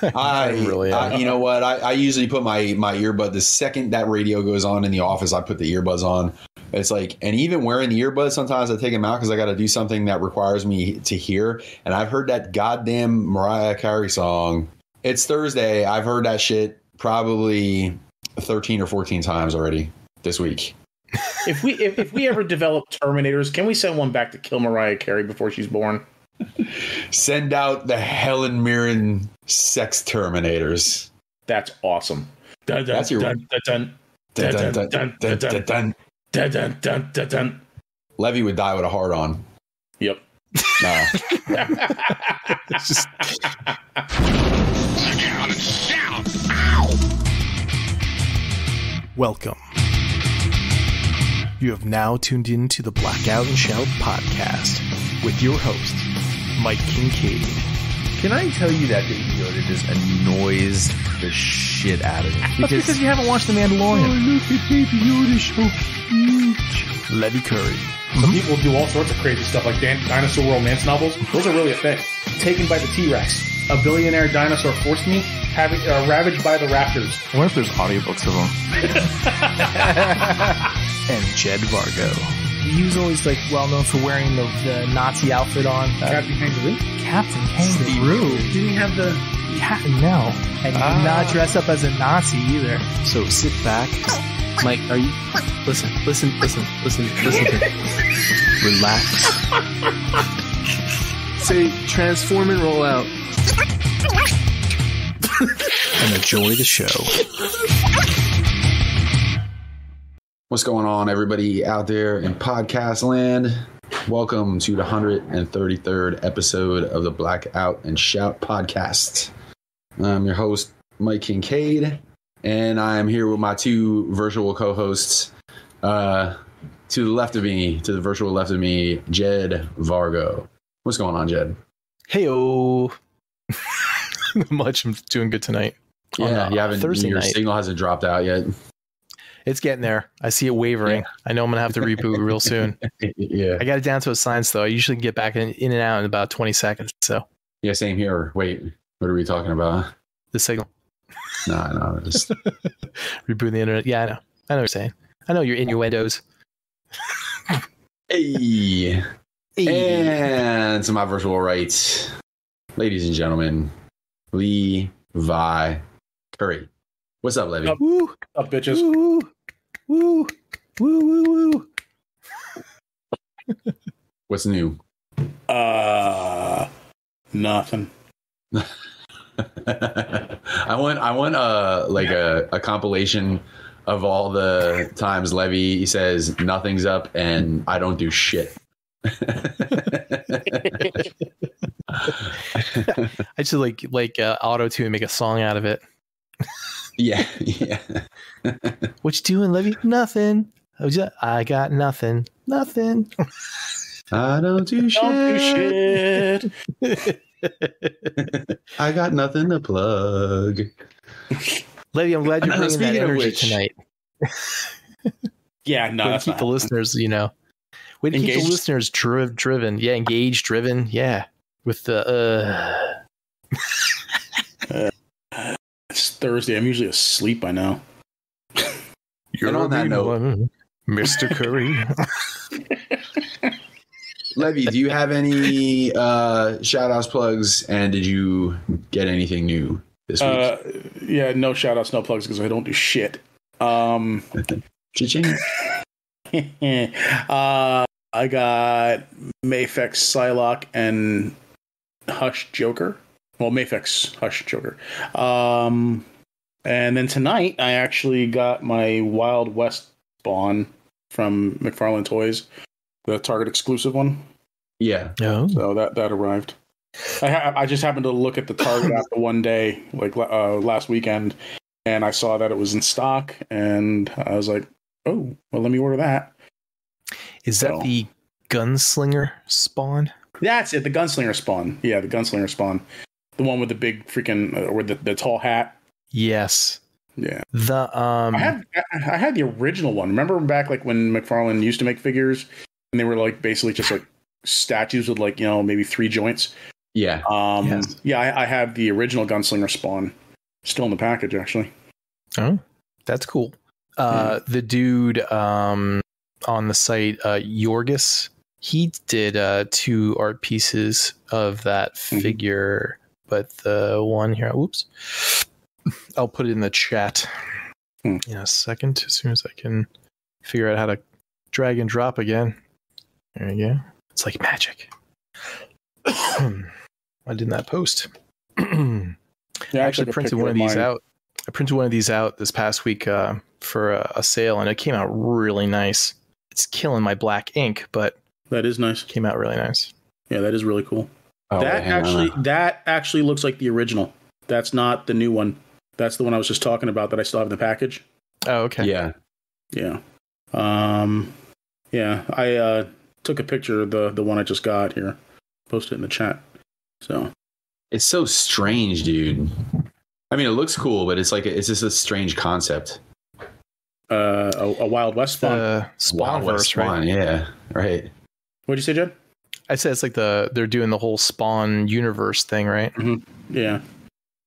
You know what? I usually put my earbud the second that radio goes on in the office. I put the earbuds on. It's like, and even wearing the earbuds, sometimes I take them out because I got to do something that requires me to hear. And I've heard that goddamn Mariah Carey song. It's Thursday. I've heard that shit probably 13 or 14 times already this week. If we ever develop Terminators, can we send one back to kill Mariah Carey before she's born? Send out the Helen Mirren sex Terminators. That's awesome. That's your Levy would die with a heart on. Yep. Nah. Just... down and shout. Ow! Welcome. You have now tuned in to the Blackout and Shout podcast with your host, Mike Kincaid. Can I tell you that Baby Yoda just annoys the shit out of me? Because you haven't watched The Mandalorian. Oh, look at Baby Yoda, so cute. Levy Curry. Some people do all sorts of crazy stuff, like dinosaur romance novels. Those are really a thing. Taken by the T-Rex. A billionaire dinosaur forced me. Ravaged by the raptors. I wonder if there's audiobooks of them. And Jed Vargo. He was always like well known for wearing the Nazi outfit on. Captain Kangaroo? Captain Kangaroo. Didn't he have the... Yeah, no. And he did not dress up as a Nazi either. So sit back. Mike, are you... Listen. Relax. Say, transform and roll out. And enjoy the show. What's going on, everybody out there in podcast land? Welcome to the 133rd episode of the Blackout and Shout podcast. I'm your host, Mike Kincaid, and I'm here with my two virtual co-hosts. To the virtual left of me, Jed Vargo. What's going on, Jed? Heyo. Much. I'm doing good tonight. Yeah, you haven't. Thursday your night. Signal hasn't dropped out yet. It's getting there. I see it wavering. Yeah. I know I'm gonna have to reboot real soon. Yeah, I got it down to a science though. I usually can get back in and out in about 20 seconds. So yeah, same here. Wait, what are we talking about? The signal. No, just reboot the internet. Yeah, I know what you're saying. I know you're in your windows. Hey. And to my virtual right, ladies and gentlemen, Levi Curry. What's up, Levy? Woo. What's up, bitches? Woo. Woo. Woo. Woo. Woo. What's new? Nothing. I want like a compilation of all the times Levy says nothing's up and I don't do shit. I just like auto tune and make a song out of it. Yeah. What you doing, Levy? Nothing. I got nothing. I don't do shit. I got nothing to plug. Levy, I'm glad you're bringing that energy tonight. Yeah, no, that's keep the listeners, way to keep the listeners driven. Yeah, engaged, driven. Yeah, with the. It's Thursday. I'm usually asleep by now. You're on that note, Mr. Curry. Levy, do you have any shout-outs, plugs, and did you get anything new this week? Yeah, no shout-outs, no plugs, because I don't do shit. Cha-ching. I got Mafex Psylocke and Hush Joker. Well, Mafex Hush Joker. And then tonight, I actually got my Wild West Spawn from McFarlane Toys. The Target exclusive one. Yeah. Oh. So that arrived. I just happened to look at the Target app the one day, like last weekend, and I saw that it was in stock, and I was like, oh, well, let me order that. Is that the Gunslinger Spawn? That's it, the Gunslinger Spawn. Yeah, the Gunslinger Spawn. The one with the big freaking, with the tall hat. Yes. Yeah. I had the original one. Remember back like when McFarlane used to make figures and they were like basically just like statues with like, maybe 3 joints. Yeah. I have the original Gunslinger Spawn still in the package, actually. Oh, that's cool. The dude on the site, Yorgis, he did 2 art pieces of that figure, but the one here, I'll put it in the chat in a second, as soon as I can figure out how to drag and drop again. There you go. It's like magic. I did that post. I actually printed one of these out. I printed one of these out this past week for a sale, and it came out really nice. It's killing my black ink, but that is nice. Came out really nice. Yeah, that is really cool. Oh, that actually looks like the original. That's not the new one. That's the one I was just talking about that I still have in the package. Oh, okay. Yeah. I took a picture of the one I just got here. Posted it in the chat. So it's so strange, dude. I mean, it looks cool, but it's just a strange concept. A Wild West Spawn. Spawn verse, right? Yeah, right. What'd you say, Jed? I said it's like they're doing the whole Spawn universe thing, right? Mm-hmm. Yeah.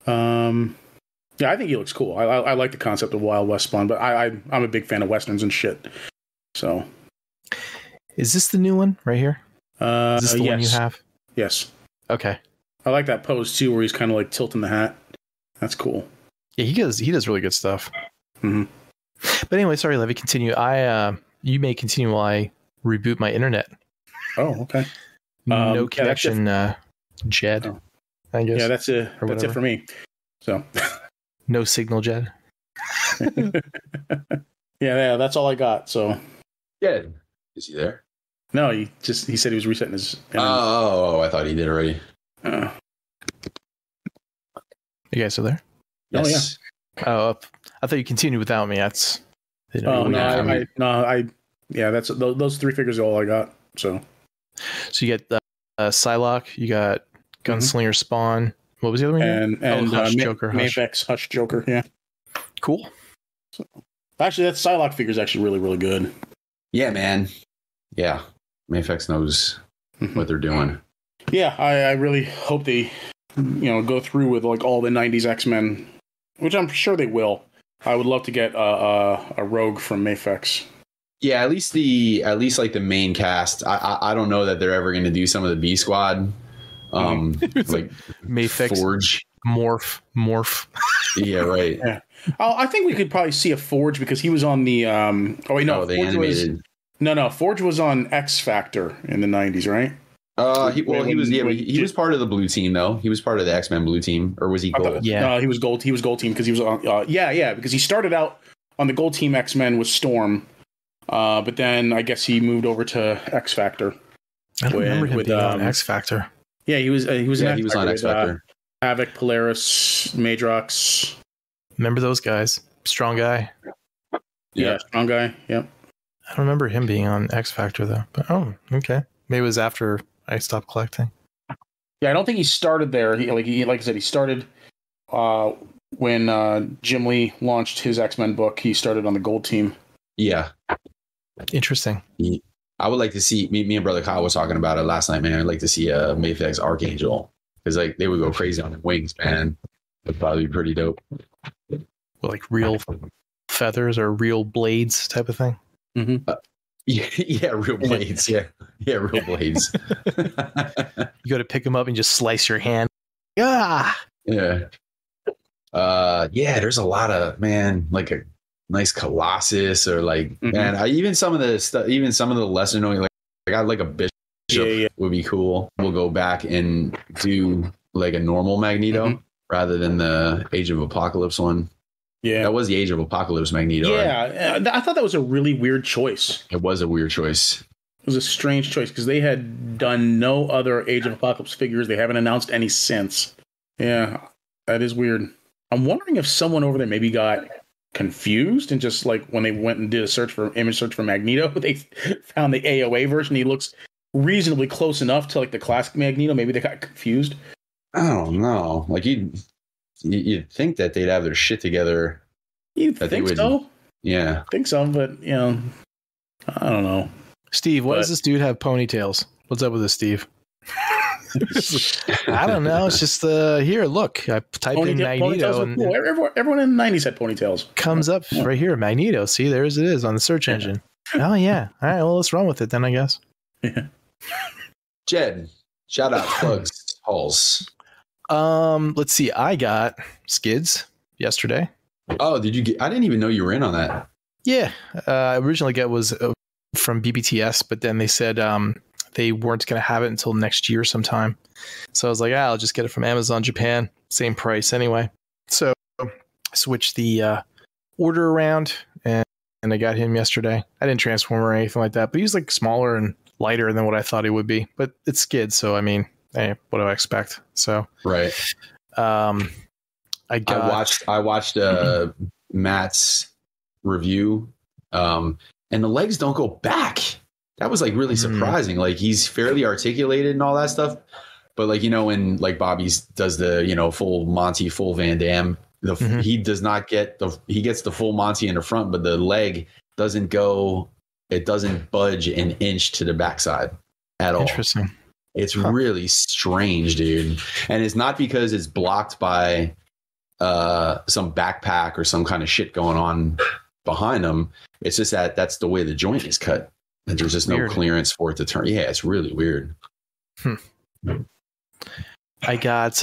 Yeah, I think he looks cool. I like the concept of Wild West Spawn, but I'm a big fan of Westerns and shit. So, is this the new one right here? Is this the one you have? Yes. Okay. I like that pose too, where he's kind of like tilting the hat. That's cool. Yeah, he does really good stuff. Mm-hmm. But anyway, sorry, Levy, continue. You may continue while I reboot my internet. Oh, okay. No connection, Jed. Oh. I guess. Yeah, that's it for me. So. No signal, Jed. yeah, that's all I got. So. Yeah. Is he there? No, he said he was resetting his. Oh, I thought he did already. You guys still there? Yes. Oh yeah. I thought you continued without me. That's. That's those 3 figures are all I got. So you get Psylocke, you got Gunslinger Spawn. What was the other one? And Hush Joker. Mayfex Hush Joker. Yeah. Cool. So, actually, that Psylocke figure is actually really, really good. Yeah, man. Yeah, Mayfex knows what they're doing. Yeah, I really hope they, go through with like all the '90s X-Men, which I'm sure they will. I would love to get a Rogue from Mayfex. Yeah, at least like the main cast. I don't know that they're ever going to do some of the B Squad, like Mayfex, Forge, Morph. Yeah, right. Yeah. I think we could probably see a Forge because he was on the. The animated. Forge was on X Factor in the '90s, right? He was part of the blue team though. He was part of the X-Men blue team, or was he gold? He was gold. He was gold team because he was on. Because he started out on the gold team X-Men with Storm, but then I guess he moved over to X Factor. I don't remember him being on X Factor. Yeah, he was. He was on X Factor. Havoc, Polaris, Madrox. Remember those guys? Strong guy. Yeah, strong guy. Yep. I don't remember him being on X Factor though. But okay. Maybe it was after I stopped collecting. Yeah, I don't think he started there. Like I said, he started when Jim Lee launched his X-Men book. He started on the gold team. Yeah. Interesting. I would like to see me and brother Kyle was talking about it last night, man. I'd like to see a Mayfex Archangel because like they would go crazy on the wings, man. It'd probably be pretty dope. With like real feathers or real blades type of thing. Mm-hmm. Yeah, real blades. Yeah, real blades. You go to pick them up and just slice your hand. Yeah. There's a lot of, man, like a nice Colossus or like, man, even some of the lesser known, like I got like a Bishop would be cool. We'll go back and do like a normal Magneto rather than the Age of Apocalypse one. Yeah, that was the Age of Apocalypse Magneto. Yeah, right? I thought that was a really weird choice. It was a weird choice. It was a strange choice because they had done no other Age of Apocalypse figures. They haven't announced any since. Yeah, that is weird. I'm wondering if someone over there maybe got confused and just like when they went and did a image search for Magneto, they found the AOA version. He looks reasonably close enough to like the classic Magneto. Maybe they got confused. I don't know. Like you'd think that they'd have their shit together. You'd think so? Yeah. I think so, but, I don't know. Steve, why does this dude have ponytails? What's up with this, Steve? I don't know. It's just here. Look, I type in Magneto, and cool. Everyone in the 90s had ponytails. Comes up right here, Magneto. See, it is on the search engine. Oh yeah. All right. Well, let's run with it then, I guess. Yeah. Jed, shout out, plugs, halls. Let's see. I got Skids yesterday. Oh, did you get? I didn't even know you were in on that. Yeah. Originally get was from BBTS, but then they said they weren't going to have it until next year sometime. So I was like, I'll just get it from Amazon Japan. Same price anyway. So I switched the order around and I got him yesterday. I didn't transform or anything like that, but he's like smaller and lighter than what I thought he would be. But it's Skid, so I mean, hey, what do I expect? So right. I watched Matt's review, and the legs don't go back. That was like really surprising. Like he's fairly articulated and all that stuff, but like when like Bobby's does the full Monty, full Van Damme, he does not get he gets the full Monty in the front, but the leg doesn't go. It doesn't budge an inch to the backside at all. Interesting. It's really strange, dude. And it's not because it's blocked by some backpack or some kind of shit going on behind them. It's just that's the way the joint is cut. And there's just no clearance for it to turn. Yeah, it's really weird. I got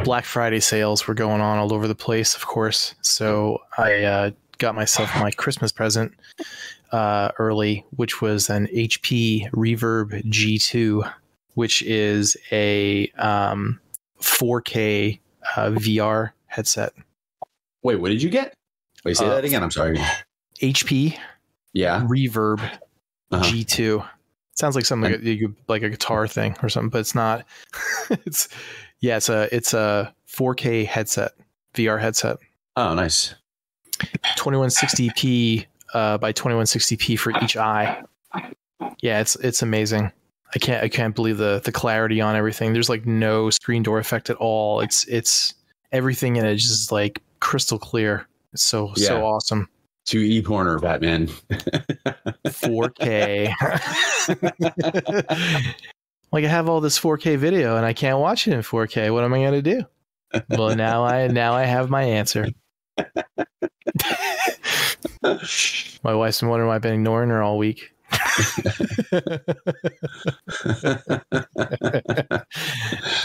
Black Friday sales were going on all over the place, of course. So I got myself my Christmas present early, which was an HP Reverb G2, which is a 4K VR headset. Wait, what did you get? Wait, say that again. I'm sorry. HP Reverb G2. Sounds like something like a guitar thing or something, but it's not. It's a 4K headset, VR headset. Oh, nice. 2160p by 2160p for each eye. Yeah, it's amazing. I can't believe the clarity on everything. There's like no screen door effect at all. It's everything in it is just like crystal clear. It's so awesome. 2E corner, Batman. 4K. Like I have all this 4K video and I can't watch it in 4K. What am I gonna do? Well, now I have my answer. My wife's been wondering why I've been ignoring her all week.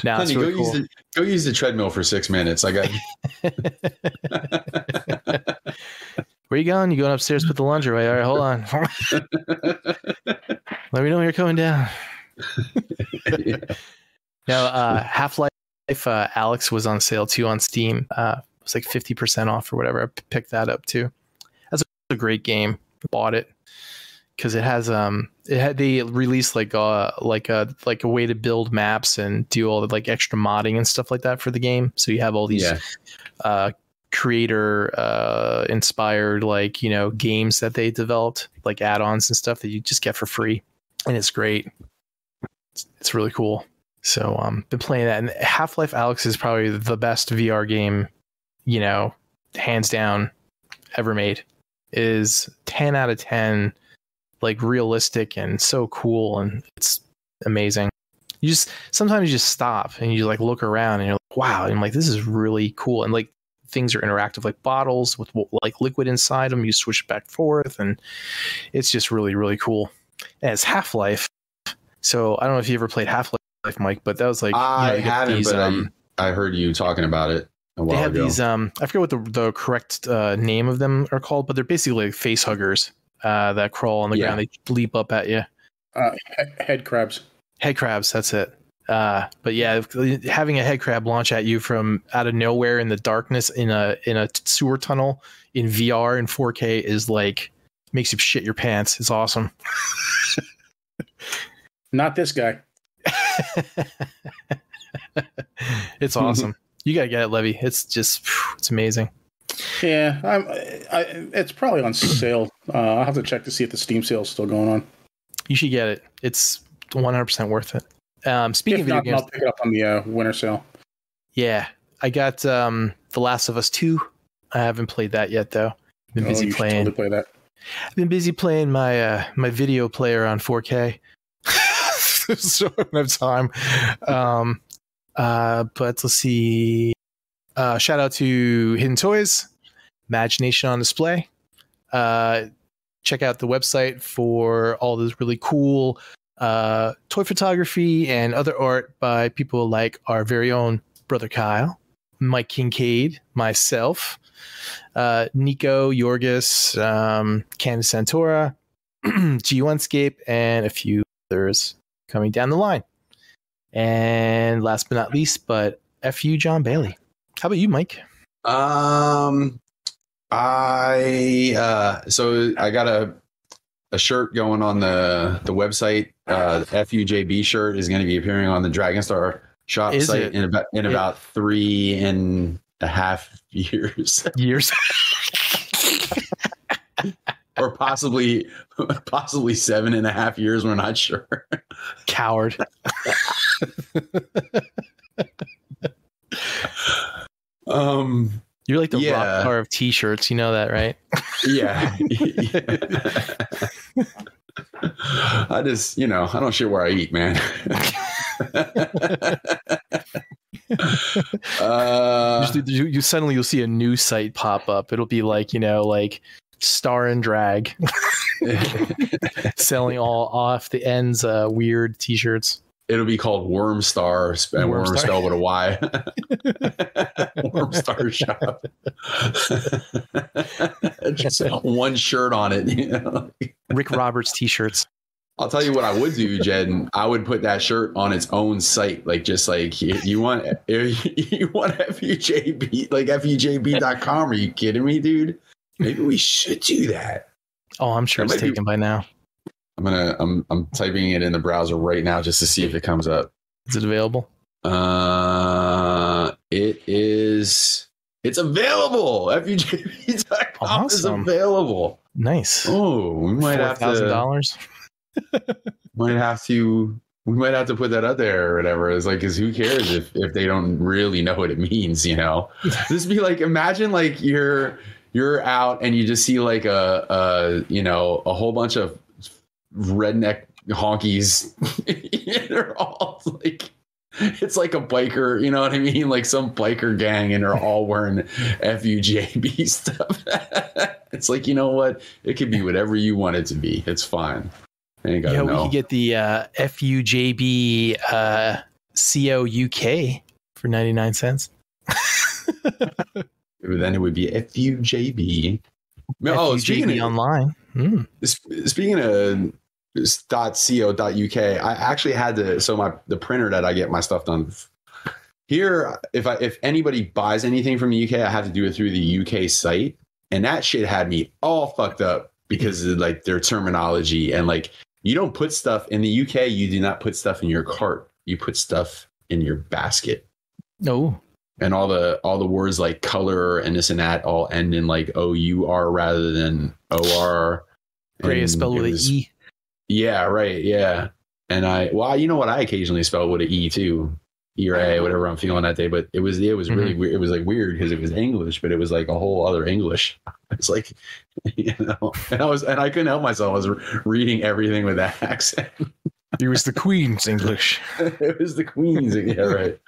Now Honey, really cool. go use the treadmill for 6 minutes. I got. Where you going? You going upstairs to put the laundry away? All right, hold on. Let me know when you're coming down. Now, Half-Life Alex was on sale too on Steam. It was like 50% off or whatever. I picked that up too. That's a great game. Bought it because they released like a way to build maps and do all the like extra modding and stuff like that for the game. So you have all these creator inspired games that they developed, like add-ons and stuff that you just get for free, and it's great. It's really cool. So been playing that, and Half-Life Alyx is probably the best VR game, hands down, ever made. It is 10 out of 10, like realistic and so cool, and it's amazing. Sometimes you just stop and you like look around and you're like, wow, and I'm like, this is really cool. And like things are interactive, like bottles with like liquid inside them. You switch back and forth, and it's just really, really cool. And it's Half-Life. So I don't know if you ever played Half-Life, Mike, but that was like, I haven't, but I heard you talking about it a while ago. They have these, I forget what the correct name of them are called, but they're basically like face huggers that crawl on the ground. They leap up at you. Head crabs. Head crabs, that's it. But yeah, having a head crab launch at you from out of nowhere in the darkness in a sewer tunnel in VR in 4K is like makes you shit your pants. It's awesome. Not this guy. It's awesome. You gotta get it, Levy. It's amazing. Yeah, it's probably on sale. I'll have to check to see if the Steam sale is still going on. You should get it. It's 100% worth it. Speaking of video games, I'll pick it up on the winter sale. Yeah, I got The Last of Us 2. I haven't played that yet, though. Been busy playing. Totally play that. I've been busy playing my video player on 4K. so I don't have time. But let's see. Shout out to Hidden Toys, Imagination on Display. Check out the website for all this really cool toy photography and other art by people like our very own brother Kyle, Mike Kincaid, myself, Nico, Yorgis, Candace Santora, G1scape, and a few others coming down the line. And last but not least, but FU John Bailey. How about you, Mike? So I got a shirt going on the website. The FUJB shirt is going to be appearing on the Dragonstar shop site in about 3.5 years. Or possibly 7.5 years. We're not sure. Coward. You're like the rock star of t-shirts, you know that, right? Yeah. I just, I don't shit where I eat, man. You suddenly you'll see a new site pop up. It'll be like, like Star and Drag selling all off the ends weird t-shirts. It'll be called Wormstar, and Worm spelled with a Y. Wormstar shop. Just one shirt on it. Rick Roberts t-shirts. I'll tell you what I would do, Jed. I would put that shirt on its own site, you want FUJB, like FUJB.com. Are you kidding me, dude? Maybe we should do that. Oh, I'm sure it's taken by now. I'm typing it in the browser right now just to see if it comes up. Is it available? It's available. FUJB.com is available. Nice. Oh, we might have $4,000. We might have to put that up there or whatever. It's like, because who cares if they don't really know what it means, This be like, imagine like you're out and you just see like a whole bunch of redneck honkies. They're all like, it's like a biker, you know what I mean? Like some biker gang, and they're all wearing FUJB stuff. It's like, you know what? It could be whatever you want it to be. It's fine. We could get the FUJB CO UK for 99 cents. Then it would be FUJB. FUJB online. Speaking of .co.uk, I actually had to. So the printer that I get my stuff done here. If anybody buys anything from the UK, I have to do it through the UK site, and that shit had me all fucked up because of like their terminology and like. You don't put stuff in the UK. You do not put stuff in your cart. You put stuff in your basket. No. And all the words like color and this and that all end in like OUR rather than OR. Gray is spelled with an E. Yeah, right. Yeah. And I occasionally spell with an E too. E or A, whatever I'm feeling that day. But it was really weird. It was like weird because it was English, but it was like a whole other English. It's like, and I couldn't help myself. I was reading everything with that accent. It was the Queen's English. It was the Queen's. Yeah, right.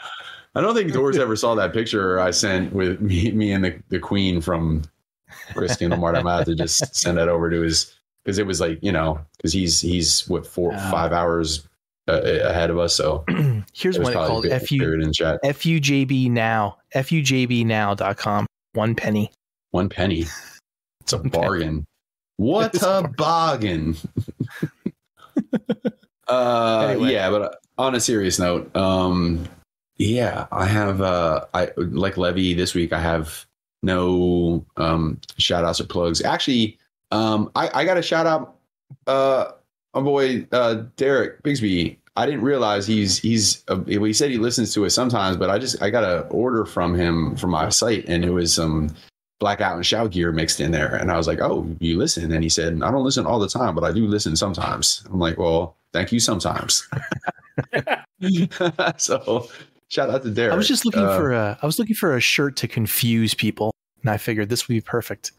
I don't think Doors ever saw that picture I sent with me and the Queen from Riskin Lamar. I'm about to just send that over to his, because it was like, because he's what 5 hours ahead of us. So here's what it called. FUJB now. FUJBnow.com. 1 penny. 1 penny. It's a bargain. What a bargain. Anyway. Yeah, but on a serious note, I have I like Levy this week. I have no shout outs or plugs. Actually, I got a shout out my boy Derek Bigsby. I didn't realize he said he listens to it sometimes, but I got an order from him from my site, and it was some Blackout and Shout gear mixed in there. And I was like, oh, you listen? And he said, I don't listen all the time, but I do listen sometimes. I'm like, well, thank you sometimes. So shout out to Derek. I was just looking for a shirt to confuse people, and I figured this would be perfect.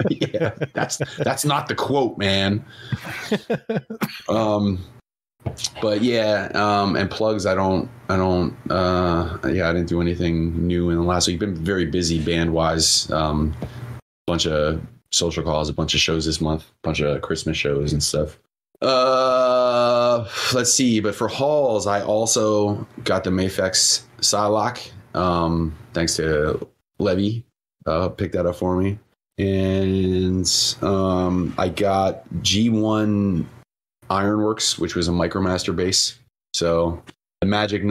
Yeah, that's not the quote, man. But yeah, and plugs. I didn't do anything new in the last week. Been very busy band wise. Bunch of social calls, a bunch of shows this month, bunch of Christmas shows and stuff. Let's see. But for hauls, I also got the Mafex Psylocke. Thanks to Levy, picked that up for me. And I got G1 Ironworks, which was a Micromaster base. So the magic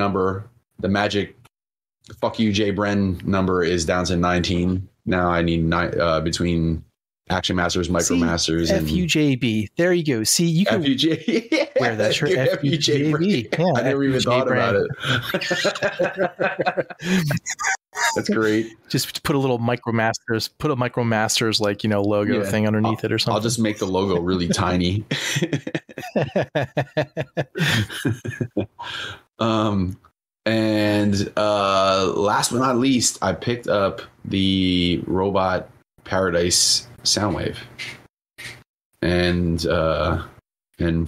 fuck you Jay Bren number is down to 19. Now I need between Action Masters, Micromasters, and FUJB. There you go. See, you can wear that shirt. FUJB. Yeah, I never even thought about it. That's great. Just put a little Micromasters, logo thing underneath it or something. I'll just make the logo really tiny. And last but not least, I picked up the Robot Paradise Soundwave and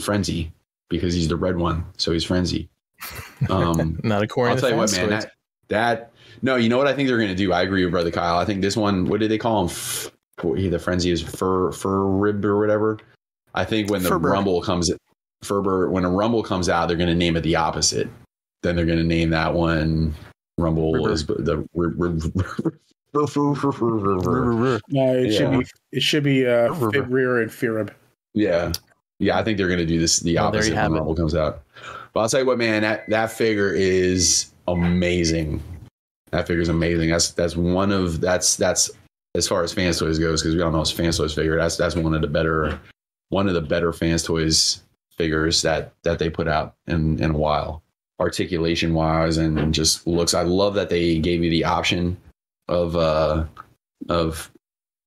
Frenzy, because he's the red one, so he's Frenzy. Not according. I'll tell you what, man. That no, you know what I think they're going to do. I agree with Brother Kyle. I think this one. What did they call him? The Frenzy is fur rib or whatever. I think when the Rumble comes, when a Rumble comes out, they're going to name it the opposite. Then they're going to name that one Rumble Ribber. Is the No, it should be fib rear and firib. Yeah, I think they're going to do this the opposite when Rumble comes out. But I'll tell you what, man, that figure is amazing. That figure's amazing. That's as far as Fans Toys goes, because we all know it's Fans Toys figure. That's one of the better Fans Toys figures that they put out in a while, articulation wise and just looks. I love that they gave you the option of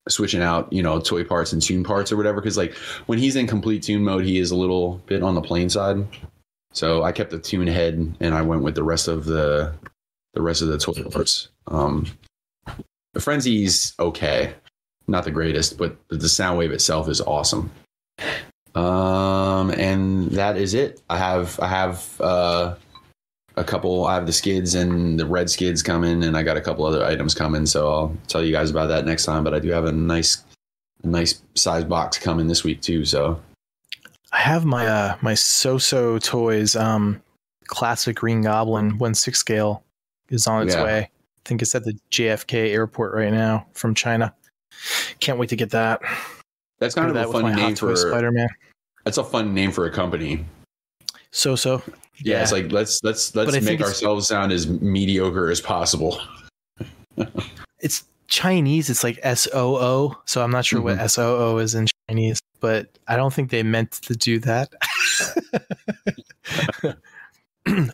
switching out, toy parts and tune parts or whatever. Because like when he's in complete tune mode, he is a little bit on the plain side. So I kept the tune head and I went with the rest of the toy parts. The Frenzy's okay, not the greatest, but the Soundwave itself is awesome. And that is it. I have a couple. I have the skids and the red skids coming, and I got a couple other items coming. So I'll tell you guys about that next time. But I do have a nice size box coming this week too. So I have my So-So Toys classic Green Goblin 1/6 scale is on its way. I think it's at the JFK airport right now from China. Can't wait to get that. That's kind of a fun name for Spider-Man. That's a fun name for a company. So. Yeah, it's like let's make ourselves sound as mediocre as possible. It's Chinese. It's like SOO. So I'm not sure what SOO is in Chinese, but I don't think they meant to do that.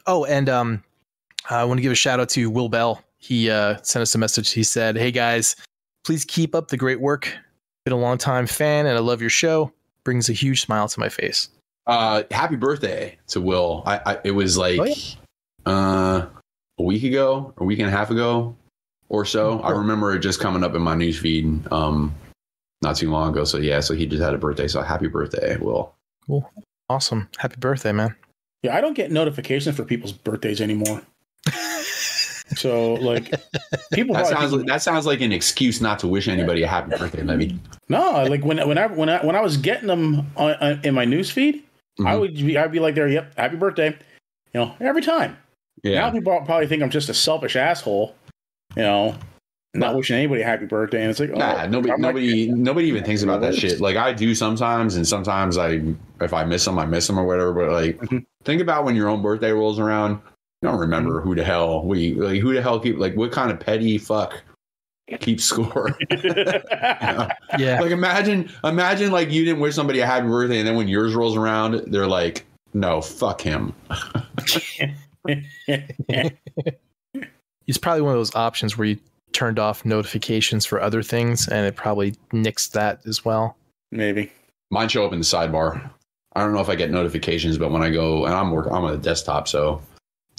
Oh, and I want to give a shout out to Will Bell. He sent us a message. He said, "Hey guys, please keep up the great work. Been a long time fan, and I love your show. Brings a huge smile to my face." Happy birthday to Will. It was like a week ago, a week and a half ago or so. I remember it just coming up in my newsfeed not too long ago. So yeah, so he just had a birthday. So happy birthday, Will. Cool. Awesome. Happy birthday, man. Yeah, I don't get notifications for people's birthdays anymore. So like people that sounds like an excuse not to wish anybody a happy birthday, maybe. No, like when I was getting them in my newsfeed, I'd be like there, yep, happy birthday, every time. Yeah. Now people probably think I'm just a selfish asshole, not wishing anybody a happy birthday, and it's like, nobody even thinks about that shit. Like I do sometimes, and sometimes if I miss them, I miss them or whatever. But like, think about when your own birthday rolls around. You don't remember who the hell what kind of petty fuck keeps score. Yeah. Like imagine like you didn't wish somebody a happy birthday, and then when yours rolls around, they're like, no, fuck him. It's probably one of those options where you turned off notifications for other things, and it probably nixed that as well. Maybe. Mine show up in the sidebar. I don't know if I get notifications, but when I go, and I'm on the desktop, so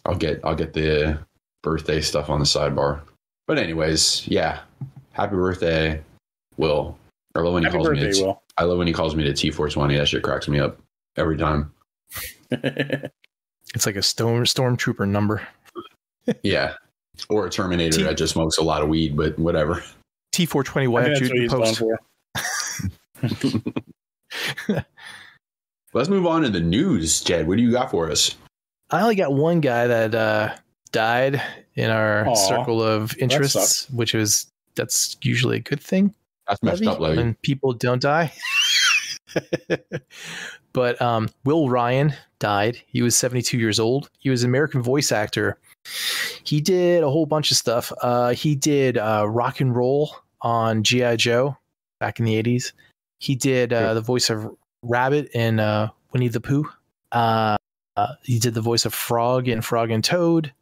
I'll get the birthday stuff on the sidebar. But anyways, yeah. Happy birthday, Will. I love when he calls me the T420. That shit cracks me up every time. It's like a stormtrooper number. Yeah. Or a Terminator that just smokes a lot of weed, but whatever. T420 That's what he's post. for. Let's move on to the news, Jed. What do you got for us? I only got one guy that died in our Aw, circle of interests, that's usually a good thing. That's messed up, Levy. When people don't die. But Will Ryan died. He was 72 years old. He was an American voice actor. He did a whole bunch of stuff. He did rock and roll on G.I. Joe back in the 80s. He did the voice of Rabbit in Winnie the Pooh. He did the voice of Frog in Frog and Toad.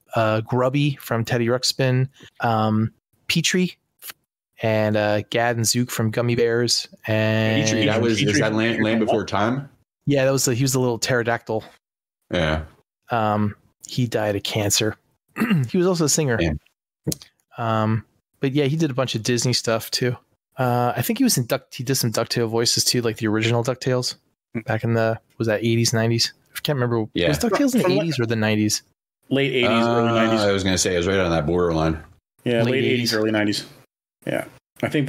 Grubby from Teddy Ruxpin. Petrie and Gad and Zook from Gummy Bears. And Petrie, is that Land Before Time? Yeah, he was the little pterodactyl. Yeah. He died of cancer. He was also a singer. But yeah, he did a bunch of Disney stuff too. I think he did some DuckTale voices too, like the original DuckTales back in the 80s, 90s. I can't remember. Yeah. Was DuckTales in the 80s or the 90s? Late 80s, early 90s. I was going to say it was right on that borderline. Yeah, late Late 80s, early 90s. Yeah. I think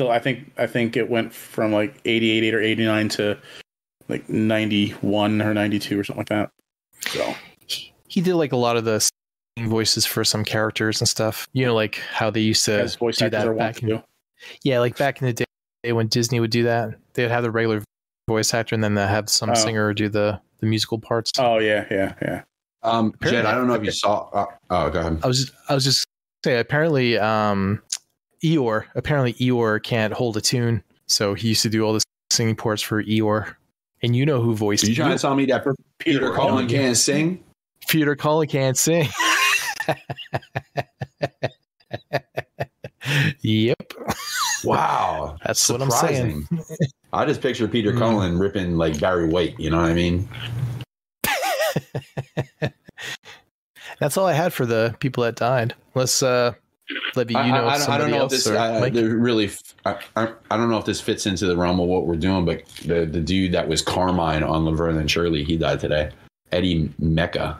it went from like 88 or 89 to like 91 or 92 or something like that. So he did like a lot of the singing voices for some characters and stuff. You know, like how they used to as voice do actors are that wont back to do. Yeah, like back in the day when Disney would do that, they'd have the regular voice actor and then they'd have some singer do the musical parts. Oh yeah. Jed, I don't know if you saw. Go ahead. I was just saying. Apparently, Eeyore can't hold a tune, so he used to do all the singing parts for Eeyore. And you know who voiced? Are you trying to tell me that Peter Cullen can't sing? Peter Cullen can't sing. Yep. Wow, That's surprising. what I'm saying. I just picture Peter Cullen ripping like Barry White. You know what I mean? That's all I had for the people that died. Let's Libby, you know, I don't know if this really. I don't know if this fits into the realm of what we're doing, but the dude that was Carmine on Laverne and Shirley, he died today. Eddie Mecca.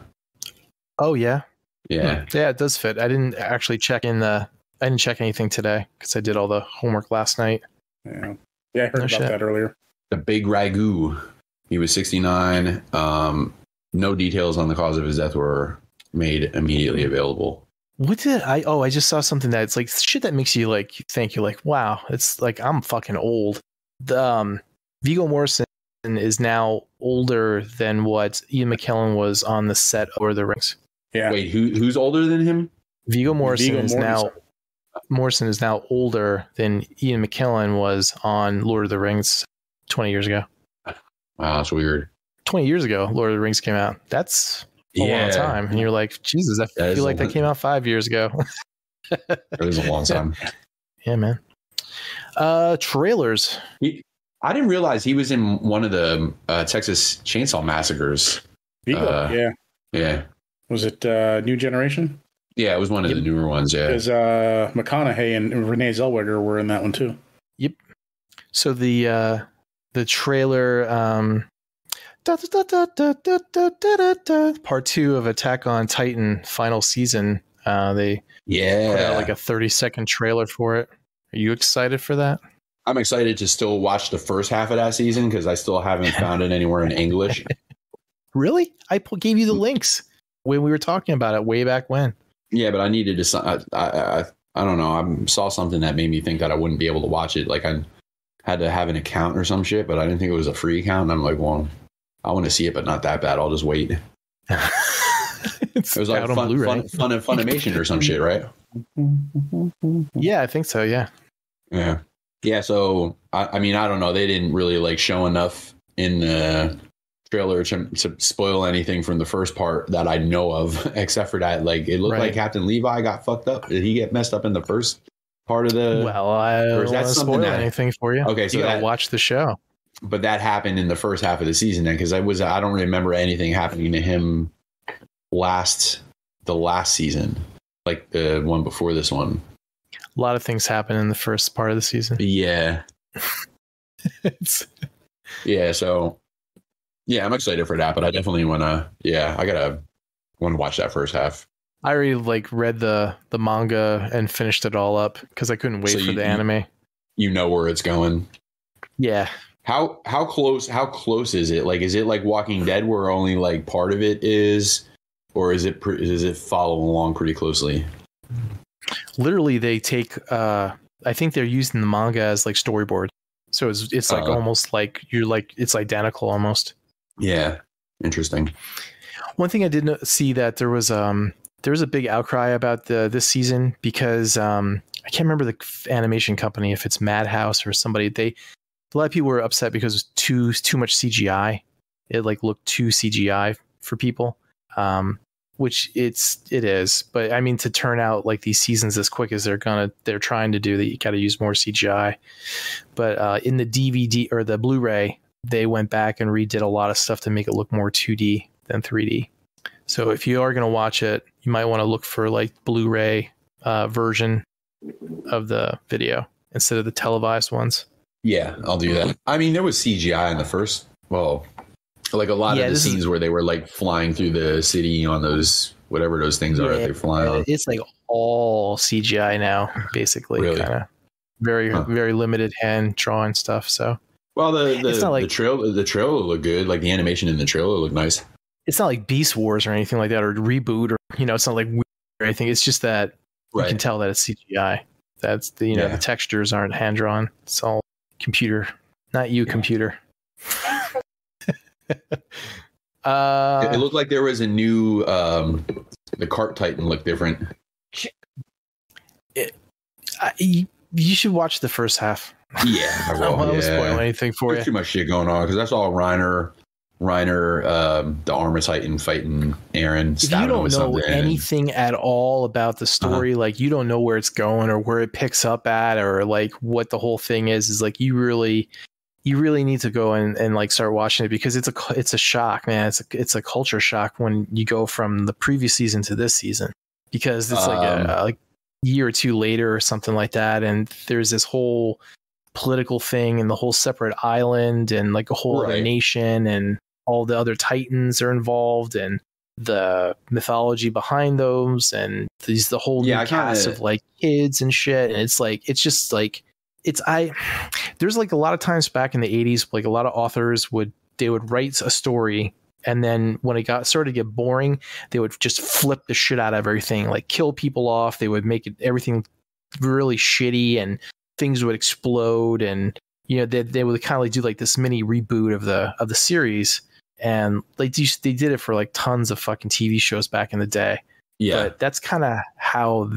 Oh yeah, yeah. It does fit. I didn't actually check I didn't check anything today because I did all the homework last night. Yeah, I heard about that earlier. The Big Ragu. He was 69. No details on the cause of his death were made immediately available. What did I just saw something that's like shit that makes you like think you're like, wow, it's like I'm fucking old. The Viggo Mortensen is now older than what Ian McKellen was on the set of Lord of the Rings. Yeah. Wait, who's older than him? Viggo Mortensen is now older than Ian McKellen was on Lord of the Rings 20 years ago. Wow, that's weird. 20 years ago, Lord of the Rings came out. That's a long time. And you're like, Jesus, I feel like that came out 5 years ago. It was a long time. Yeah, man. Trailers. I didn't realize he was in one of the Texas Chainsaw Massacres. Viggo, yeah. Was it New Generation? Yeah, it was one of the newer ones, yeah. Because McConaughey and Renee Zellweger were in that one too. Yep. So the trailer part 2 of Attack on Titan final season. They put out like a 30-second trailer for it. Are you excited for that? I'm excited to still watch the first half of that season because I still haven't found it anywhere in English. Really? I gave you the links when we were talking about it way back when. Yeah, but I needed to. I don't know. I saw something that made me think that I wouldn't be able to watch it. Like I had to have an account or some shit, but I didn't think it was a free account. And I'm like, well, I want to see it, but not that bad. I'll just wait. It was like fun and Funimation or some shit, right? Yeah, I think so. Yeah. Yeah. So I mean, I don't know. They didn't really like show enough in the trailer to spoil anything from the first part that I know of, except for that, like it looked like Captain Levi got fucked up. Did he get messed up in the first part of the? Well, I don't want to spoil anything for you. Okay, so you gotta watch the show. But that happened in the first half of the season then, because I don't remember anything happening to him the last season, like the one before this one. A lot of things happen in the first part of the season. Yeah. Yeah. So. Yeah, I'm excited for that, but I definitely want to. Yeah, I want to watch that first half. I already like read the manga and finished it all up because I couldn't wait for the anime. You know where it's going. Yeah. How close is it? Like, is it like Walking Dead where only like part of it is, or does it follow along pretty closely? Literally, they take. I think they're using the manga as like storyboard, so it's like almost like it's identical almost. Yeah, interesting. One thing I did see that there was a big outcry about this season because I can't remember the animation company, if it's Madhouse or somebody. A lot of people were upset because it was too much CGI. It like looked too CGI for people, which it is. But I mean, to turn out like these seasons as quick as they're trying to do, that you got to use more CGI. But in the DVD or the Blu-ray, they went back and redid a lot of stuff to make it look more 2D than 3D. So if you are going to watch it, you might want to look for like Blu-ray version of the video instead of the televised ones. Yeah, I'll do that. I mean, there was CGI in the first, like a lot of the scenes where they were like flying through the city on those, whatever those things are that they fly on. It's like all CGI now, basically. Really? Kind of very limited hand drawing stuff. So, well, the trailer looked good. Like the animation in the trailer looked nice. It's not like Beast Wars or anything like that, or Reboot, or it's not like weird or anything. It's just that you can tell that it's CGI. That's the the textures aren't hand drawn. It's all computer, not you, computer. It looked like there was a new the Cart Titan looked different. You should watch the first half. Yeah, I don't want to spoil anything for you. There's too much shit going on because that's all Reiner, the Armor Titan fighting Aaron. If you don't know anything at all about the story, like you don't know where it's going or where it picks up at, or like what the whole thing is like you really need to go and like start watching it, because it's a shock, man. It's a culture shock when you go from the previous season to this season, because it's like a year or two later or something like that, and there's this whole political thing and the whole separate island and like a whole other nation, and all the other Titans are involved, and the mythology behind those, and the whole new cast of like kids and shit. And it's just like there's like a lot of times back in the 80s, like a lot of authors would write a story, and then when it started to get boring, they would just flip the shit out of everything, like kill people off. They would make everything really shitty, and things would explode, and they would kind of like do like this mini reboot of the series. And like they did it for like tons of fucking TV shows back in the day. Yeah, but that's kind of how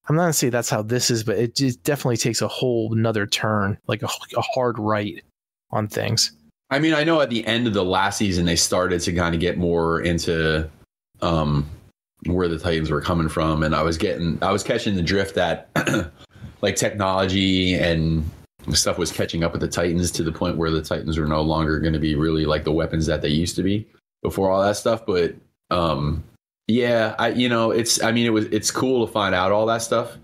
I'm not gonna say that's how this is, but it just definitely takes a whole another turn, like a hard right on things. I mean, I know at the end of the last season they started to kind of get more into where the Titans were coming from, and I was catching the drift that like technology and stuff was catching up with the Titans to the point where the Titans were no longer going to be really like the weapons that they used to be before all that stuff. But it's cool to find out all that stuff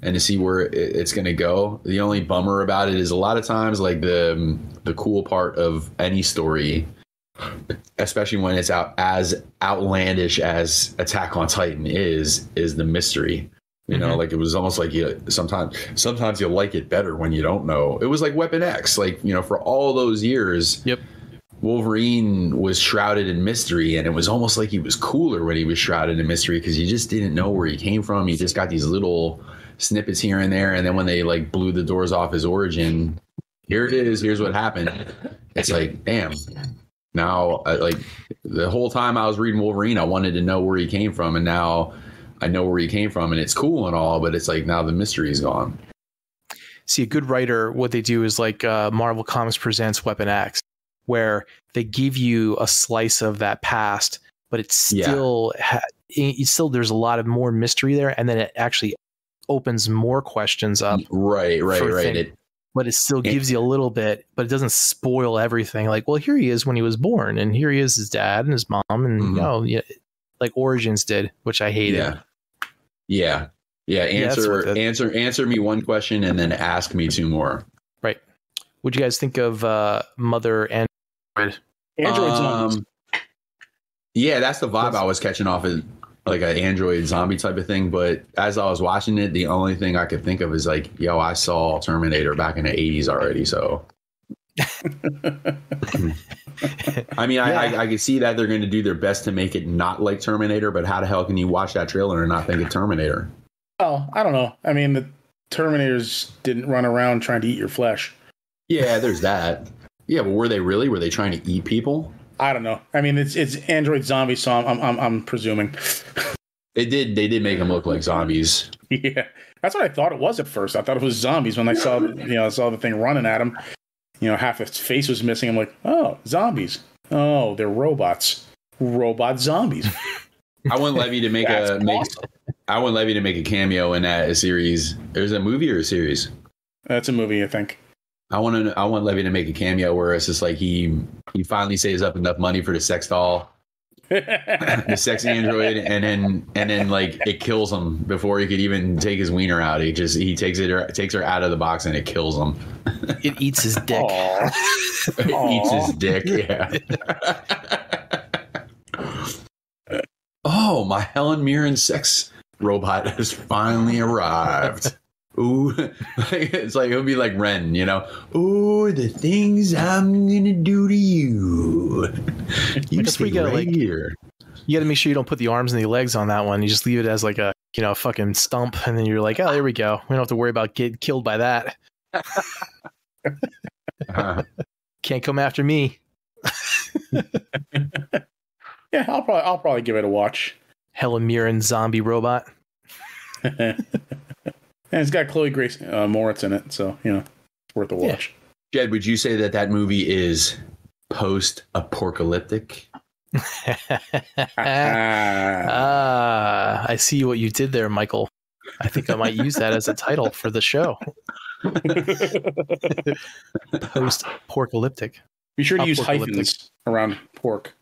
and to see where it's going to go. The only bummer about it is a lot of times like the cool part of any story, especially when it's as outlandish as Attack on Titan is the mystery. Like it was almost like sometimes you'll like it better when you don't know. It was like Weapon X, like, for all those years. Yep. Wolverine was shrouded in mystery, and it was almost like he was cooler when he was shrouded in mystery because you just didn't know where he came from. You just got these little snippets here and there, and then when they like blew the doors off his origin, here it is. Here's what happened. It's like, damn. Now, like the whole time I was reading Wolverine, I wanted to know where he came from, and now I know where he came from, and it's cool and all, but it's like now the mystery is gone. See, a good writer, what they do is like Marvel Comics presents Weapon X, where they give you a slice of that past, but it's still there's a lot of more mystery there, and then it actually opens more questions up. Right. But it still gives you a little bit, but it doesn't spoil everything. Like, well, here he is when he was born, and here he is, his dad and his mom, and like Origins did, which I hated. Yeah. Answer me one question and then ask me two more. Right. What'd you guys think of Mother Android? Android zombies. Yeah, that's the vibe I was catching off of, like an android zombie type of thing. But as I was watching it, the only thing I could think of is like, yo, I saw Terminator back in the 80s already. So, I mean, I can see that they're going to do their best to make it not like Terminator. But how the hell can you watch that trailer and not think of Terminator? Oh, I don't know. I mean, the Terminators didn't run around trying to eat your flesh. Yeah, there's that. Yeah, but were they really? Were they trying to eat people? I don't know. I mean, it's android zombies, so I'm presuming. They did make them look like zombies. Yeah, that's what I thought it was at first. I thought it was zombies when I saw the thing running at him. Half its face was missing. I'm like, oh, zombies. Oh, they're robots. Robot zombies. I want Levy to make I want Levy to make a cameo in that series. There's a movie or a series? That's a movie, I think. I want Levy to make a cameo where it's just like he finally saves up enough money for the sex doll, the sex android, and then like it kills him before he could even take his wiener out. He takes her out of the box and it kills him. It eats his dick. It eats his dick. Yeah. Oh, my Helen Mirren sex robot has finally arrived. Ooh, it's like it'll be like Ren, Ooh, the things I'm gonna do to you. You stay right here. You got to make sure you don't put the arms and the legs on that one. You just leave it as like a fucking stump, and then you're like, oh, there we go. We don't have to worry about getting killed by that. Can't come after me. Yeah, I'll probably give it a watch. Helen Mirren zombie robot. And it's got Chloe Grace Moritz in it, so it's worth a watch. Yeah. Jed, would you say that movie is post-apocalyptic? I see what you did there, Michael. I think I might use that as a title for the show. Post-porkalyptic. Be sure to use hyphens around pork.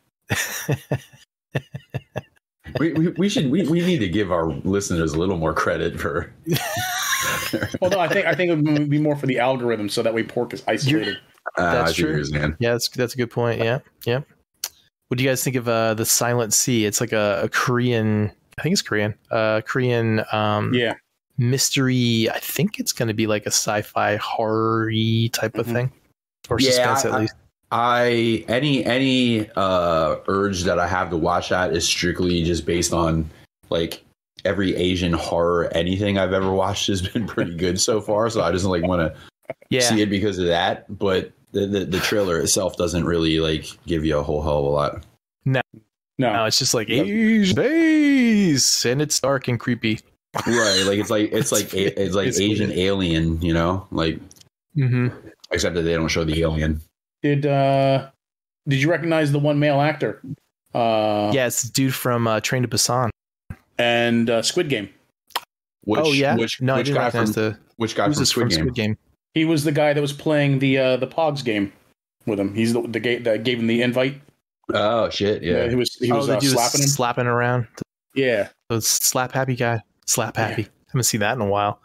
We need to give our listeners a little more credit for. Well, no, I think it would be more for the algorithm, so that way pork is isolated. That's true. Man. Yeah, that's a good point. Yeah. What do you guys think of the Silent Sea? It's like a Korean. I think it's Korean. Korean. Mystery. I think it's going to be like a sci-fi horror-y type of thing, or suspense at least. Any urge that I have to watch that is strictly just based on like every Asian horror anything I've ever watched has been pretty good so far. So I just like want to see it because of that. But the trailer itself doesn't really like give you a whole hell of a lot. No, it's just like Asian base, and it's dark and creepy. Right, like it's like Asian Alien, like except that they don't show the alien. Did you recognize the one male actor? Yeah, it's the dude from Train to Busan and Squid Game. I didn't recognize which guy from Squid Game? He was the guy that was playing the Pogs game with him. He's the guy that gave him the invite. Oh shit! Yeah, he was slapping him, slapping around. Yeah, the slap happy guy. Slap happy. Haven't seen that in a while.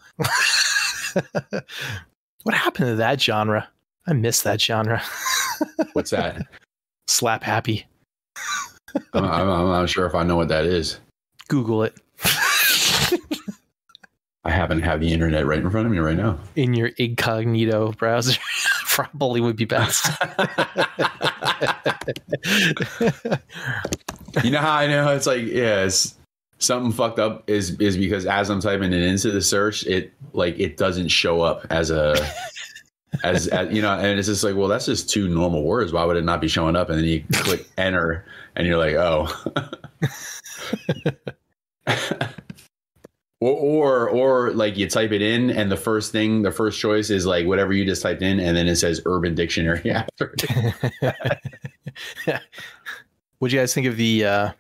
What happened to that genre? I miss that genre. What's that? Slap happy. I'm not sure if I know what that is. Google it. I happen to have the internet right in front of me right now. In your incognito browser. Probably would be best. You know how I know? It's like, it's something fucked up is because as I'm typing it into the search, it doesn't show up as and it's just like, well, that's just two normal words. Why would it not be showing up? And then you click enter and you're like, oh. or like you type it in and the first choice is like whatever you just typed in, and then it says Urban Dictionary after. What'd you guys think of the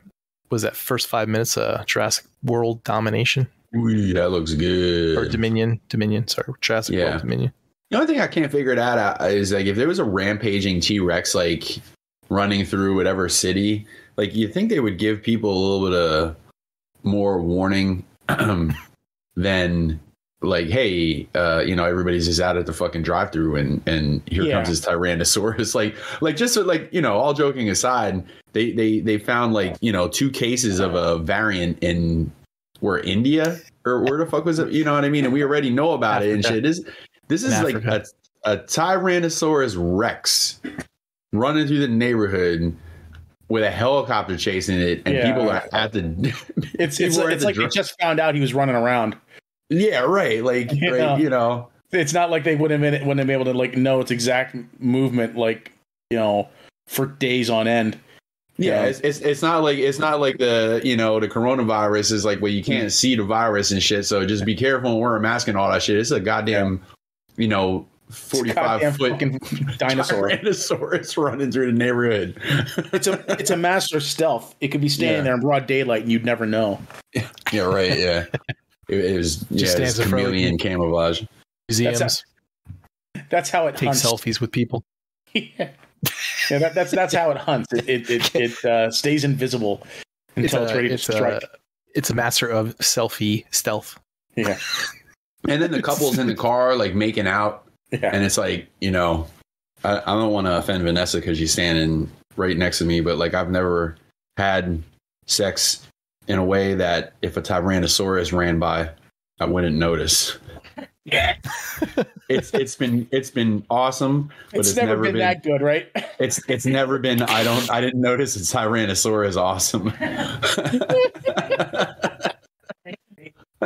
was that first 5 minutes Jurassic World Domination? Ooh, that looks good. Or Dominion. Sorry, Jurassic World Dominion. The only thing I can't figure it out is like if there was a rampaging T-Rex like running through whatever city, like you think they would give people a little bit of more warning than like, hey, everybody's just out at the fucking drive-through, and here comes this Tyrannosaurus. Like just like, all joking aside, they found like 2 cases of a variant in India, or where the fuck was it? You know what I mean? And we already know about it and shit. This is like a Tyrannosaurus Rex running through the neighborhood with a helicopter chasing it, and people are at the. It's like they just found out he was running around. Yeah, right. Like, it's not like they wouldn't have been able to like know its exact movement, like for days on end. Yeah, it's not like the the coronavirus is like, well, you can't see the virus and shit, so just be careful and wear a mask and all that shit. It's a goddamn 45-foot dinosaur Tyrannosaurus running through the neighborhood. It's a master stealth. It could be standing there in broad daylight and you'd never know. Yeah, right. Yeah, it was just chameleon camouflage. Museums. That's how it takes selfies with people. Yeah, that's how it hunts. It stays invisible until it's ready to strike. It's a master of selfie stealth. Yeah. And then the couple's in the car, like making out. Yeah. And it's like, I don't want to offend Vanessa because she's standing right next to me, but like I've never had sex in a way that if a Tyrannosaurus ran by, I wouldn't notice. Yeah. It's been awesome, but it's never been that good, right? It's never been. I didn't notice a Tyrannosaurus awesome.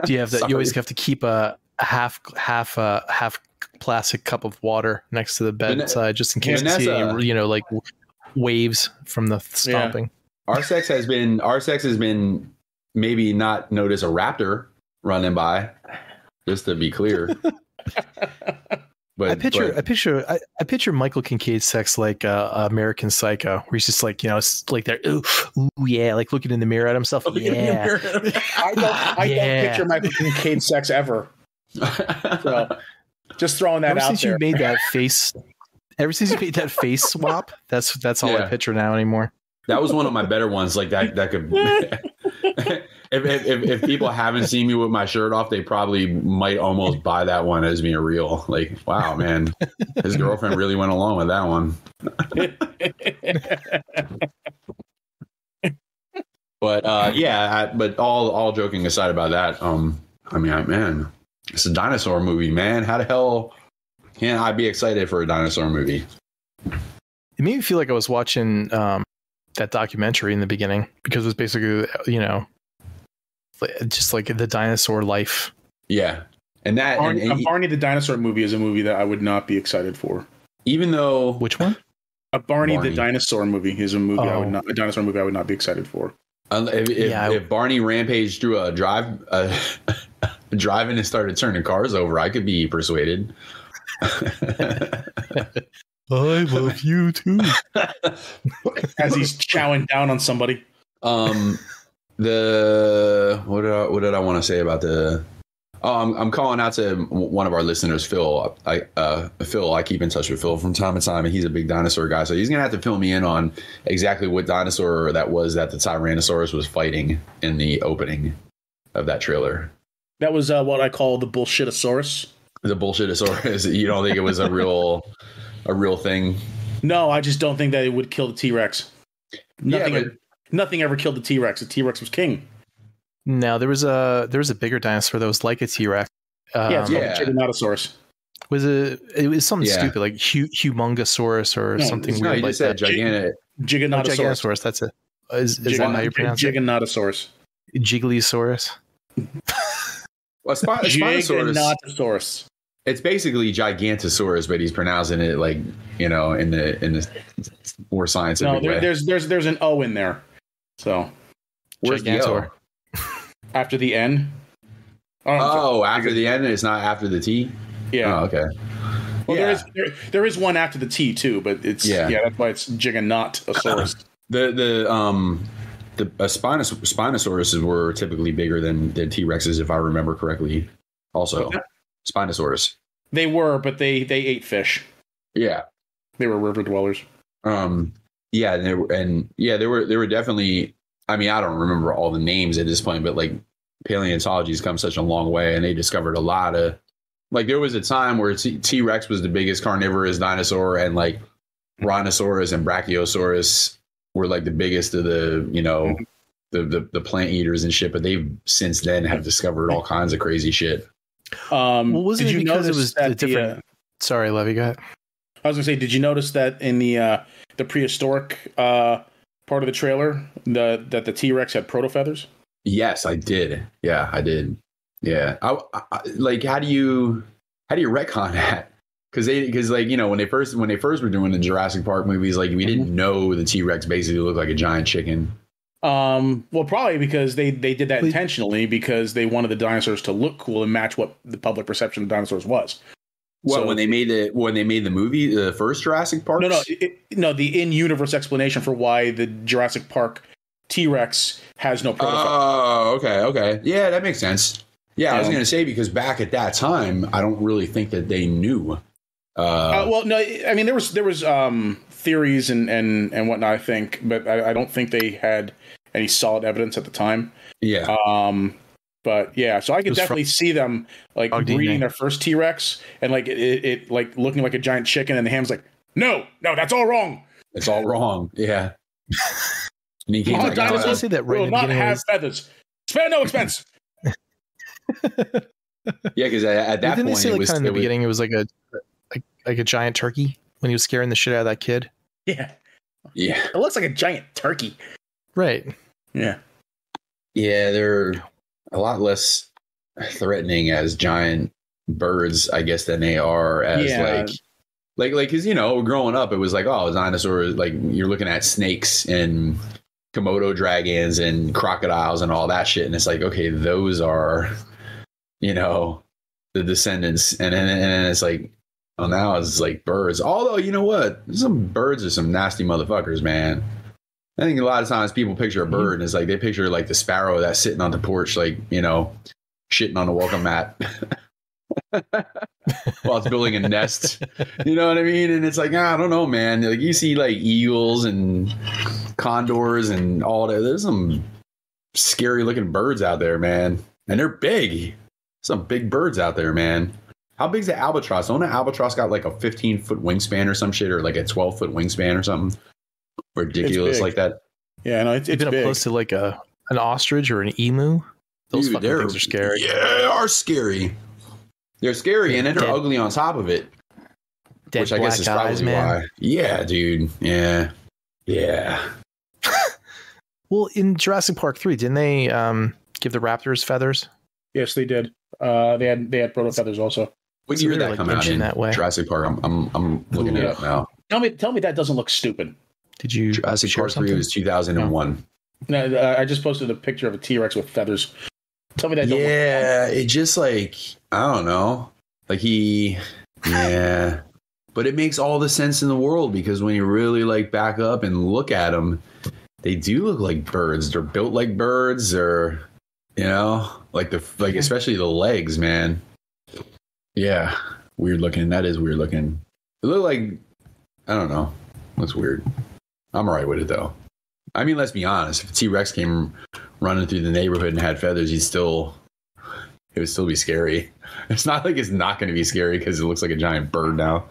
Do you have that? You always have to keep a half plastic cup of water next to the bedside, just in case you see any, like waves from the stomping. Yeah. Our sex has been maybe not notice a raptor running by, just to be clear. But I picture Michael Kincaid's sex like American Psycho, where he's just like, like there, ooh yeah, like looking in the mirror at himself. Yeah. I don't picture Michael Kincaid's sex ever. So, just throwing that ever out since there. You made that face, ever since you made that face swap, that's all I picture now anymore. That was one of my better ones. Like that could. If people haven't seen me with my shirt off, they probably might almost buy that one as being real. Like, wow, man, his girlfriend really went along with that one. But but all joking aside about that, man, it's a dinosaur movie, man. How the hell can I be excited for a dinosaur movie? It made me feel like I was watching that documentary in the beginning, because it was basically, just like the dinosaur life. Yeah. And that Barney the Dinosaur movie is a movie that I would not be excited for. Even though which one? A Barney the Dinosaur movie is a movie a dinosaur movie I would not be excited for. If Barney rampaged through a drive-in and started turning cars over, I could be persuaded. I love you too. As he's chowing down on somebody. What did I want to say about the? Oh, I'm calling out to one of our listeners, Phil. I keep in touch with Phil from time to time, and he's a big dinosaur guy. So he's gonna have to fill me in on exactly what dinosaur that was that the Tyrannosaurus was fighting in the opening of that trailer. That was what I call the bullshitosaurus. The bullshitosaurus. You don't think it was a real thing? No, I just don't think that it would kill the T-Rex. Nothing ever killed the T-Rex. The T-Rex was king. No, there was a bigger dinosaur that was like a T-Rex. It's called Giganotosaurus. It was something stupid like Humongosaurus or something weird like that. Gigantic. Giganotosaurus. That's it. Is that how you pronounce it? Giganotosaurus. Jigglysaurus. Well, Giganotosaurus. It's basically Gigantosaurus, but he's pronouncing it like, in the more scientific way. There's an O in there. So where's the O? After the N. After the N, it's not after the T. Yeah. Oh, okay. Well, there is one after the T too, but it's that's why it's Giganotosaurus. The Spinosaurus were typically bigger than T-Rexes, if I remember correctly. Also, Spinosaurus. They were, but they ate fish. Yeah, they were river dwellers. Yeah, they were definitely. I mean, I don't remember all the names at this point, but like paleontology has come such a long way, and they discovered a lot of, like, there was a time where T-Rex was the biggest carnivorous dinosaur, and like Brontosaurus and Brachiosaurus were like the biggest of the, you know, the plant eaters and shit. But they've since then have discovered all kinds of crazy shit. Well, wasn't did it you because it notice was that the different? Sorry, Levy, go ahead. I was gonna say, did you notice that in the prehistoric part of the trailer, that the T-Rex had proto feathers? Yes, I did. Yeah, I did. Yeah, I like, how do you retcon that? Because like, you know, when they first were doing the Jurassic Park movies, like, we didn't know the T-Rex basically looked like a giant chicken. Well, probably because they did that intentionally, because they wanted the dinosaurs to look cool and match what the public perception of dinosaurs was. Well, so, when they made the movie, the first Jurassic Park? No, the in-universe explanation for why the Jurassic Park T-Rex has no proto. Oh, okay. Yeah, that makes sense. Yeah, I was going to say, because back at that time, I don't really think that they knew. Well, no, I mean, there was theories and whatnot, I think, but I don't think they had any solid evidence at the time. Yeah. But yeah, so I could definitely see them like breeding their first T-Rex and like it like looking like a giant chicken, and the ham's like, no, that's all wrong. It's all wrong. Yeah. And he came dinosaurs say that right will not have feathers. Spare no expense. Yeah, because at that point, they say, like, kind of in the beginning, it was like a giant turkey when he was scaring the shit out of that kid. Yeah. It looks like a giant turkey. Right. Yeah. Yeah, they're a lot less threatening as giant birds, I guess, than they are as like because, you know, growing up, it was like, oh, dinosaurs, like, you're looking at snakes and Komodo dragons and crocodiles and all that shit, and it's like, okay, those are, you know, the descendants, and then it's like, oh, now it's like birds. Although, you know what, some birds are some nasty motherfuckers, man. I think a lot of times people picture a bird and it's like they picture like the sparrow that's sitting on the porch, like, you know, shitting on the welcome mat while it's building a nest. You know what I mean? And it's like, I don't know, man. Like, you see like eagles and condors and all that. There's some scary looking birds out there, man. And they're big. Some big birds out there, man. How big's the albatross? Don't an albatross got like a 15-foot wingspan or some shit, or like a 12-foot wingspan or something ridiculous like that? Yeah, no, it's been up close to like an ostrich or an emu. Those fucking things are scary. Yeah, they are scary. They're scary, and then they're ugly on top of it. Which I guess is probably why. Yeah, dude. Yeah. Well, in Jurassic Park 3, didn't they give the raptors feathers? Yes, they did. They had proto feathers also. What year did that come out in that way? Jurassic Park. I'm looking it up now. Tell me that doesn't look stupid. Did you? Jurassic Park 3 was 2001. No, I just posted a picture of a T-Rex with feathers. Tell me that. Yeah, it just like, I don't know. Like but it makes all the sense in the world, because when you really like back up and look at them, they do look like birds. They're built like birds, or, you know, like especially the legs, man. Yeah, weird looking. That is weird looking. It looked like, I don't know. Looks weird. I'm all right with it, though. I mean, let's be honest. If T-Rex came running through the neighborhood and had feathers, it would still be scary. It's not like it's not going to be scary because it looks like a giant bird now.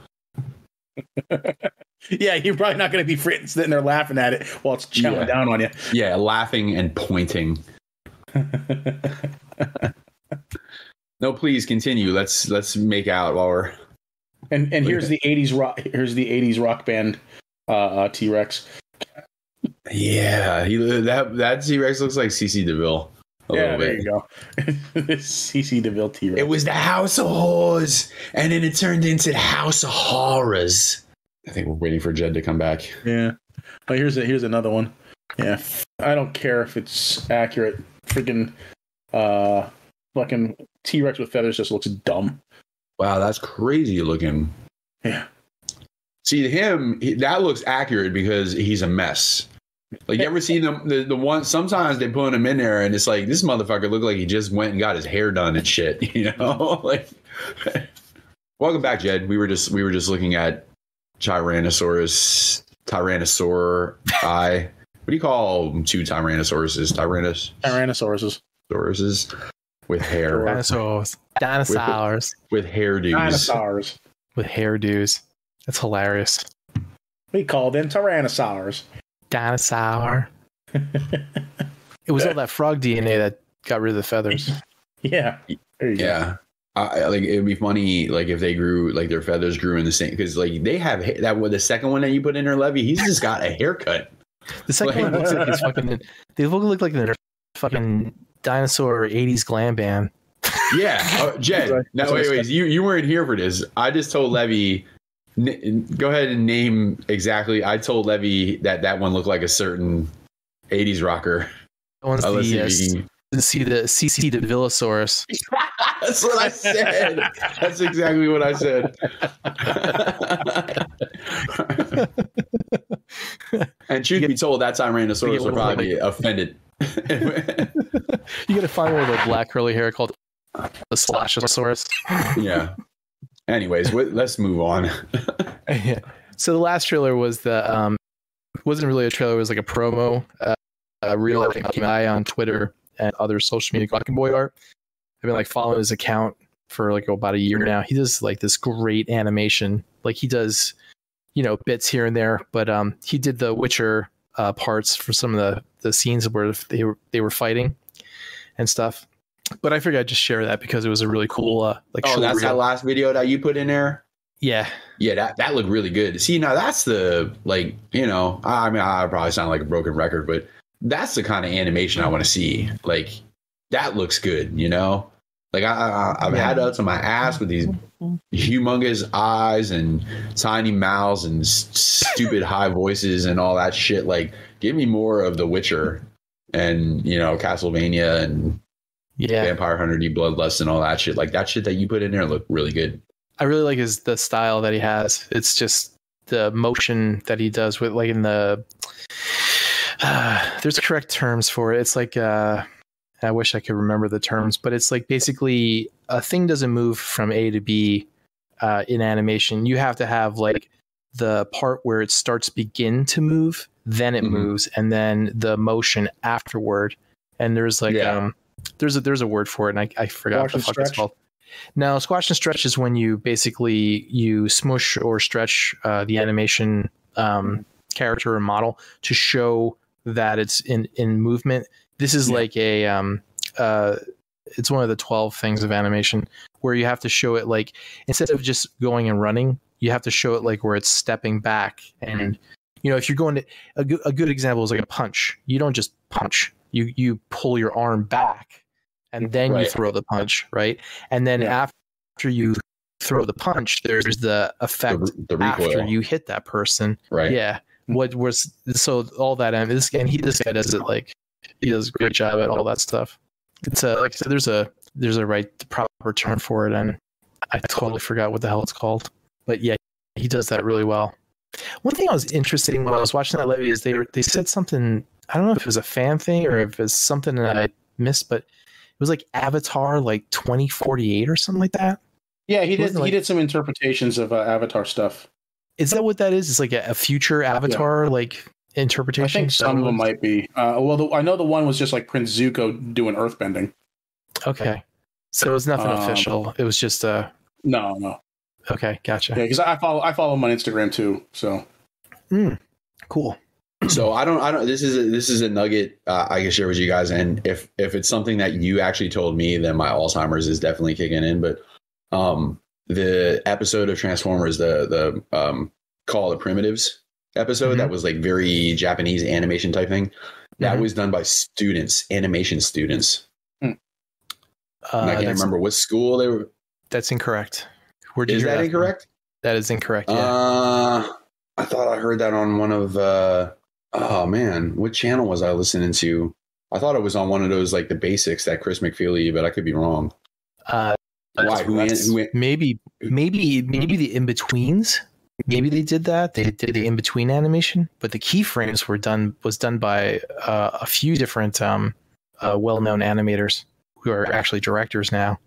Yeah, you're probably not going to be sitting there laughing at it while it's chowing down on you. Yeah, laughing and pointing. No, please continue. Let's make out while we're. And here's the 80s rock. Here's the 80s rock band T-Rex. Yeah, that T-Rex looks like CC DeVille. There you go. CC DeVille T-Rex. It was the House of Horrors, and then it turned into the House of Horrors. I think we're waiting for Jed to come back. Yeah. Oh, here's another one. Yeah. I don't care if it's accurate. Freaking fucking T-Rex with feathers just looks dumb. Wow, that's crazy looking. Yeah. See, that looks accurate because he's a mess. Like, you ever seen the one? Sometimes they put him in there, and it's like, this motherfucker looked like he just went and got his hair done and shit. You know, like. Welcome back, Jed. We were just looking at Tyrannosaur. What do you call two Tyrannosauruses? Tyrannosauruses. Sauruses with hair. Dinosaurs. With hairdos. Dinosaurs. With hairdos. That's hilarious. We call them tyrannosaurs. Dinosaur. It was all that frog DNA that got rid of the feathers. Yeah. There you go. Yeah. Like it'd be funny, like if they grew, like their feathers grew in the same, because like they have that. The second one that you put in there, Levy, he's just got a haircut. The second one looks like his fucking. They look like they're fucking dinosaur '80s glam band. Yeah, Jed. Now wait, you weren't here for this. I just told Levy. Go ahead and name exactly. I told Levy that one looked like a certain '80s rocker. That one's the CC the Villosaurus. That's what I said. That's exactly what I said. And truth be told, that Tyrannosaurus would probably be offended. You gotta find one with a black curly hair called the Slashosaurus. Yeah. Anyways, let's move on. Yeah. So the last trailer was wasn't really a trailer, it was like a promo. Real guy on Twitter and other social media, Black and Boy Art. I've been like following his account for like about a year now. He does like this great animation. Like he does, bits here and there, but he did the Witcher parts for some of the scenes where they were fighting and stuff. But I figured I'd just share that because it was a really cool that's reel. That last video that you put in there? Yeah. Yeah, that looked really good. See, now that's the I probably sound like a broken record, but that's the kind of animation I want to see. Like that looks good, Like I've had up to my ass with these humongous eyes and tiny mouths and stupid high voices and all that shit. Like, give me more of The Witcher and Castlevania and Vampire Hunter D Bloodlust and all that shit. Like that shit that you put in there looked really good. I really like the style that he has. It's just the motion that he does with like in the. There's correct terms for it. It's like I wish I could remember the terms, but it's like basically a thing doesn't move from A to B in animation. You have to have like the part where it starts begin to move, then it moves, and then the motion afterward. And there's like there's a word for it, and I forgot what the fuck it's called. Now, squash and stretch is when you smush or stretch the animation character or model to show that it's in movement. This is like a it's one of the 12 things of animation where you have to show it like instead of just going and running, you have to show it like where it's stepping back. And if you're going to a good example is like a punch. You don't just punch. You pull your arm back and then you throw the punch, right? And then after you throw the punch, there's the effect the recoil after you hit that person, right? Yeah. What was so all that and this guy does it like he does a great job at all that stuff. It's like I said, there's a the proper term for it, and I totally forgot what the hell it's called. But yeah, he does that really well. One thing I was interested in when I was watching that Levy is they said something. I don't know if it was a fan thing or if it's something that I missed, but it was like Avatar, like 2048 or something like that. Yeah, he did. He did some interpretations of Avatar stuff. Is that what that is? It's like a future Avatar like interpretation. I think some of them might be. I know the one was just like Prince Zuko doing earthbending. Okay, so it was nothing official. It was just no. Okay, gotcha. Yeah, because I follow him on Instagram too. So cool. So I don't. This is a nugget I can share with you guys, and if it's something that you actually told me, then my Alzheimer's is definitely kicking in. But the episode of Transformers, the Call of the Primitives episode, that was like very Japanese animation type thing. That was done by students, animation students. I can't remember what school they were. That's incorrect. Is that incorrect? That is incorrect. Yeah. I thought I heard that on one of. Oh man, what channel was I listening to? I thought it was on one of those like the basics that Chris McFeely, but I could be wrong. Why? Maybe the in-betweens. Maybe they did that. They did the in-between animation, but the keyframes was done by a few different well-known animators who are actually directors now.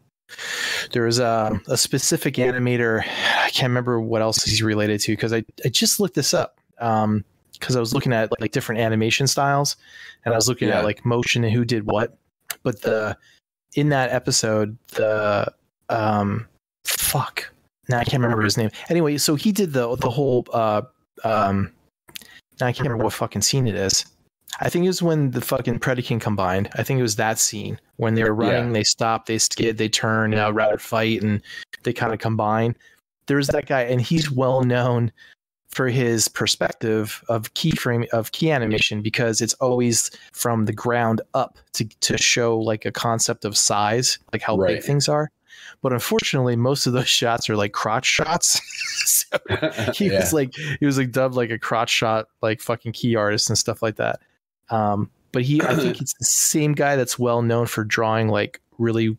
There's a specific animator. I can't remember what else he's related to because I just looked this up because I was looking at like different animation styles and I was looking at like motion and who did what. But in that episode, fuck. Now I can't remember his name. Anyway, so he did the whole now I can't remember what fucking scene it is. I think it was when the fucking Predaking combined. I think it was that scene when they were running, they stopped, they skid, they turn, rather fight, and they kind of combine. There's that guy, and he's well known for his perspective of key animation, because it's always from the ground up to show like a concept of size, like how big things are. But unfortunately, most of those shots are like crotch shots. So he was like dubbed like a crotch shot, like fucking key artist and stuff like that. But I think it's the same guy that's well known for drawing like really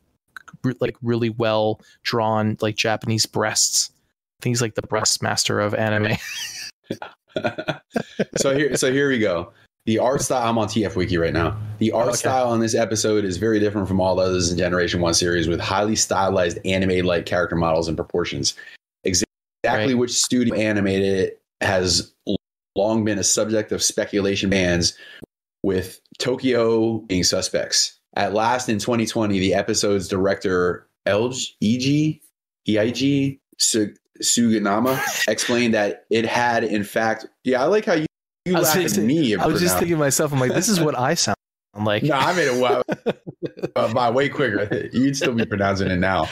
well drawn like Japanese breasts. I think he's like the breast master of anime. So here we go. The art style, I'm on TF Wiki right now. The art style on this episode is very different from all the others in Generation 1 series, with highly stylized anime-like character models and proportions. Exactly which studio animated it has long been a subject of speculation bands, with Tokyo being suspects. At last, in 2020, the episode's director, Eiji Suganama, explained that it had, in fact... Yeah, I like how you laugh at me. I was just thinking to myself, I'm like, this is what I sound like. No, I made it by way quicker. You'd still be pronouncing it now.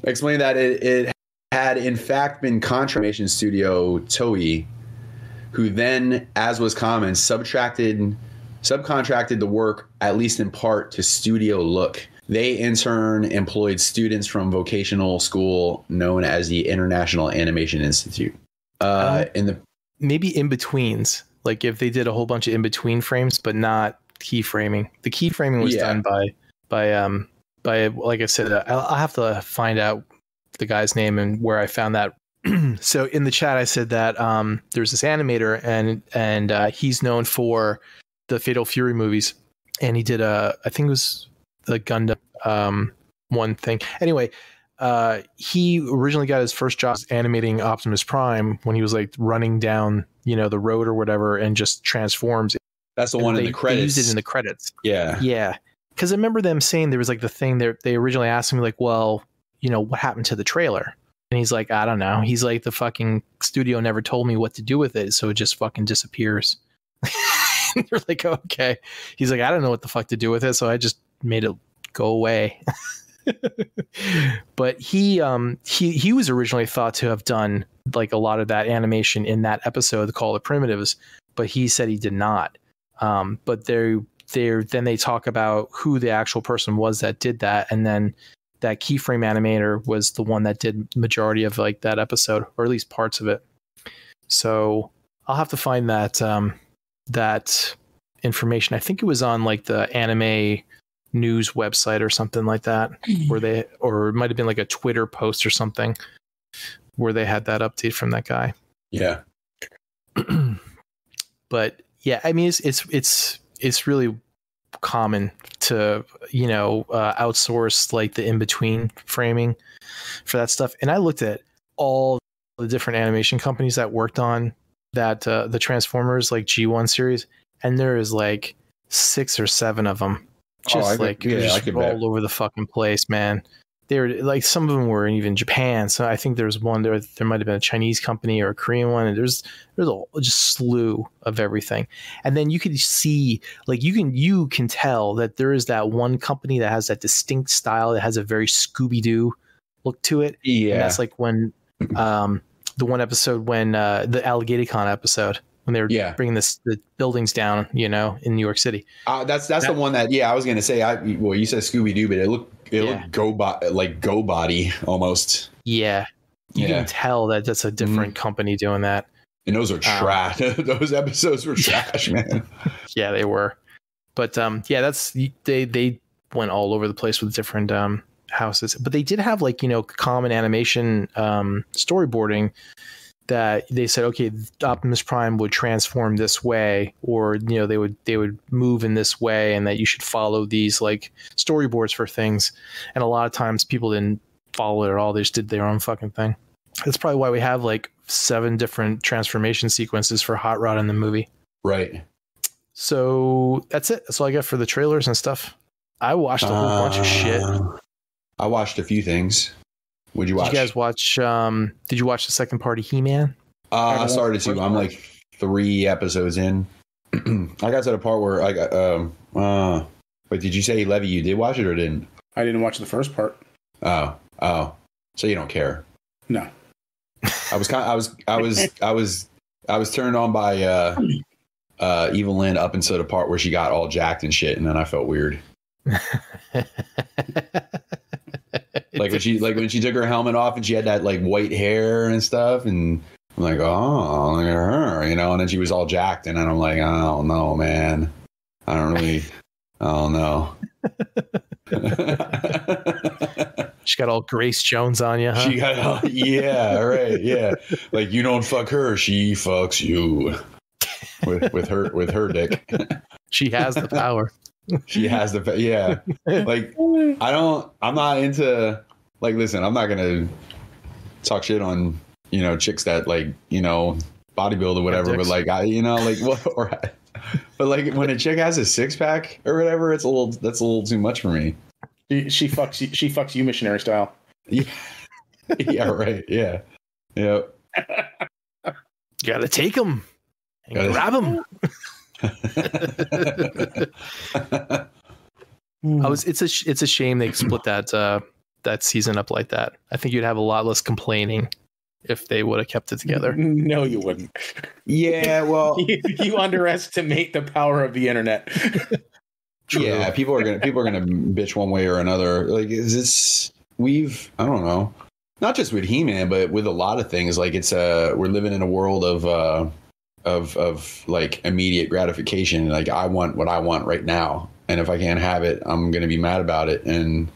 Explained that it had, in fact, been Contramation Studio Toei, who then, as was common, subcontracted the work, at least in part, to Studio Look. They, in turn, employed students from vocational school known as the International Animation Institute. Maybe in-betweens, like if they did a whole bunch of in-between frames, but not keyframing. The keyframing was done by like I said, I'll have to find out the guy's name and where I found that. So in the chat, I said that there's this animator, and he's known for the Fatal Fury movies, and he did I think it was the Gundam one thing. Anyway, he originally got his first job animating Optimus Prime when he was like running down, the road or whatever, and just transforms. That's the one in the credits. They used it in the credits. Yeah. Yeah. Because I remember them saying there was like the thing there. They originally asked him like, well, what happened to the trailer? And he's like, I don't know. He's like, the fucking studio never told me what to do with it, so it just fucking disappears. They're like, okay. He's like, I don't know what the fuck to do with it, so I just made it go away. But he was originally thought to have done like a lot of that animation in that episode called The Primitives, but he said he did not. But then they talk about who the actual person was that did that, and then that keyframe animator was the one that did majority of like that episode, or at least parts of it. So I'll have to find that that information. I think it was on like the anime news website or something like that, or it might have been like a Twitter post or something where they had that update from that guy. Yeah. But yeah, I mean, it's really common to outsource like the in-between framing for that stuff. And I looked at all the different animation companies that worked on that the Transformers like G1 series, and there is like 6 or 7 of them just all over the fucking place, man. They're like, some of them were even Japan, so I think there's one there might have been a Chinese company or a Korean one, and there's a just slew of everything. And then you can see, like, you can tell that there is that one company that has that distinct style that has a very Scooby-Doo look to it. Yeah, and that's like when the one episode when the Alligator-Con episode, when they were bringing the buildings down, in New York City. That's the one that, I was going to say, you said Scooby-Doo, but it looked Go Body almost. Yeah. You can tell that that's a different company doing that. And those are trash. Those episodes were trash, man. Yeah, they were. But they went all over the place with different houses. But they did have common animation storyboarding that they said, okay, Optimus Prime would transform this way, or they would move in this way, and that you should follow these like storyboards for things. And a lot of times people didn't follow it at all. They just did their own fucking thing. That's probably why we have like 7 different transformation sequences for Hot Rod in the movie. Right. So that's it. That's all I got for the trailers and stuff. I watched a whole bunch of shit. I watched a few things. What'd you watch? Did you guys watch? Did you watch the second part of He-Man? I started to. I'm like 3 episodes in. I got to the part where I got. But did you say, Levy, you did watch it or didn't? I didn't watch the first part. Oh. So you don't care? No. I was turned on by Evil Lynn up until the part where she got all jacked and shit, and then I felt weird. Like when she took her helmet off and she had that like white hair and stuff, and I'm like, oh, look at her, you know. And then she was all jacked, and then I'm like, oh no, man, I don't really, oh no. She got all Grace Jones on you, huh? She got all, yeah, right, yeah. Like you don't fuck her, she fucks you with her dick. She has the power. She has the yeah. Like I'm not into like. Listen, I'm not gonna talk shit on chicks that like bodybuild or whatever. But like what? But like when a chick has a 6-pack or whatever, that's a little too much for me. She fucks you missionary style. Yeah. Yeah. Right. Yeah. Yep. You gotta take him and grab him. It's a shame they split that season up like that. I think you'd have a lot less complaining if they would have kept it together. No, you wouldn't. Yeah, well, you underestimate the power of the internet. True. Yeah, people are gonna bitch one way or another. Like, I don't know, not just with He-Man, but with a lot of things. Like we're living in a world of like immediate gratification. Like I want what I want right now, and if I can't have it, I'm gonna be mad about it. And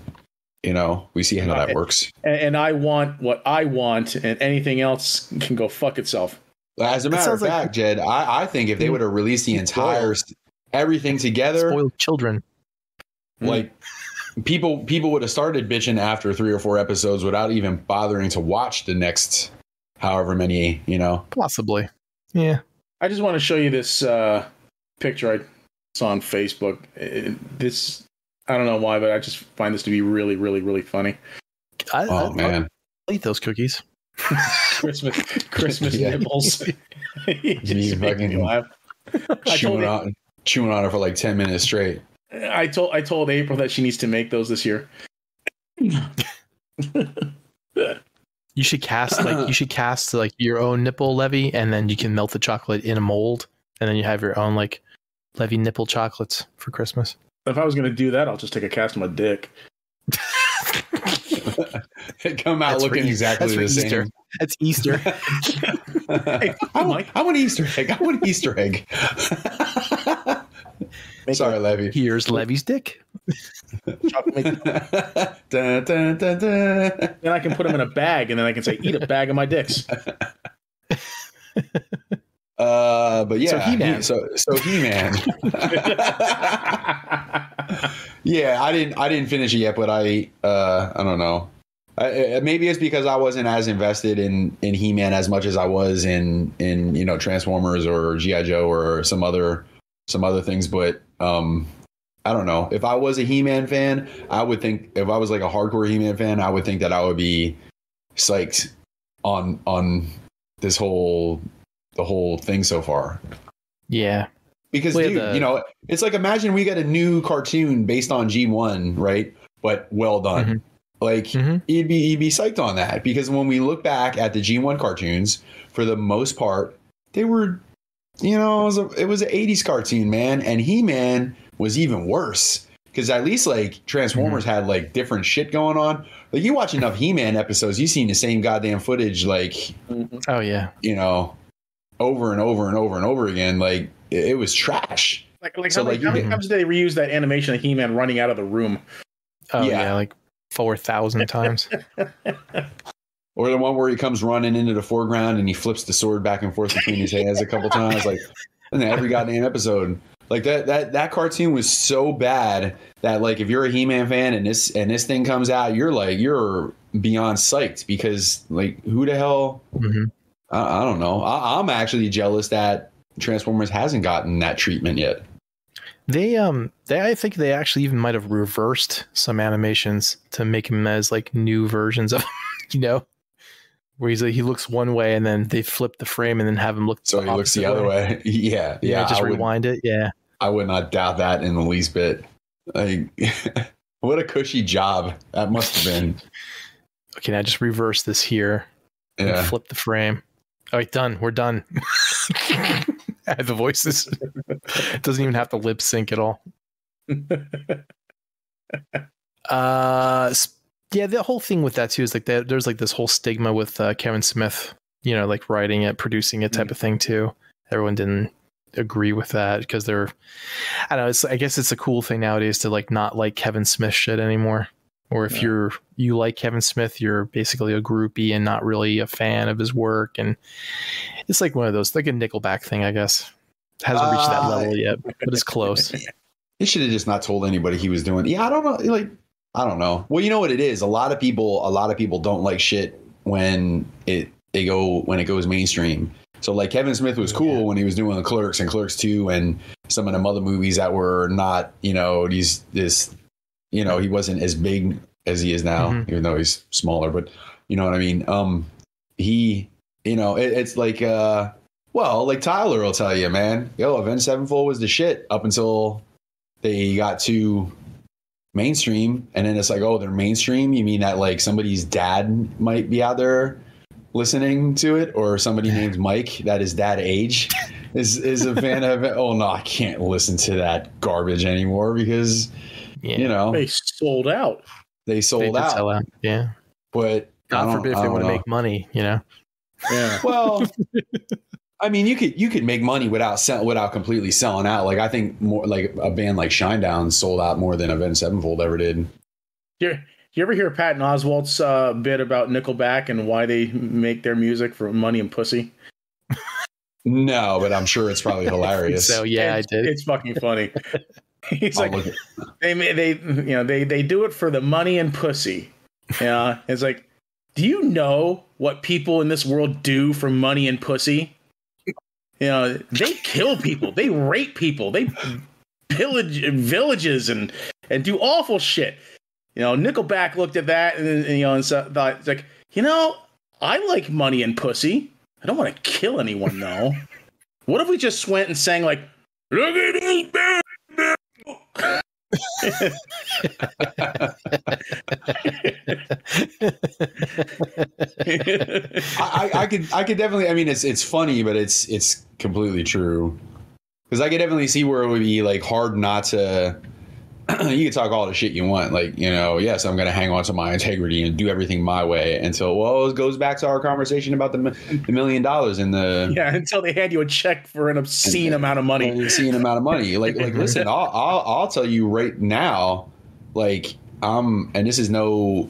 we see how that works. And I want what I want, and anything else can go fuck itself. As a matter of fact, Jed, I think if they would have released the entire everything together, spoiled children, like people would have started bitching after 3 or 4 episodes without even bothering to watch the next however many, possibly. Yeah. I just want to show you this picture I saw on Facebook. I don't know why, but I just find this to be really, really, really funny. Man, I'll eat those cookies. Christmas nibbles. You fucking laugh. Chewing on it for like 10 minutes straight. I told April that she needs to make those this year. You should cast like your own nipple, Levy, and then you can melt the chocolate in a mold, and then you have your own like Levy nipple chocolates for Christmas. If I was going to do that, I'll just take a cast of my dick. They come out looking exactly the Easter. same. That's Easter. Hey, I want an Easter egg. I want an Easter egg. Sorry, Levy. Here's Levy's dick. Dun, dun, dun, dun. Then I can put them in a bag, and then I can say, "Eat a bag of my dicks." But yeah, so He-Man. So He-Man. Yeah, I didn't finish it yet, but I don't know. Maybe it's because I wasn't as invested in He-Man as much as I was in Transformers or G.I. Joe or some other things. But I don't know. If I was a He-Man fan, I would think, if I was like a hardcore He-Man fan, I would think that I would be psyched on the whole thing so far. Yeah. Because, dude, it's like, imagine we got a new cartoon based on G1, right? But well done. Mm-hmm. Like, you'd be psyched on that. Because when we look back at the G1 cartoons, for the most part, they were, it was an 80s cartoon, man. And He-Man was even worse. Because at least, like, Transformers had, like, different shit going on. Like, you watch enough He-Man episodes, you've seen the same goddamn footage, like, oh, yeah. Over and over and over and over again. Like, it was trash. Like how many times did they reuse that animation of He-Man running out of the room? Oh, yeah, like 4,000 times. Or the one where he comes running into the foreground and he flips the sword back and forth between his hands a couple times. Like, in every goddamn episode. Like, that cartoon was so bad that, like, if you're a He-Man fan and this thing comes out, you're beyond psyched, because, like, who the hell? I don't know. I'm actually jealous that Transformers hasn't gotten that treatment yet. I think they actually even might have reversed some animations to make him as like new versions of him, you know, where he's like, he looks one way and then they flip the frame and then have him look so he looks the other way. Yeah. Just rewind it. Yeah, I would not doubt that in the least bit. Like, what a cushy job that must have been. Okay, now just reverse this here. Yeah. And flip the frame. All right, done. We're done. Add the voices. It doesn't even have to lip sync at all. Yeah, the whole thing with that too is like there's like this whole stigma with Kevin Smith, you know, like writing it, producing it type of thing too. Everyone didn't agree with that because I don't know. I guess it's a cool thing nowadays to like not like Kevin Smith shit anymore. Or if you like Kevin Smith, you're basically a groupie and not really a fan of his work. And it's like one of those, like a Nickelback thing, I guess. Hasn't reached that level yet, but it's close. He should have just not told anybody he was doing. Yeah, I don't know. Like, I don't know. Well, you know what it is. A lot of people don't like shit when it goes mainstream. So like Kevin Smith was cool when he was doing the Clerks and Clerks 2 and some of them other movies that were not, you know, he wasn't as big as he is now, even though he's smaller, but you know what I mean? He, you know, it's like, like Tyler will tell you, man, Avenged Sevenfold was the shit up until they got too mainstream. And then it's like, oh, they're mainstream. You mean that like somebody's dad might be out there listening to it, or somebody named Mike that is that age is a fan of it? Oh no, I can't listen to that garbage anymore because you know they sold out. They sold out. Sell out. Yeah, but God forbid if they want to make money, you know. Yeah. Well, I mean, you could make money without completely selling out. Like I think more like a band like Shinedown sold out more than Avenged Sevenfold ever did. Yeah. You ever hear Patton Oswalt's bit about Nickelback and why they make their music for money and pussy? No, but I'm sure it's probably hilarious. So yeah, I did. It's fucking funny. He's like, they do it for the money and pussy. Yeah, it's like, do you know what people in this world do for money and pussy? You know, they kill people, they rape people, they pillage villages and do awful shit. You know, Nickelback looked at that and thought, it's like, you know, I like money and pussy. I don't want to kill anyone though. What if we just went and sang like, look at this bad I could definitely. I mean, it's funny, but it's completely true. Because I could definitely see where it would be like hard not to. You can talk all the shit you want, like, you know, yes, I'm going to hang on to my integrity and do everything my way until, it goes back to our conversation about the $1 million in the until they hand you a check for an obscene amount of money. Like listen, I'll tell you right now, like, and this is no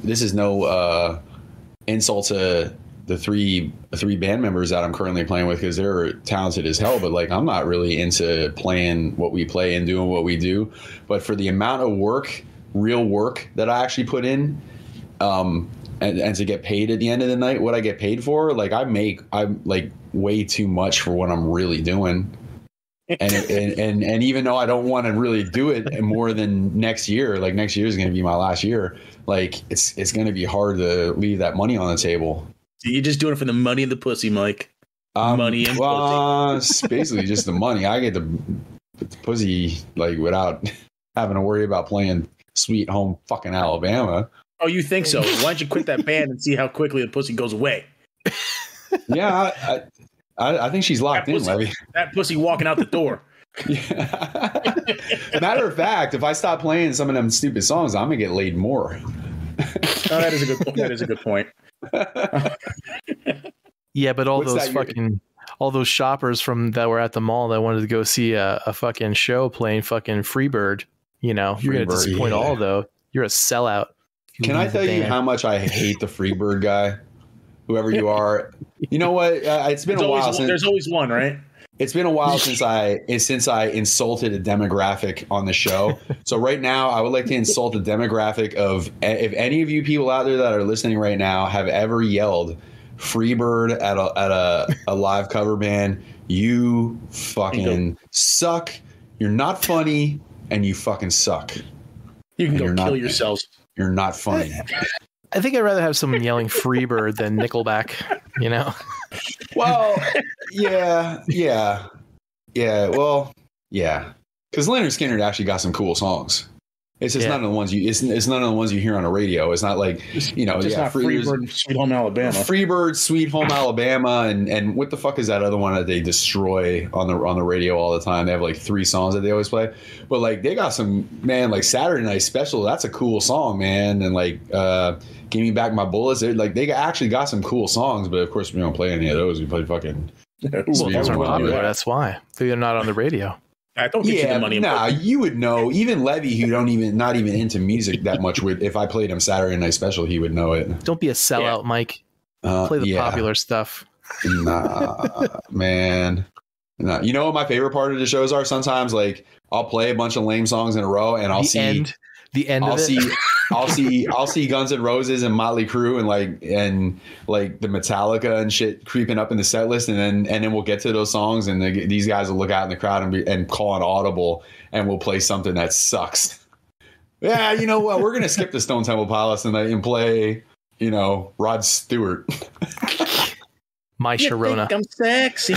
insult to the three band members that I'm currently playing with, because they're talented as hell, but like I'm not really into playing what we play and doing what we do. But for the amount of work, real work that I actually put in, and to get paid at the end of the night, what I get paid for, like I'm like way too much for what I'm really doing. And even though I don't want to really do it more than next year, like next year is going to be my last year, like it's going to be hard to leave that money on the table. You're just doing it for the money and the pussy, Mike. Money and pussy. It's basically just the money. I get the pussy like without having to worry about playing Sweet Home fucking Alabama. Oh, you think so? Why don't you quit that band and see how quickly the pussy goes away? Yeah, I think she's locked in, Levy. That pussy walking out the door. Yeah. Matter of fact, if I stop playing some of them stupid songs, I'm gonna get laid more. That is a good point. That is a good point. Yeah, but all those shoppers that were at the mall that wanted to go see a fucking show playing fucking Freebird, you know, you're going to disappoint all though. You're a sellout. Can I tell you how much I hate the Freebird guy? Whoever you are, you know what? It's been a while since there's always one, right? It's been a while since I insulted a demographic on the show. So right now, I would like to insult the demographic of, if any of you people out there that are listening right now have ever yelled Freebird at a live cover band, you fucking suck. You're not funny. and you fucking suck. You can And go kill yourselves. You're not funny. I think I'd rather have someone yelling Freebird than Nickelback, you know? Well, yeah. Well, yeah. Because Leonard Skinner actually got some cool songs. It's just none of the ones you. It's none of the ones you hear on the radio. It's not like not Freebird, Sweet Home Alabama. Freebird, Sweet Home Alabama, and what the fuck is that other one that they destroy on the radio all the time? They have like 3 songs that they always play, but like they got some like Saturday Night Special. That's a cool song, man. And like Give Me Back My Bullets. They actually got some cool songs, but of course we don't play any of those. We play fucking. Well, those are popular. That's why they're not on the radio. I don't get you the money. You would know. Even Levy, who not even into music that much, would if I played him Saturday Night Special, he would know it. Don't be a sellout, Mike. Play the popular stuff. Nah, man. Nah. You know what my favorite part of the shows are? Sometimes like I'll play a bunch of lame songs in a row, and I'll see the end of it. I'll see Guns N' Roses and Motley Crue and the Metallica and shit creeping up in the set list, and then we'll get to those songs, and these guys will look out in the crowd and call an audible, and we'll play something that sucks. Yeah, you know what? We're gonna skip the Stone Temple Pilots tonight and play, Rod Stewart. My Sharona. I'm sexy.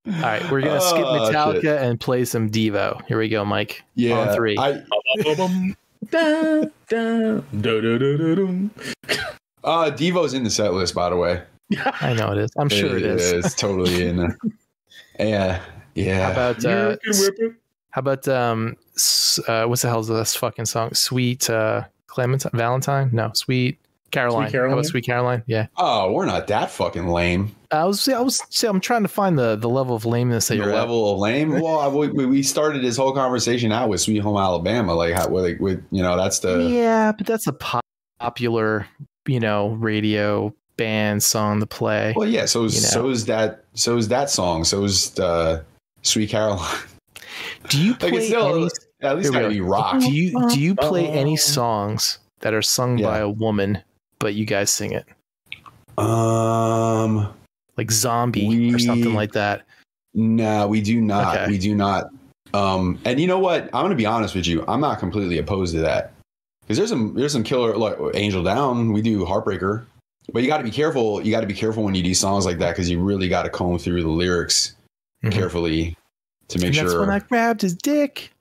All right, we're gonna skip Metallica and play some Devo. Here we go, Mike. Yeah, on 3. Devo's in the set list, by the way. I know it is. I'm sure it is. It's totally in there. Yeah. How about what's the hell is this fucking song? Sweet Clementine Valentine? No, Sweet Caroline. How about Sweet Caroline? Yeah. Oh, we're not that fucking lame. I'm trying to find the level of lameness that you're level of lame. Well, we started this whole conversation out with Sweet Home Alabama, that's the but that's a popular radio band song to play. Well, yeah. So is that song. So is Sweet Caroline. Do you play at least gotta be rock? Do you play any songs that are sung by a woman, but you guys sing it? Like Zombie or something like that. No, we do not. Okay. We do not. And you know what? I'm going to be honest with you. I'm not completely opposed to that, because there's some killer, like Angel Down. We do Heartbreaker, but you got to be careful. You got to be careful when you do songs like that, because you really got to comb through the lyrics carefully to make sure. That's when I grabbed his dick.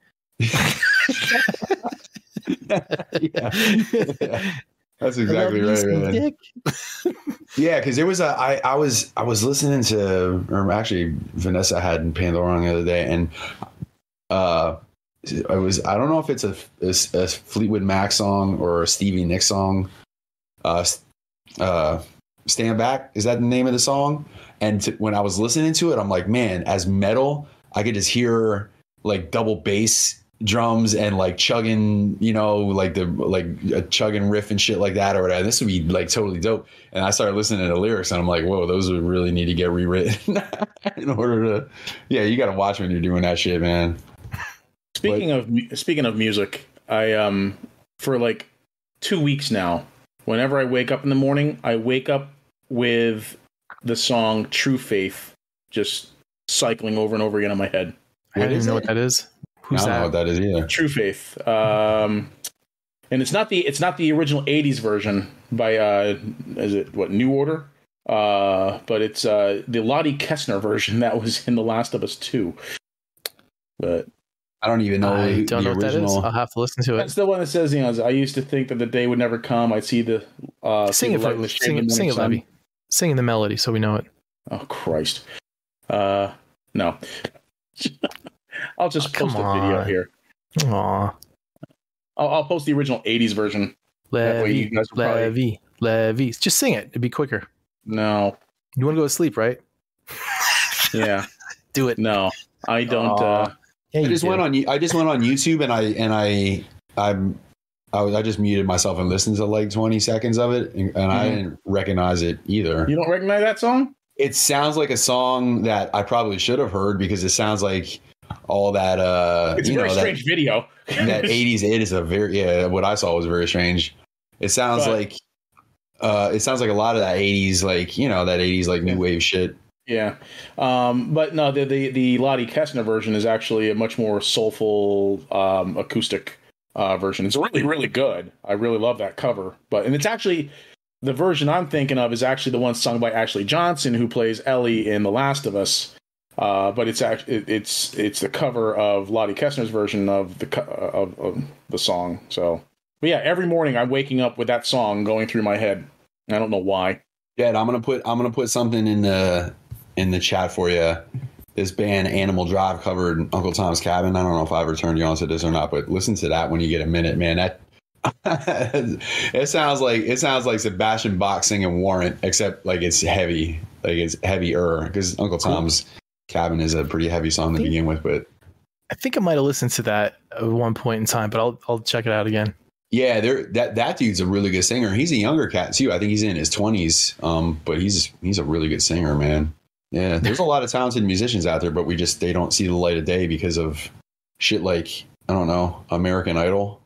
That's exactly right, man. Yeah, because there was I was listening to, or actually Vanessa had Pandora on the other day, and I don't know if it's a Fleetwood Mac song or a Stevie Nicks song. Stand Back, is that the name of the song? And when I was listening to it, I'm like, man, as metal, I could just hear like double bass drums and like chugging, like a chugging riff and shit like that or whatever. This would be like totally dope. And I started listening to the lyrics, and I'm like, whoa, those would really need to get rewritten in order to. Yeah, you got to watch when you're doing that shit, man. Speaking of music, I for like 2 weeks now, whenever I wake up in the morning, I wake up with the song "True Faith" just cycling over and over again in my head. I don't even know what that is. I don't know what that is either. True Faith. And it's not the original 80s version by New Order? But it's the Lottie Kestner version that was in The Last of Us 2. But I don't even know. I don't know what that is. I'll have to listen to it. That's the one that says, I used to think that the day would never come. I'd see the sing it, Levy. Sing the melody so we know it. Oh Christ. No. I'll just post a video here. Aw. I'll post the original 80s version. Levy. Just sing it. It'd be quicker. No. You want to go to sleep, right? Yeah. Do it. No, I don't. I just went on YouTube and I just muted myself and listened to like 20 seconds of it, and I didn't recognize it either. You don't recognize that song? It sounds like a song that I probably should have heard, because it sounds like all that it's a very strange video. That 80s, it is a very what I saw was very strange. It sounds like a lot of that 80s, like that 80s like new wave shit. Yeah. But no, the Lottie Kestner version is actually a much more soulful acoustic version. It's really, really good. I really love that cover. And it's actually, the version I'm thinking of is actually the one sung by Ashley Johnson, who plays Ellie in The Last of Us. But it's the cover of Lottie Kestner's version of the song. So, but yeah, every morning I'm waking up with that song going through my head. I don't know why. Yeah, I'm gonna put something in the chat for you. This band Animal Drive covered Uncle Tom's Cabin. I don't know if I ever turned you on to this or not, but listen to that when you get a minute, man. That it sounds like Sebastian Bach singing Warrant, except like it's heavy, like it's heavier, because Uncle Tom's Cabin is a pretty heavy song to begin with. But I think I might have listened to that at one point in time, but I'll check it out again. Yeah, that dude's a really good singer. He's a younger cat too. I think he's in his 20s. But he's a really good singer, man. Yeah, there's a lot of talented musicians out there, but they don't see the light of day because of shit like, I don't know, American Idol.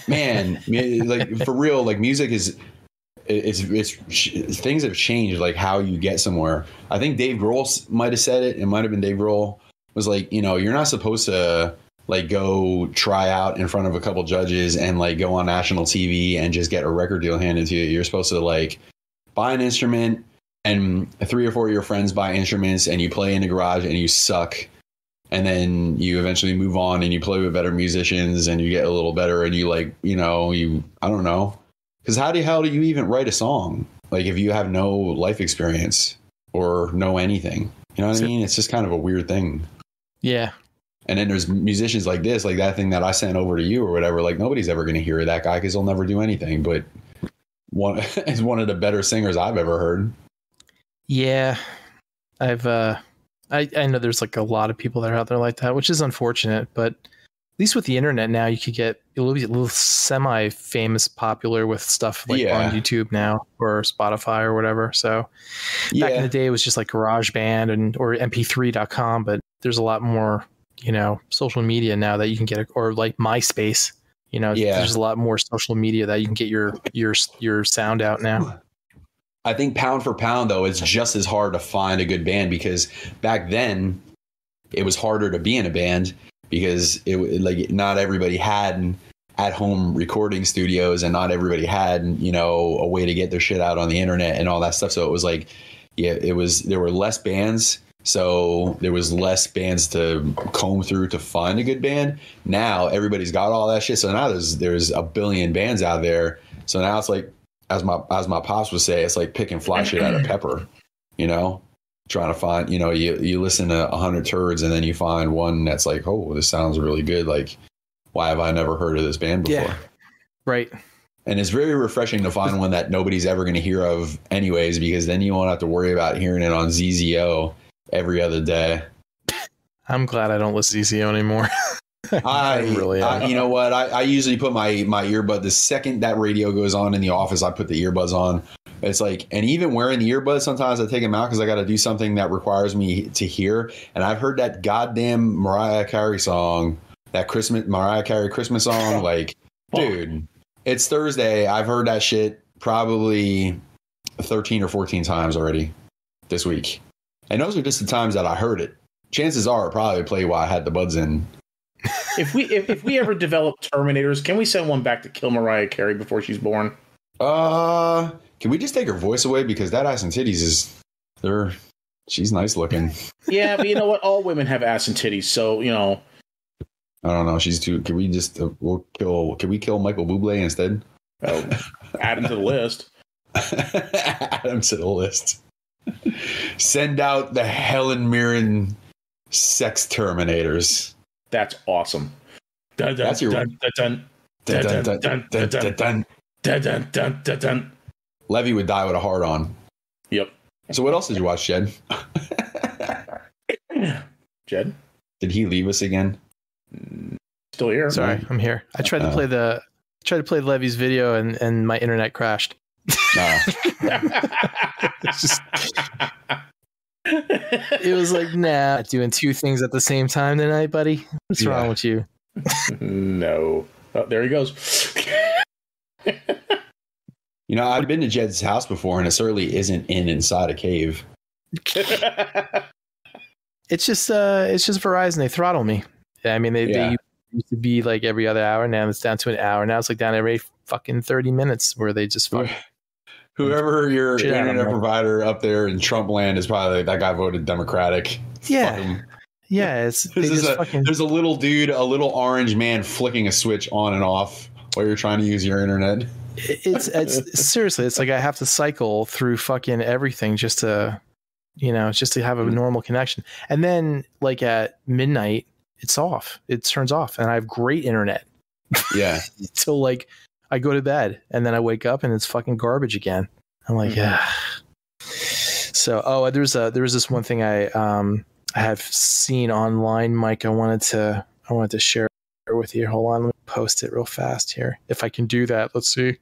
Man, like for real, like music is it's things have changed, like how you get somewhere. I think Dave Grohl might have said it. It might have been Dave Grohl was like, you're not supposed to like go try out in front of a couple judges and like go on national TV and just get a record deal handed to you. You're supposed to like buy an instrument, and 3 or 4 of your friends buy instruments, and you play in the garage and you suck. And then you eventually move on and you play with better musicians and you get a little better, and you like, I don't know. Because how the hell do you even write a song? Like if you have no life experience or know anything, you know what I mean? It's just kind of a weird thing. Yeah. And then there's musicians like this, like that thing that I sent over to you or whatever. Like nobody's ever going to hear that guy because he'll never do anything. But is one of the better singers I've ever heard. Yeah, I know there's like a lot of people that are out there like that, which is unfortunate. But at least with the internet now, you could get a little semi-famous, popular with stuff like on YouTube now or Spotify or whatever. So back in the day, it was just like GarageBand or MP3.com. But there's a lot more, social media now that you can get, or like MySpace. There's a lot more social media that you can get your sound out now. I think pound for pound, though, it's just as hard to find a good band, because back then it was harder to be in a band because not everybody had at-home recording studios, and not everybody had, a way to get their shit out on the internet and all that stuff. So it was like, there were less bands. So there was less bands to comb through to find a good band. Now everybody's got all that shit. So now there's a billion bands out there. So now it's like, as my pops would say, it's like picking fly shit out of pepper, trying to find, you listen to 100 turds and then you find one that's like, oh, this sounds really good. Like, why have I never heard of this band before? Yeah, right. And it's very refreshing to find one that nobody's ever going to hear of anyways, because then you won't have to worry about hearing it on ZZO every other day. I'm glad I don't listen to ZZO anymore. I you know what? I usually put my earbud the second that radio goes on in the office. I put the earbuds on. It's like, and even wearing the earbuds, sometimes I take them out because I got to do something that requires me to hear. And I've heard that goddamn Mariah Carey song, that Mariah Carey Christmas song. Like, dude, it's Thursday. I've heard that shit probably 13 or 14 times already this week. And those are just the times that I heard it. Chances are I probably played while I had the buds in. If we ever develop Terminators, can we send one back to kill Mariah Carey before she's born? Can we just take her voice away, because that ass and titties she's nice looking. Yeah, but you know what? All women have ass and titties, so I don't know. She's too. Can we just Can we kill Michael Bublé instead? Oh, add him to the list. Add him to the list. Send out the Helen Mirren sex Terminators. That's awesome. That's your Levy would die with a heart on. Yep. So what else did you watch, Jed? Jed? Did he leave us again? Still here. Sorry, I'm here. I tried to play Levy's video and my internet crashed. It was like, nah, doing two things at the same time tonight, buddy. What's wrong with you? No. Oh, there he goes. I've been to Jed's house before, and it certainly isn't inside a cave. It's just Verizon. They throttle me. I mean, they used to be like every other hour. Now it's down to an hour. Now it's like down every fucking 30 minutes where they just fucking. Whoever your internet provider up there in Trump land is probably that guy voted Democratic. Yeah. Yeah. There's a little dude, a little orange man flicking a switch on and off while you're trying to use your internet. It's seriously, it's like I have to cycle through fucking everything just to have a normal connection. And then like at midnight, it's off. It turns off and I have great internet. Yeah. Till like I go to bed and then I wake up and it's fucking garbage again. I'm like, yeah. So, there was this one thing I have seen online, Mike. I wanted to share with you. Hold on, let me post it real fast here. If I can do that, let's see.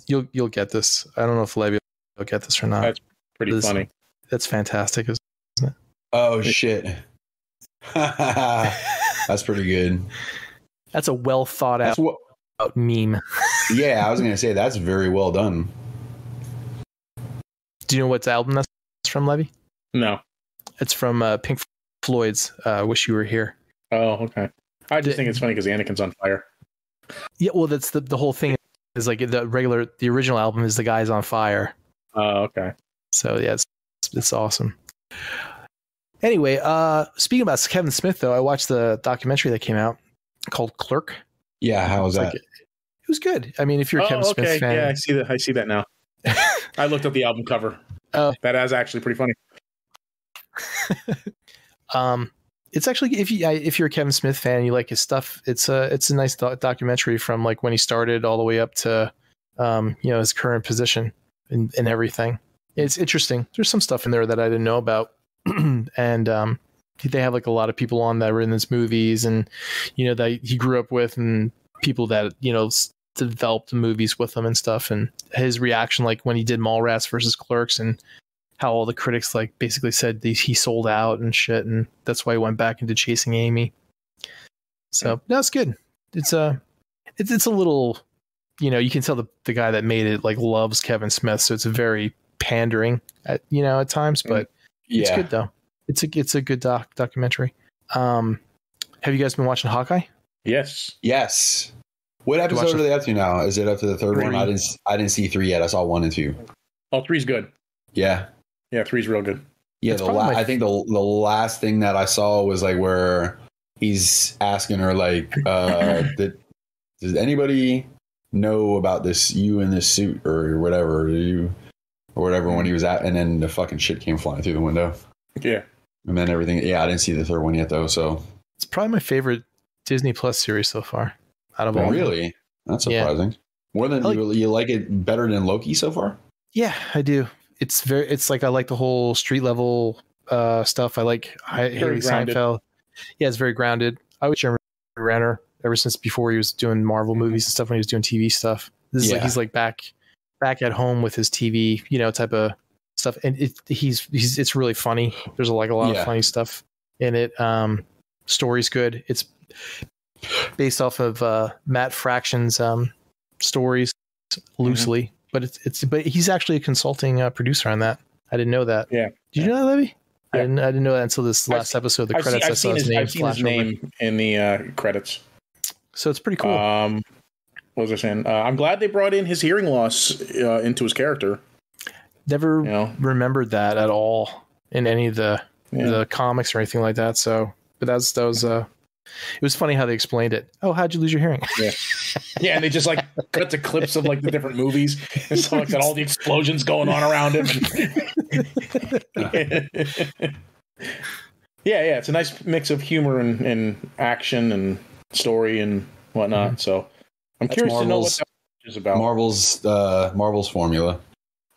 You'll get this. I don't know if Levy will get this or not. That's pretty funny. That's fantastic, isn't it? Oh shit. That's pretty good. That's a well thought out meme. Yeah, I was going to say that's very well done. Do you know what album that's from, Levy? No. It's from Pink Floyd's Wish You Were Here. Oh, okay. I just think it's funny because Anakin's on fire. Yeah, well, that's the whole thing is like the original album is The Guy's on Fire. Oh, okay. So, yeah, it's awesome. Anyway, speaking about Kevin Smith, though, I watched the documentary that came out called Clerk. Yeah, how was that? It was good. I mean, if you're a Kevin Smith fan. Yeah, I see that now. I looked up the album cover. Oh. That is actually pretty funny. It's actually if you're a Kevin Smith fan, you like his stuff. It's a nice documentary from like when he started all the way up to his current position and everything. It's interesting. There's some stuff in there that I didn't know about, and they have like a lot of people on that were in these movies, and that he grew up with, and people that developed the movies with him and stuff, and his reaction like when he did Mallrats versus Clerks, and how all the critics like basically said he sold out and shit, and that's why he went back into Chasing Amy. So that's good. It's a little, you can tell the guy that made it like loves Kevin Smith, so it's very pandering at times, but it's good though. It's a good documentary. Have you guys been watching Hawkeye? Yes. What episode are they up to now? Is it up to the third one? I didn't see 3 yet. I saw 1 and 2. Oh, 3's good. Yeah. Yeah, 3's real good. Yeah, I think the last thing that I saw was like where he's asking her like, does anybody know about this? You in this suit or whatever? When he was at, and then the fucking shit came flying through the window. Yeah. And then everything. Yeah, I didn't see the third one yet though. So it's probably my favorite Disney Plus series so far. Out of all. Really? That's surprising. Yeah. More than you like it better than Loki so far? Yeah, I do. It's like I like the whole street level stuff. I like Haley Seinfeld. Yeah, it's very grounded. I was Jeremy Renner ever since before he was doing Marvel movies and stuff, when he was doing TV stuff. This is like he's like back at home with his TV, type of stuff, and it's really funny. There's like a lot of funny stuff in it. Story's good. It's based off of Matt Fraction's stories loosely. But but he's actually a consulting producer on that. I didn't know that. Yeah. Did you know that, Levy? Yeah. I didn't know that until this last episode. The credits. I've seen his name in the credits. So it's pretty cool. What was I saying? I'm glad they brought in his hearing loss into his character. Never remembered that at all in any of the comics or anything like that. So, but that was it was funny how they explained it. Oh, how'd you lose your hearing? Yeah. Yeah, and they just like cut to clips of like the different movies and stuff like that, all the explosions going on around him. Yeah, it's a nice mix of humor and action and story and whatnot. Mm-hmm. So I'm curious to know what that is about. Marvel's formula.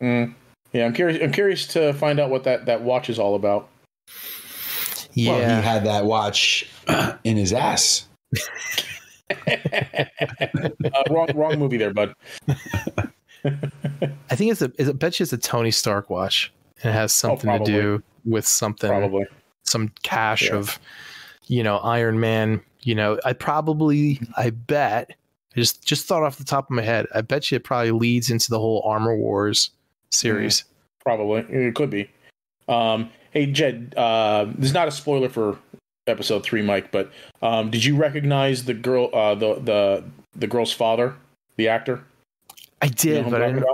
Yeah, I'm curious to find out what that watch is all about. Yeah, well, he had that watch in his ass. Wrong movie there, bud. I think I bet you it's a Tony Stark watch. It has something to do with something. Probably some cache of, Iron Man. I bet. I just thought off the top of my head. I bet you it probably leads into the whole Armor Wars series. Probably. It could be. Hey, Jed, this is not a spoiler for episode 3, Mike, but did you recognize the girl, the girl's father, the actor? I did, but I didn't.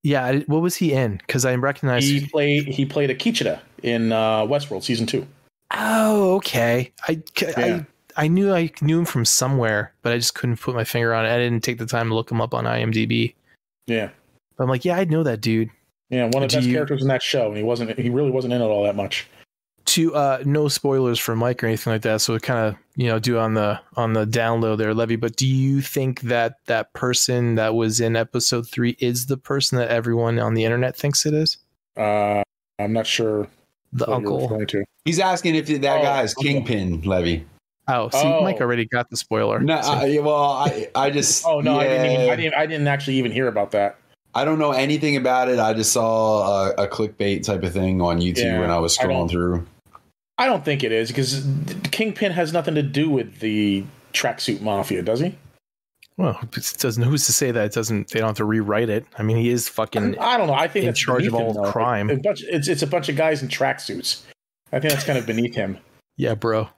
Yeah, what was he in? Because I recognized he played Akichita in Westworld season 2. Oh, okay. I knew him from somewhere, but I just couldn't put my finger on it. I didn't take the time to look him up on IMDb. Yeah, but I'm like, yeah, I know that dude. Yeah, one of the best characters in that show, and he really wasn't in it all that much. No spoilers for Mike or anything like that, so it kind of do on the download there, Levy. But do you think that person that was in episode 3 is the person that everyone on the internet thinks it is? I'm not sure. The uncle. He's asking if that guy is Kingpin, Levy. Oh, see, Mike already got the spoiler. No, so. I just. Oh no, yeah. I didn't actually even hear about that. I don't know anything about it. I just saw a clickbait type of thing on YouTube when I was scrolling through. I don't think it is, because Kingpin has nothing to do with the tracksuit mafia, does he? Well, it doesn't. Who's to say that it doesn't? They don't have to rewrite it. I mean, he is fucking. I don't know. I think in charge of all crime. It's a bunch of guys in tracksuits. I think that's kind of beneath him. Yeah, bro.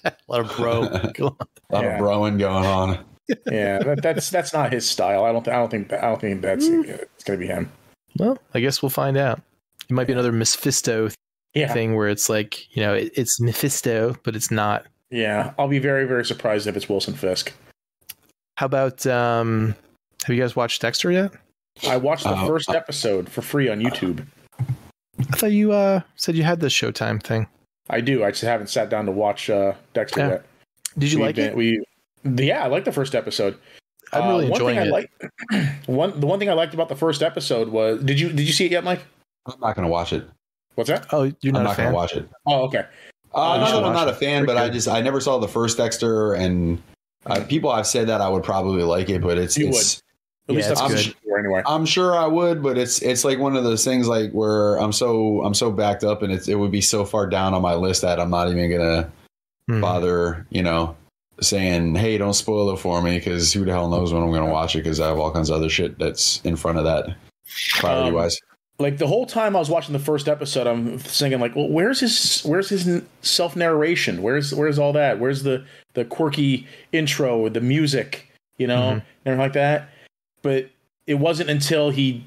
A lot of bro. A lot of broing going on. Yeah, that's not his style. I don't think that's it's gonna be him. Well, I guess we'll find out. It might be another Mephisto thing where it's like, it's Mephisto, but it's not. Yeah, I'll be very, very surprised if it's Wilson Fisk. How about have you guys watched Dexter yet? I watched the first episode for free on YouTube. I thought you said you had the Showtime thing. I do. I just haven't sat down to watch Dexter yet. Did you like it? I liked the first episode. I'm really enjoying it. The one thing I liked about the first episode was, did you see it yet, Mike? I'm not going to watch it. What's that? Oh, you're not a fan? I'm not going to watch it. Oh, okay. I'm not a fan, but I never saw the first Dexter, and people have said that I would probably like it, but it's at least that's good. Anyway, I'm sure I would, but it's like one of those things like where I'm so backed up, and it would be so far down on my list that I'm not even gonna bother, saying, hey, don't spoil it for me, because who the hell knows when I'm gonna watch it, because I have all kinds of other shit that's in front of that priority wise. Like the whole time I was watching the first episode, I'm thinking like, well, where's his self narration? Where's all that? Where's the quirky intro, the music, and everything like that? But it wasn't until he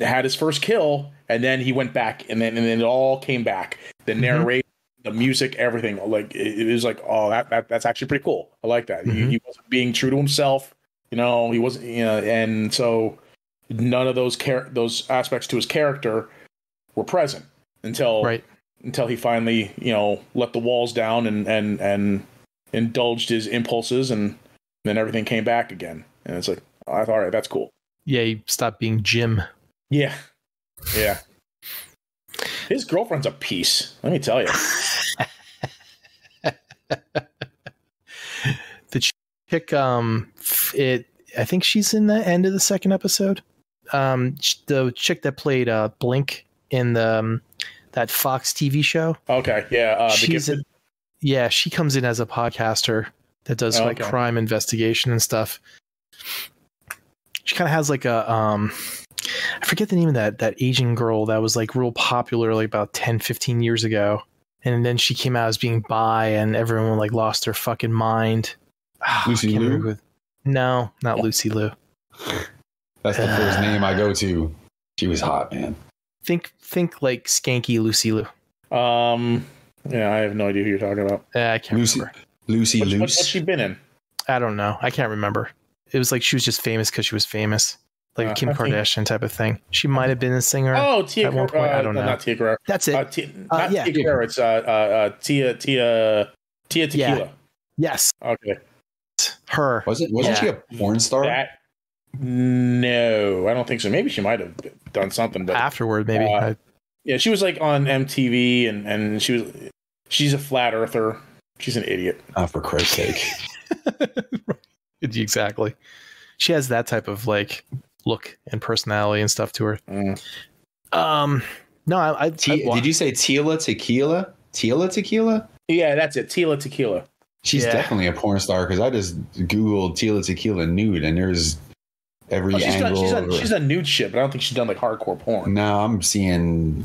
had his first kill, and then he went back, and then it all came back. The narration, the music, everything. Like it was like, oh, that's actually pretty cool. I like that. He wasn't being true to himself. He wasn't. And so none of those aspects to his character were present until he finally let the walls down and indulged his impulses, and then everything came back again. And it's like, I thought, all right, that's cool. Yeah, he stopped being Jim. Yeah. His girlfriend's a piece, let me tell you. The chick, I think she's in the end of the second episode. The chick that played Blink in that Fox TV show. Okay, yeah. She comes in as a podcaster that does crime investigation and stuff. She kind of has like a I forget the name of that Asian girl that was like real popular like about 10-15 years ago, and then she came out as being bi, and everyone like lost their fucking mind. Lucy Liu? No, not Lucy Liu. That's the first name I go to. She was hot, man. Think like skanky Lucy Liu. Yeah, I have no idea who you're talking about. I can't remember. Lucy Liu. What's she been in? I don't know. I can't remember. It was like she was just famous because she was famous, like a Kim Kardashian type of thing. She might have been a singer. Oh, Tia at one point. I don't know. Not Tia Guerrero. That's it. Tia Guerrero. It's Tia Tequila. Yeah. Yes. Okay. Her. Wasn't she a porn star? No, I don't think so. Maybe she might have done something, but afterward, maybe. Yeah, she was like on MTV, and she's a flat earther. She's an idiot. Oh, for Christ's sake. Exactly. She has that type of like look and personality and stuff to her. No, did you say Tila Tequila? Tila Tequila? Yeah, that's it. Tila Tequila. She's definitely a porn star, because I just Googled Tila Tequila nude, and there's every angle. She's done nude shit, but I don't think she's done like hardcore porn. No, I'm seeing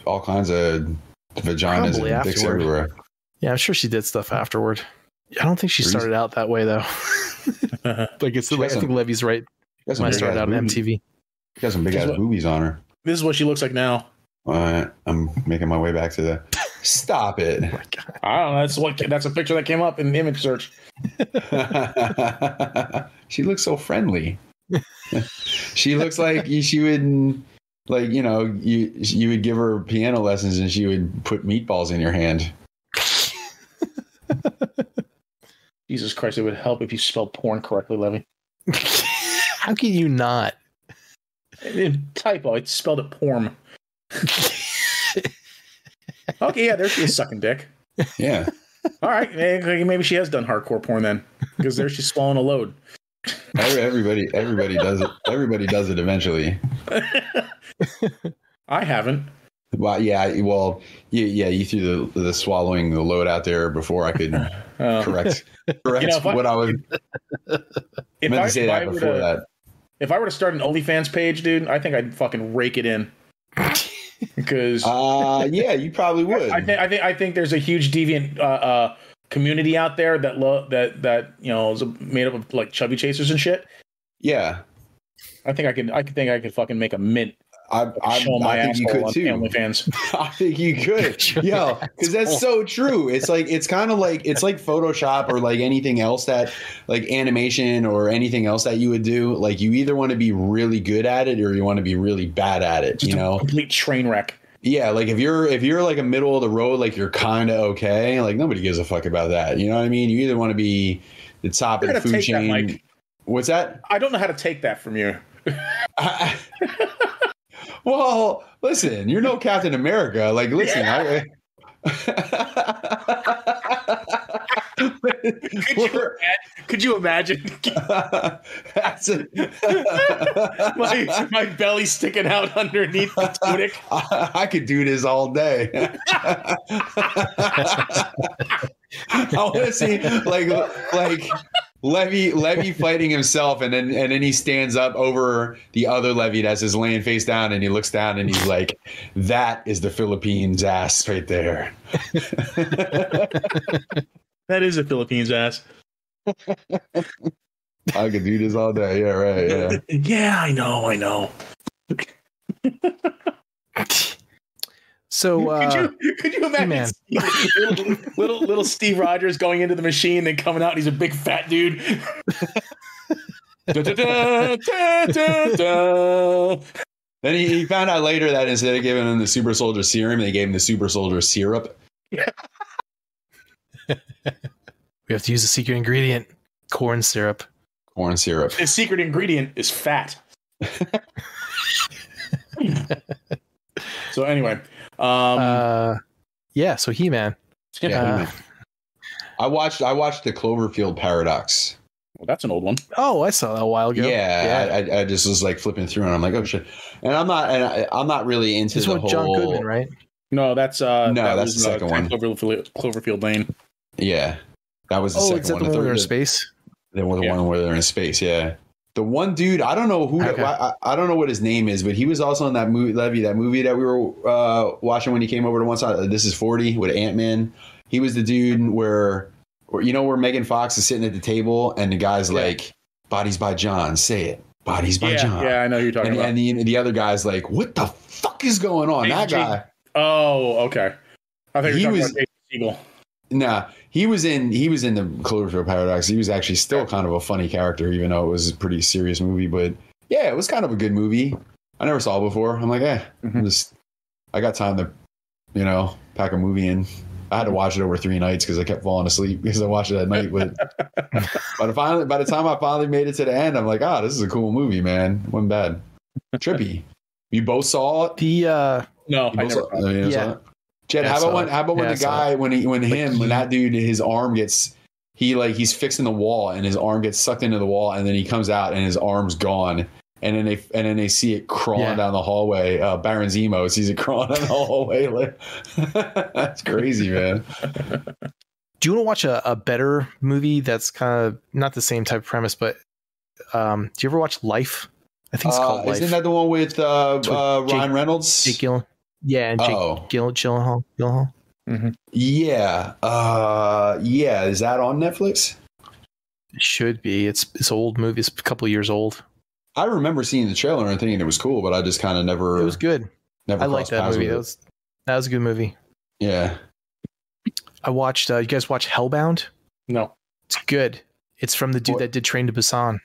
all kinds of vaginas Probably and dicks afterward. everywhere. Yeah, I'm sure she did stuff afterward. I don't think she started out that way though. Like it's like, I think Levy's right. When I started out on MTV. She got some big ass boobies on her. This is what she looks like now. All right, I'm making my way back to the. Stop it! Oh my God. I don't know. That's a picture that came up in the image search. She looks so friendly. She looks like she would, like, you know, you would give her piano lessons and she would put meatballs in your hand. Jesus Christ! It would help if you spelled porn correctly, Levy. How can you not? Typo. I spelled it porn. Okay, yeah, there she is sucking dick. Yeah. All right, maybe she has done hardcore porn then, because there she's swallowing a load. Everybody does it. Everybody does it eventually. I haven't. Well, yeah. Well, yeah. You threw the swallowing the load out there before I could correct what I was meant to say that before that. If I were to start an OnlyFans page, dude, I think I'd fucking rake it in. Because yeah, you probably would. I think there's a huge deviant community out there that you know is made up of like chubby chasers and shit. Yeah, I think I could fucking make a mint. I think you could too. OnlyFans. I think you could, yo, because that's so true. It's kind of like Photoshop or like anything else that like animation or anything else that you would do. Like you either want to be really good at it or you want to be really bad at it. Just you know, a complete train wreck. Yeah, like if you're like a middle of the road, like you're kind of okay. Like nobody gives a fuck about that. You know what I mean? You either want to be the top of the food chain. That, Mike. What's that? I don't know how to take that from you. Well, listen, you're no Captain America. Like, listen, yeah. Could you imagine? my belly sticking out underneath the tunic. I could do this all day. I want to see like Levy fighting himself, and then he stands up over the other Levy that's just laying face down, and he looks down and he's like, "That is the Philippines ass right there." That is a Philippines ass. I could do this all day. Yeah, right. Yeah. Yeah, I know. So could you imagine little Steve Rogers going into the machine, then coming out and he's a big fat dude. Then he found out later that instead of giving him the super soldier serum, they gave him the super soldier syrup. Yeah. We have to use a secret ingredient: corn syrup. Corn syrup. His secret ingredient is fat. So anyway, yeah. So He-Man. Yeah, I watched the Cloverfield Paradox. Well, that's an old one. Oh, I saw that a while ago. Yeah. I just was like flipping through, and I'm like, oh shit. And I'm not really into this the one. whole. John Goodman, right? No, that's the second one. Cloverfield Lane. Yeah, that was the second one. Is that the one where they're in space? The one where they're in space. Yeah. The one dude, I don't know who. Okay. I don't know what his name is, but he was also in that movie, Levy, that movie that we were watching when he came over to one side. This is 40 with Ant-Man. He was the dude where Megan Fox is sitting at the table and the guy's like, "Bodies by John, say it. Bodies by John." Yeah, I know who you're talking about. And the other guy's like, "What the fuck is going on?" That guy. Oh, okay. I think he was about David Siegel. Nah, he was in the Cloverfield Paradox. He was actually still kind of a funny character, even though it was a pretty serious movie. But yeah, it was kind of a good movie. I never saw it before. I'm like, I got time to, pack a movie in. I had to watch it over 3 nights because I kept falling asleep because I watched it at night. But by the time I finally made it to the end, I'm like, this is a cool movie, man. Wasn't bad. Trippy. You both saw it? No, I never saw it. Yeah. Jed, how about when the guy when that dude, his arm gets he's fixing the wall and his arm gets sucked into the wall and then he comes out and his arm's gone and then they see it crawling down the hallway. Baron Zemo sees it crawling down the hallway. That's crazy, man. Do you want to watch a better movie that's kind of not the same type of premise, but Do you ever watch Life? I think it's called Life. Isn't that the one with Ryan Reynolds? Jake Gyllenhaal. Yeah, and Jake Gyllenhaal. Mm-hmm. Yeah. Yeah. Is that on Netflix? It should be. It's an old movie. It's a couple years old. I remember seeing the trailer and thinking it was cool, but I just kind of never. It was good. Never I liked that movie. That was a good movie. Yeah. I watched. You guys watch Hellbound? No. It's good. It's from the dude that did Train to Busan.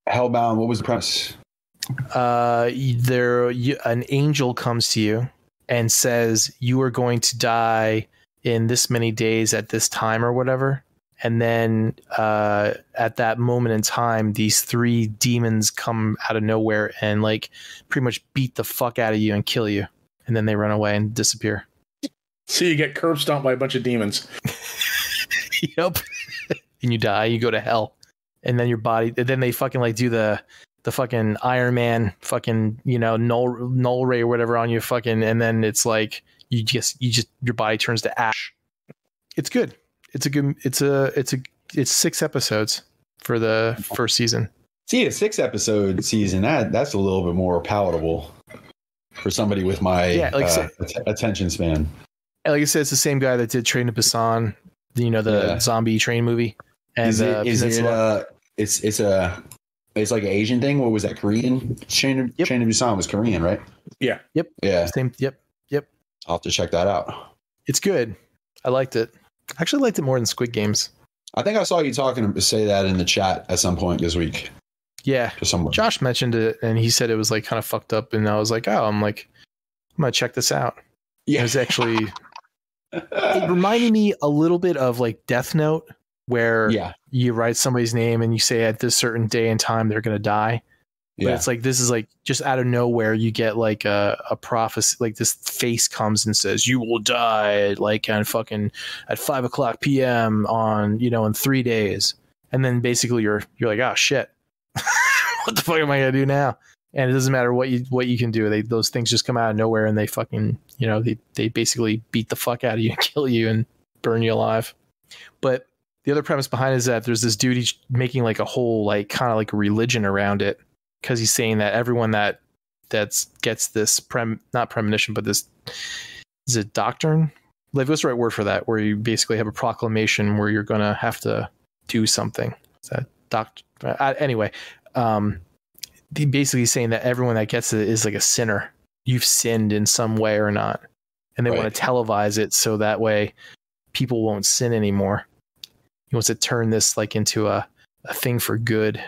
Hellbound. What was the premise? An angel comes to you and says you are going to die in this many days at this time or whatever. And then at that moment in time, these 3 demons come out of nowhere and like pretty much beat the fuck out of you and kill you. And then they run away and disappear. So you get curb stomped by a bunch of demons. Yep. And you die. You go to hell. And then your body. Then they fucking like do the fucking Iron Man fucking null ray or whatever on you fucking. And then it's like you just your body turns to ash. It's good. It's 6 episodes for the first season. See, a 6-episode season, that's a little bit more palatable for somebody with my attention span. Like I said, it's the same guy that did Train to Busan, the zombie train movie. And it's like an Asian thing. What was that? Korean? Train to Busan was Korean, right? Yeah. Yep. Yeah. Same. Yep. I'll have to check that out. It's good. I liked it. I actually liked it more than Squid Games. I think I saw you say that in the chat at some point this week. Yeah. Josh mentioned it and he said it was like kind of fucked up. And I was like, I'm going to check this out. Yeah. It was actually, it reminded me a little bit of like Death Note, where you write somebody's name and you say at this certain day and time they're going to die. But it's like, this is like just out of nowhere. You get like a prophecy, like this face comes and says, you will die like on fucking at 5:00 PM on, in 3 days. And then basically you're like, oh shit, what the fuck am I going to do now? And it doesn't matter what you can do. Those things just come out of nowhere and they fucking, they basically beat the fuck out of you and kill you and burn you alive. But the other premise behind it is that there's this dude, he's making like a whole, like kind of like religion around it. Because he's saying that everyone that gets this not premonition, but this is a doctrine. Like, what's the right word for that? Where you basically have a proclamation where you're gonna have to do something. Is that anyway? Basically saying that everyone that gets it is like a sinner. You've sinned in some way or not, and they want to televise it so that way people won't sin anymore. He wants to turn this like into a thing for good.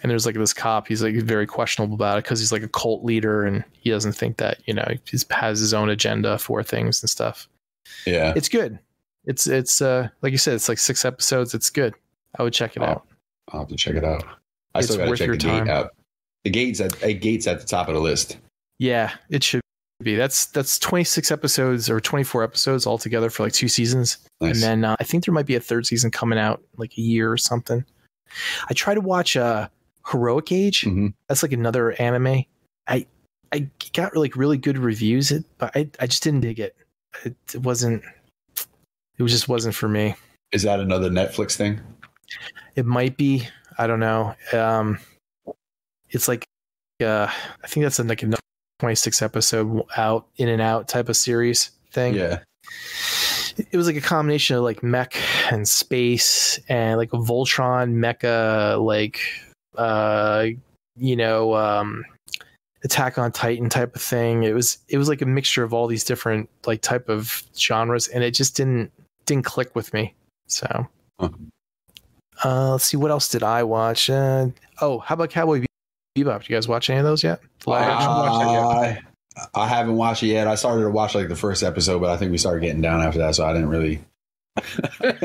And there's like this cop, he's like very questionable about it because he's like a cult leader and he doesn't think that, he has his own agenda for things and stuff. Yeah. It's good. It's like you said, it's like 6 episodes. It's good. I would check it out. I'll have to check it out. I still got to check the gate out. The gate's at the top of the list. Yeah, it should be. That's 26 episodes or 24 episodes altogether for like 2 seasons. Nice. And then I think there might be a 3rd season coming out like a year or something. I try to watch Heroic Age. Mm-hmm. That's like another anime. I got like really good reviews, but I just didn't dig it. It just wasn't for me. Is that another Netflix thing? It might be. I don't know. It's like I think that's like a 26 episode out in and out type of series thing. Yeah. It was like a combination of like mech and space and like a Voltron mecha, like Attack on Titan type of thing. It was like a mixture of all these different like type of genres, and it just didn't click with me. So let's see, what else did I watch? How about Cowboy Bebop? Do you guys watch any of those yet? I haven't watched it yet. I started to watch like the first episode, but I think we started getting down after that, so I didn't really.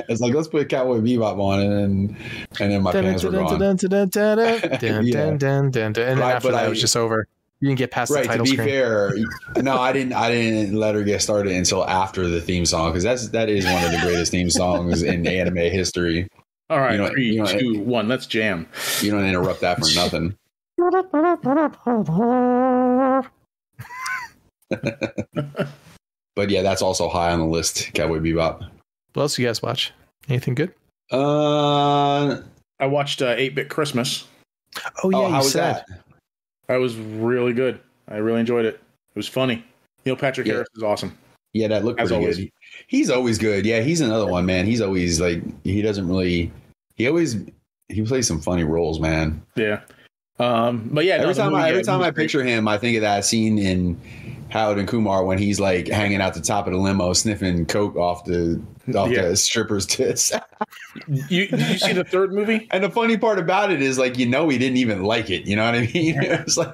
It's like, let's put Cowboy Bebop on, and then my pants were gone. And then after that, it was just over. You didn't get past the title screen. To be fair, no, I didn't let her get started until after the theme song, because that is one of the greatest theme songs in anime history. All right, 3, 2, 1, let's jam. You don't interrupt that for nothing. But yeah, that's also high on the list. Cowboy Bebop. What else do you guys watch? Anything good? I watched 8-Bit Christmas. Oh yeah, how you was said. that? That was really good. I really enjoyed it. It was funny. Neil Patrick Yeah. Harris is awesome. Yeah, that looked As pretty always. good. He's always good. Yeah, he's another one, man. He's always like he plays some funny roles, man. Yeah. But yeah, Every time I great. picture him, I think of that scene in Howard and Kumar when he's like hanging out the top of the limo sniffing coke off the stripper's tits. Did you see the third movie? And the funny part about it is like he didn't even like it. You know what I mean? It's like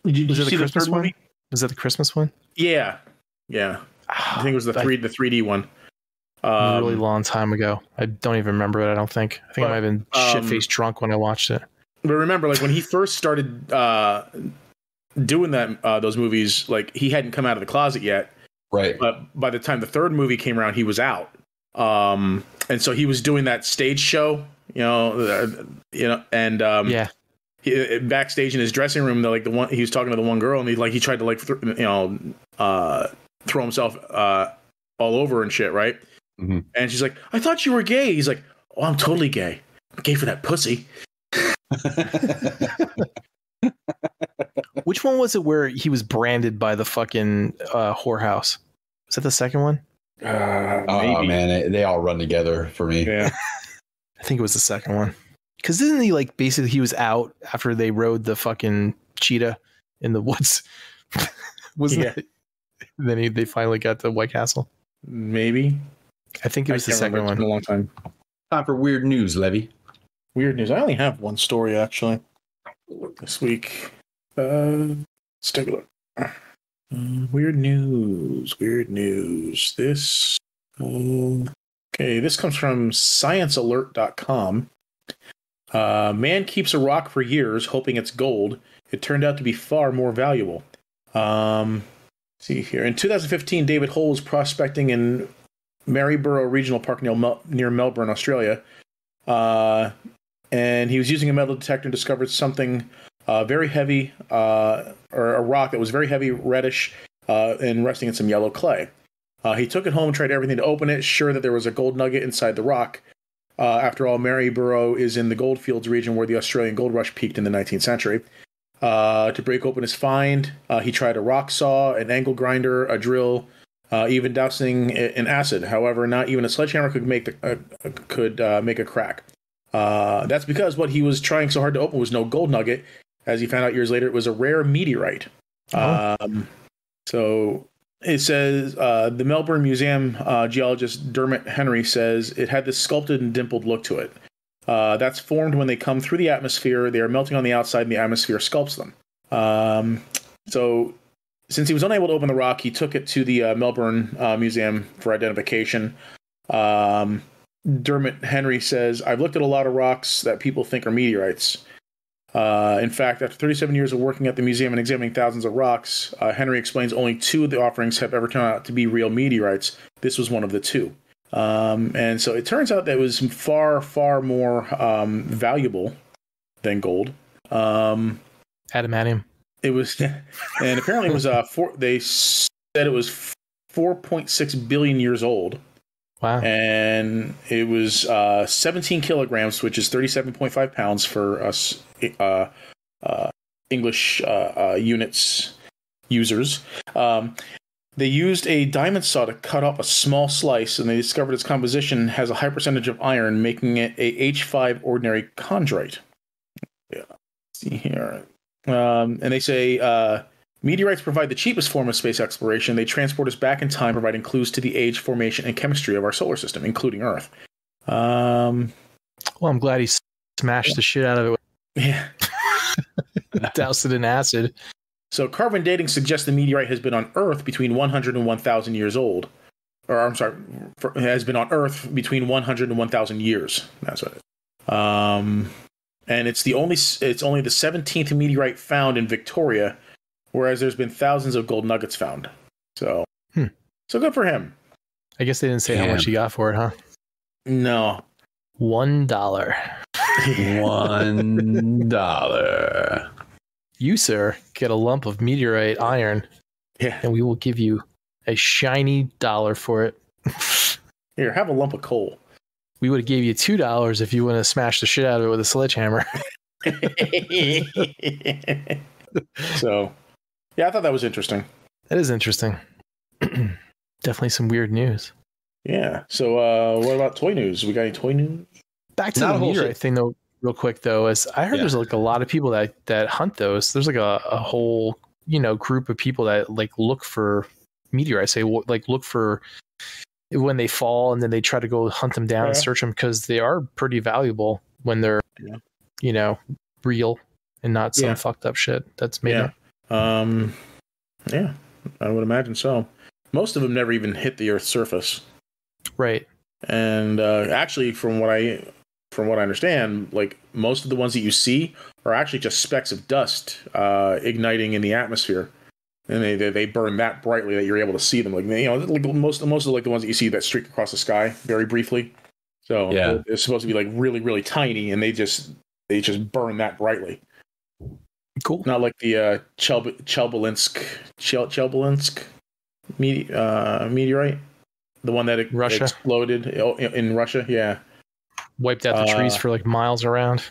Did you Was it see the the Christmas third one? movie? Was that the Christmas one? Yeah. I think it was the 3D one. A really long time ago. I don't even remember it. I don't think. I think I might have been shit-faced drunk when I watched it. But remember, like when he first started doing those movies, like he hadn't come out of the closet yet. right. But by the time the third movie came around, he was out. And so he was doing that stage show, and he, backstage in his dressing room, like he was talking to the one girl, and he tried to throw himself all over and shit, right? Mm-hmm. And she's like, "I thought you were gay." He's like, "Oh, I'm totally gay. I'm gay for that pussy." Which one was it where he was branded by the fucking whorehouse? Was that the second one? Oh man, they all run together for me. Yeah. I think it was the second one. Because didn't he like basically he was out after they rode the fucking cheetah in the woods? Wasn't it? Then they finally got to White Castle. Maybe. I think it was the second one. It's been a long time. Time for weird news, Levy. Weird news. I only have one story actually this week. Let's take a look. Weird news. This. Okay, this comes from sciencealert.com. Man keeps a rock for years, hoping it's gold. It turned out to be far more valuable. See here. In 2015, David Hull was prospecting in Maryborough Regional Park near Melbourne, Australia. And he was using a metal detector and discovered something very heavy, or a rock that was very heavy, reddish, and resting in some yellow clay. He took it home and tried everything to open it, sure that there was a gold nugget inside the rock. After all, Maryborough is in the goldfields region where the Australian gold rush peaked in the 19th century. To break open his find, he tried a rock saw, an angle grinder, a drill, even dousing it in acid. However, not even a sledgehammer could make a crack. That's because what he was trying so hard to open was no gold nugget. As he found out years later, it was a rare meteorite. So it says the Melbourne Museum geologist Dermot Henry says it had this sculpted and dimpled look to it. That's formed when they come through the atmosphere. They are melting on the outside, and the atmosphere sculpts them. So since he was unable to open the rock, he took it to the Melbourne Museum for identification. Dermot Henry says, "I've looked at a lot of rocks that people think are meteorites. In fact, after 37 years of working at the museum and examining thousands of rocks, Henry explains only 2 of the offerings have ever turned out to be real meteorites. This was one of the 2. And so it turns out that it was far, far more valuable than gold. Adamantium. It was, and apparently it was they said it was 4.6 billion years old. Wow. And it was 17 kilograms, which is 37.5 pounds for us English units users. They used a diamond saw to cut up a small slice, and they discovered its composition has a high percentage of iron, making it a H5 ordinary chondrite. Yeah. Let's see here. And they say meteorites provide the cheapest form of space exploration. They transport us back in time, providing clues to the age, formation, and chemistry of our solar system, including Earth. Well, I'm glad he smashed the shit out of it. Yeah. Doused it in acid. So carbon dating suggests the meteorite has been on Earth between 100 and 1,000 years old. Or, I'm sorry, has been on Earth between 100 and 1,000 years. That's what it is. And it's only the 17th meteorite found in Victoria, whereas there's been thousands of gold nuggets found. So, so good for him. I guess they didn't say how much he got for it, huh? No. $1. $1. You, sir, get a lump of meteorite iron, and we will give you a shiny $1 for it. Here, have a lump of coal. we would have gave you $2 if you wouldn't have smashed the shit out of it with a sledgehammer. So, yeah, I thought that was interesting. That is interesting. Definitely some weird news. Yeah. So, what about toy news? We got any toy news? Back to Not the a whole meteorite shit. thing, though, real quick, though, is I heard Yeah. there's like a lot of people that hunt those. There's like a whole, group of people that like look for meteorites. They like look for when they fall, and then they try to go hunt them down and search them, because they are pretty valuable when they're, real and not some fucked up shit that's made up. Yeah, I would imagine so. Most of them never even hit the Earth's surface. Right. And actually, from what I understand, like most of the ones that you see are actually just specks of dust igniting in the atmosphere, and they burn that brightly that you're able to see them. Like like most of like the ones that you see that streak across the sky very briefly. So they're supposed to be like really really tiny, and they just burn that brightly. Cool. Not like the Chelyabinsk meteorite, the one that Russia exploded in Russia. Yeah, wiped out the trees for like miles around.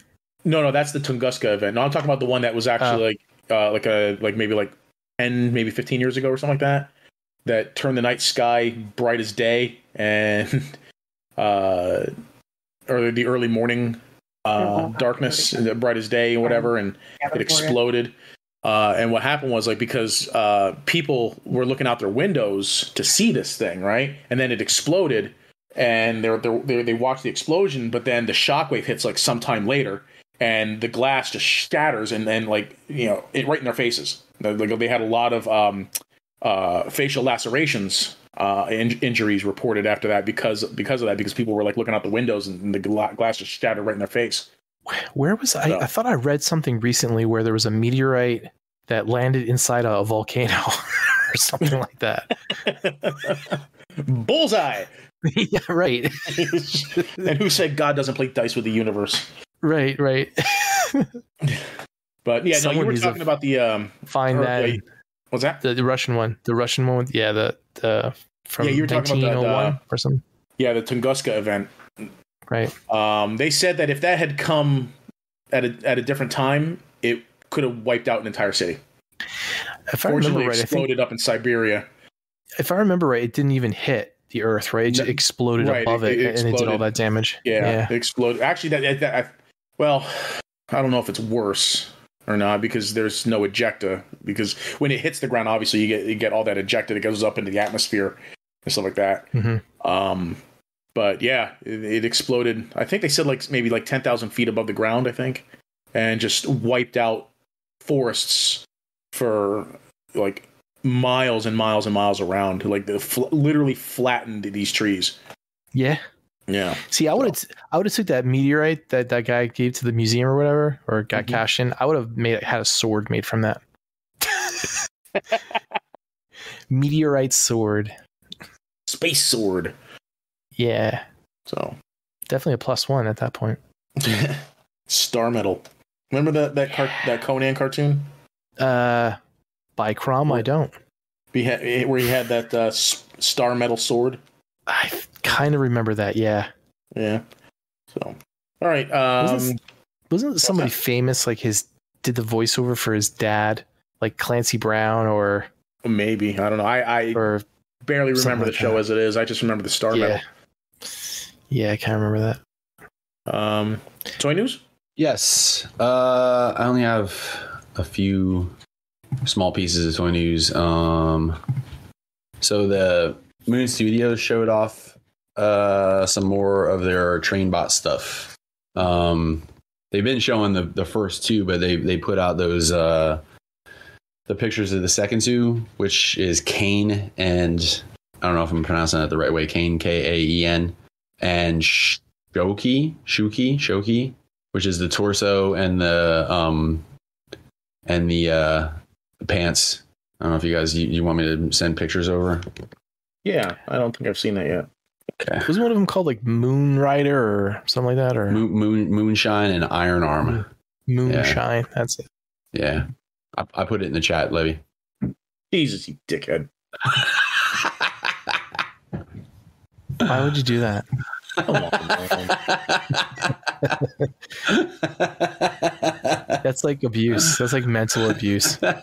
No, that's the Tunguska event. No, I'm talking about the one that was actually maybe 10, maybe 15 years ago or something like that turned the night sky bright as day, and or the early morning darkness, bright as day and whatever, and it exploded. And what happened was because people were looking out their windows to see this thing, right? And then it exploded, and they watched the explosion, but then the shockwave hits like sometime later, and the glass just shatters, and then it right in their faces. They had a lot of facial lacerations, injuries reported after that because people were like looking out the windows, and the glass just shattered right in their face. Where was I? I thought I read something recently where there was a meteorite that landed inside a volcano or something like that. Bullseye. Yeah, right. And who said God doesn't play dice with the universe? Right. But yeah, no, you were talking about the find that. What's that? The Russian one. The Russian one. The from you were talking about 1901 or something. Yeah, the Tunguska event. Right. They said that if that had come at a different time, it could have wiped out an entire city. If I remember right, exploded up in Siberia. If I remember right, it didn't even hit the Earth, right? It just exploded above it, and it did all that damage. Yeah. It exploded. Actually, well, I don't know if it's worse or not, because there's no ejecta. Because when it hits the ground, obviously you get all that ejecta that goes up into the atmosphere and stuff like that. Mm-hmm. But yeah, it exploded. I think they said maybe 10,000 feet above the ground, I think, and just wiped out forests for miles and miles and miles around. Literally flattened these trees. Yeah. Yeah. See, I would have took that meteorite that guy gave to the museum or whatever, or got cashed in. I would have had a sword made from that. Meteorite sword. Space sword. Yeah. So definitely a +1 at that point. Star Metal. Remember that Conan cartoon? By Crom, I don't. Where he had that Star Metal sword. I kind of remember that. Yeah. Yeah. So, all right. Wasn't somebody famous did the voiceover for his dad, like Clancy Brown, or maybe, I don't know. I barely remember the show as it is. I just remember the Star Metal. Yeah, I can't remember that. Toy news? Yes. I only have a few small pieces of toy news. So the Moon Studios showed off some more of their TrainBot stuff. They've been showing the first two, but they put out those the pictures of the second two, which is Kane and I don't know if I'm pronouncing that the right way. Kane, Kaen, and Shoki, which is the torso and the pants. I don't know if you guys you want me to send pictures over. Yeah, I don't think I've seen that yet. Okay. Wasn't one of them called Moon Rider or something like that, or Moonshine and Iron Arm? Moonshine. Yeah. That's it. Yeah, I put it in the chat, Levy. Jesus, you dickhead! Why would you do that? Come on, man. That's like abuse. That's like mental abuse. That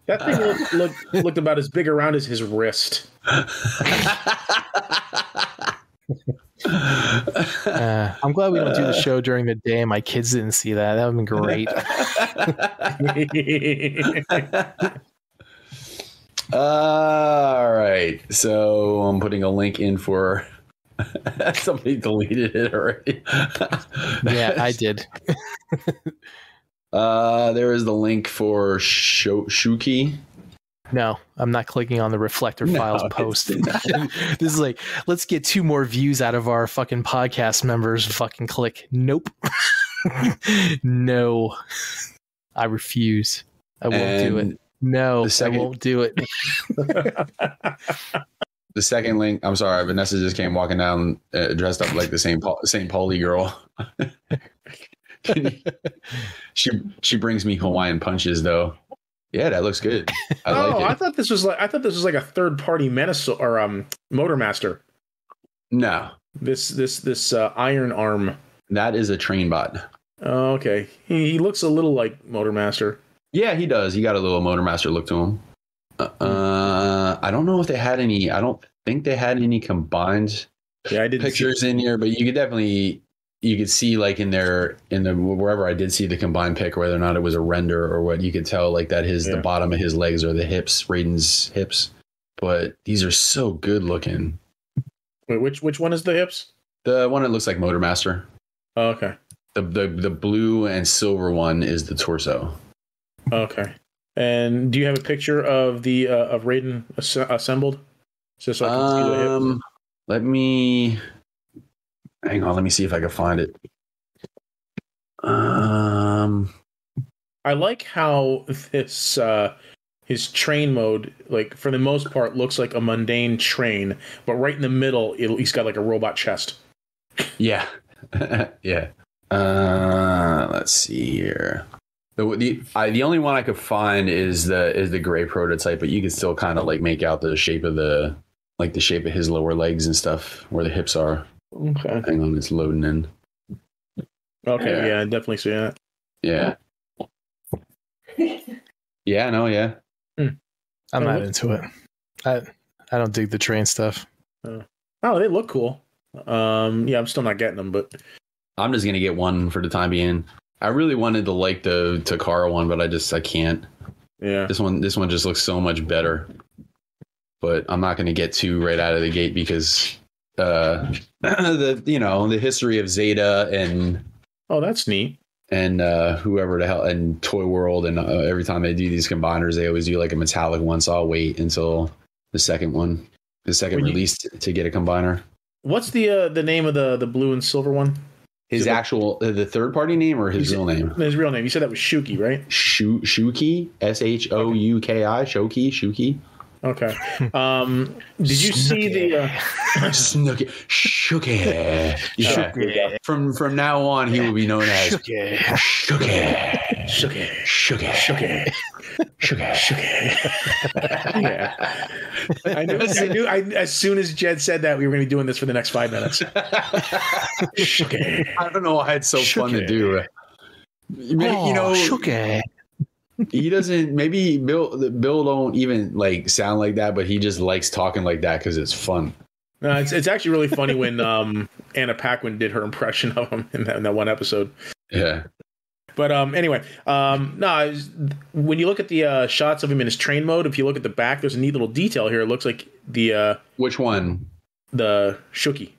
thing looked about as big around as his wrist. I'm glad we don't do the show during the day. My kids didn't see that. That would have been great. All right. So I'm putting a link in for somebody deleted it already. Yeah, I did. There is the link for Shuki. No, I'm not clicking on the Reflector Files post. This is like, let's get 2 more views out of our fucking podcast members. Fucking click. Nope. No. I refuse. I won't do it. No, I won't do it. The second link, I'm sorry, Vanessa just came walking down dressed up like the St. Pauli girl. She brings me Hawaiian punches though. Yeah, that looks good. I like it. I thought this was like a third-party menace or Motormaster. No. This iron arm. That is a train bot. Oh, okay. He looks a little like Motormaster. Yeah, he does. He got a little Motormaster look to him. I don't know if they had any. I don't think they had any combined pictures in here, but you could see like in the wherever I did see the combined pic, whether or not it was a render or what, you could tell like that the bottom of his legs or the hips, Raiden's hips. But these are so good looking. Wait, which one is the hips? The one that looks like Motormaster. Oh, okay. The blue and silver one is the torso. Okay. And do you have a picture of the of Raiden assembled? Just so I can see the hips. Let me hang on. Let me see if I can find it. I like how this his train mode, like for the most part, looks like a mundane train, but right in the middle, he's got like a robot chest. Yeah, yeah. Let's see here. The only one I could find is the gray prototype, but you can still kind of like make out the shape of his lower legs and stuff where the hips are. Okay. Hang on, it's loading in. Okay, yeah, I definitely see that. Yeah. Yeah, no, yeah. I'm not into it. I don't dig the train stuff. Oh, they look cool. Yeah, I'm still not getting them, but I'm just gonna get one for the time being. I really wanted to like the Takara one, but I can't. Yeah. This one just looks so much better. But I'm not gonna get 2 right out of the gate because the history of Zeta and that's neat. And whoever the hell and Toy World and every time they do these combiners, they always do like a metallic one. So I'll wait until the second release to get a combiner. What's the name of the blue and silver one? His actual the third party name or his real name? His real name. You said that was Shuki, right? Shuki, Shouki, Shuki. Okay. Did you see the Snooky Shuki? Yeah. From now on, he will be known as Shuki. Yeah. I knew. As soon as Jed said that, we were going to be doing this for the next 5 minutes. I don't know why it's so fun to do. Shuki. He doesn't. Maybe Bill don't even like sound like that, but he just likes talking like that because it's fun. No, it's actually really funny when Anna Paquin did her impression of him in that one episode. Yeah. But anyway, when you look at the shots of him in his train mode, if you look at the back, there's a neat little detail here. It looks like the which one? The Shuki.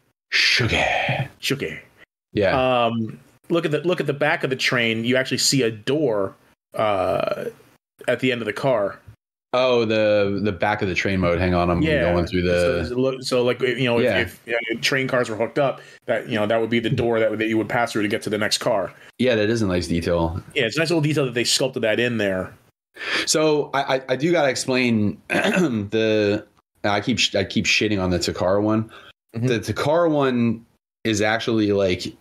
Yeah. Look at the back of the train. You actually see a door at the end of the car. Oh, the back of the train mode. Hang on, I'm going through the. So like if train cars were hooked up, that that would be the door that you would pass through to get to the next car. Yeah, that is a nice detail. Yeah, it's a nice little detail that they sculpted that in there. So I do gotta explain I keep shitting on the Takara one. Mm-hmm. The Takara one is actually like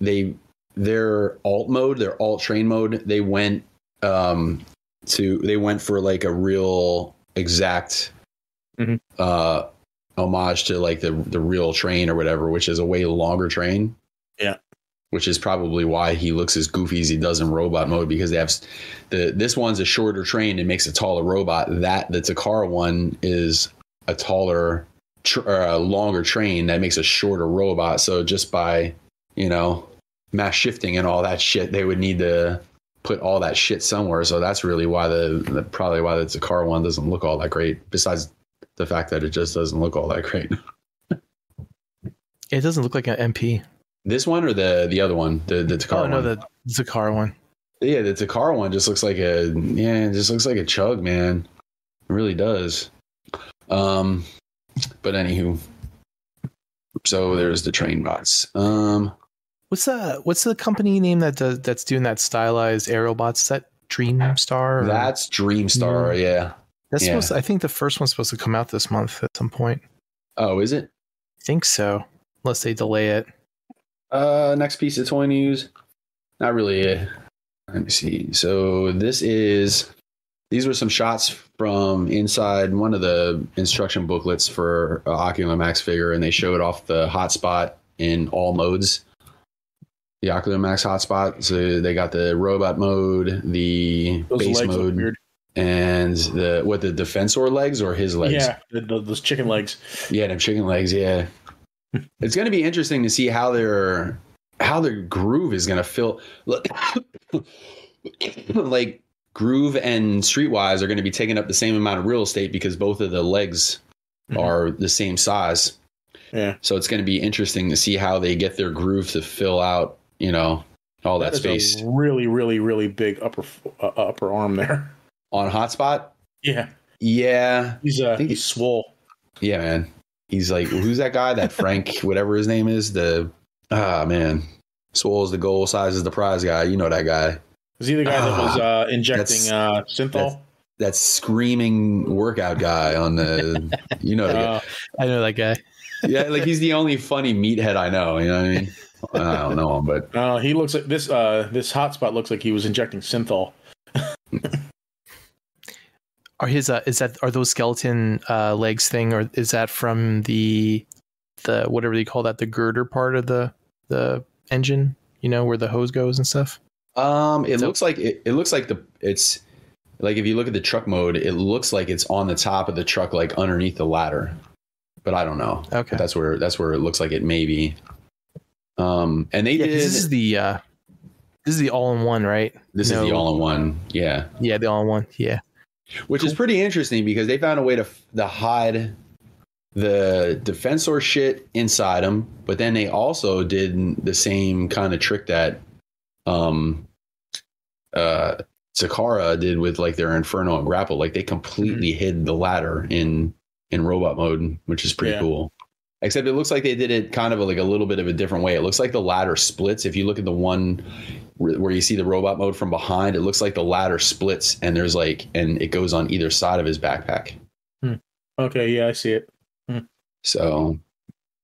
their alt mode, their alt train mode. They went for like a real exact homage to like the real train or whatever, which is a way longer train. Yeah. Which is probably why he looks as goofy as he does in robot mode, because they have this one's a shorter train and makes a taller robot. The Takara one is a taller, a longer train that makes a shorter robot. So just by, you know, mass shifting and all that shit, they would need to put all that shit somewhere. So that's really why probably why the Takara one doesn't look all that great. Besides the fact that it just doesn't look all that great. It doesn't look like an MP. This one or the other one, the Takara one? Oh, no, the Takara one. Yeah, the Takara one just looks like it just looks like a chug, man. It really does. But anywho, so there's the train bots. What's the company name that's doing that stylized Aerobots? Is that Dreamstar? Or? That's Dreamstar, yeah. That's supposed to, I think the first one's supposed to come out this month at some point. Oh, is it? I think so, unless they delay it. Next piece of toy news. Not really. Let me see. So these were some shots from inside one of the instruction booklets for Ocular Max figure, and they showed off the hotspot in all modes. The Ocular Max hotspot. So they got the robot mode, the base mode, and the Defensor legs or his legs? Yeah, those chicken legs. Yeah, them chicken legs. Yeah. It's going to be interesting to see how their groove is going to fill. Like Groove and Streetwise are going to be taking up the same amount of real estate because both of the legs are the same size. Yeah. So it's going to be interesting to see how they get their groove to fill out, you know, all that space. A really, really, really big upper arm there On Hotspot. Yeah. Yeah. He's swole. Yeah, man. He's like, who's that guy? That Frank, whatever his name is. Man. Swole is the goal, size is the prize guy. You know that guy. Is he the guy that was injecting synthol? That screaming workout guy on the, you know that guy. I know that guy. Yeah, like he's the only funny meathead I know. You know what I mean? I don't know him, but he looks like this hotspot looks like he was injecting synthol. Are those skeleton legs thing, or is that from the whatever they call that, the girder part of the engine? You know, where the hose goes and stuff. It looks like it's like, if you look at the truck mode, it looks like it's on the top of the truck, like underneath the ladder. But I don't know. Okay, but that's where it looks like it may be. And they did. This is the all-in-one, right? This is the all-in-one. Yeah. Yeah, the all-in-one. Yeah. Which is pretty interesting because they found a way to hide the Defensor shit inside them, but then they also did the same kind of trick that Takara did with like their Inferno and Grapple. Like they completely hid the ladder in robot mode, which is pretty cool. Except it looks like they did it kind of like a little bit of a different way. It looks like the ladder splits. If you look at the one where you see the robot mode from behind, it looks like the ladder splits and and it goes on either side of his backpack. Okay, yeah, I see it. So,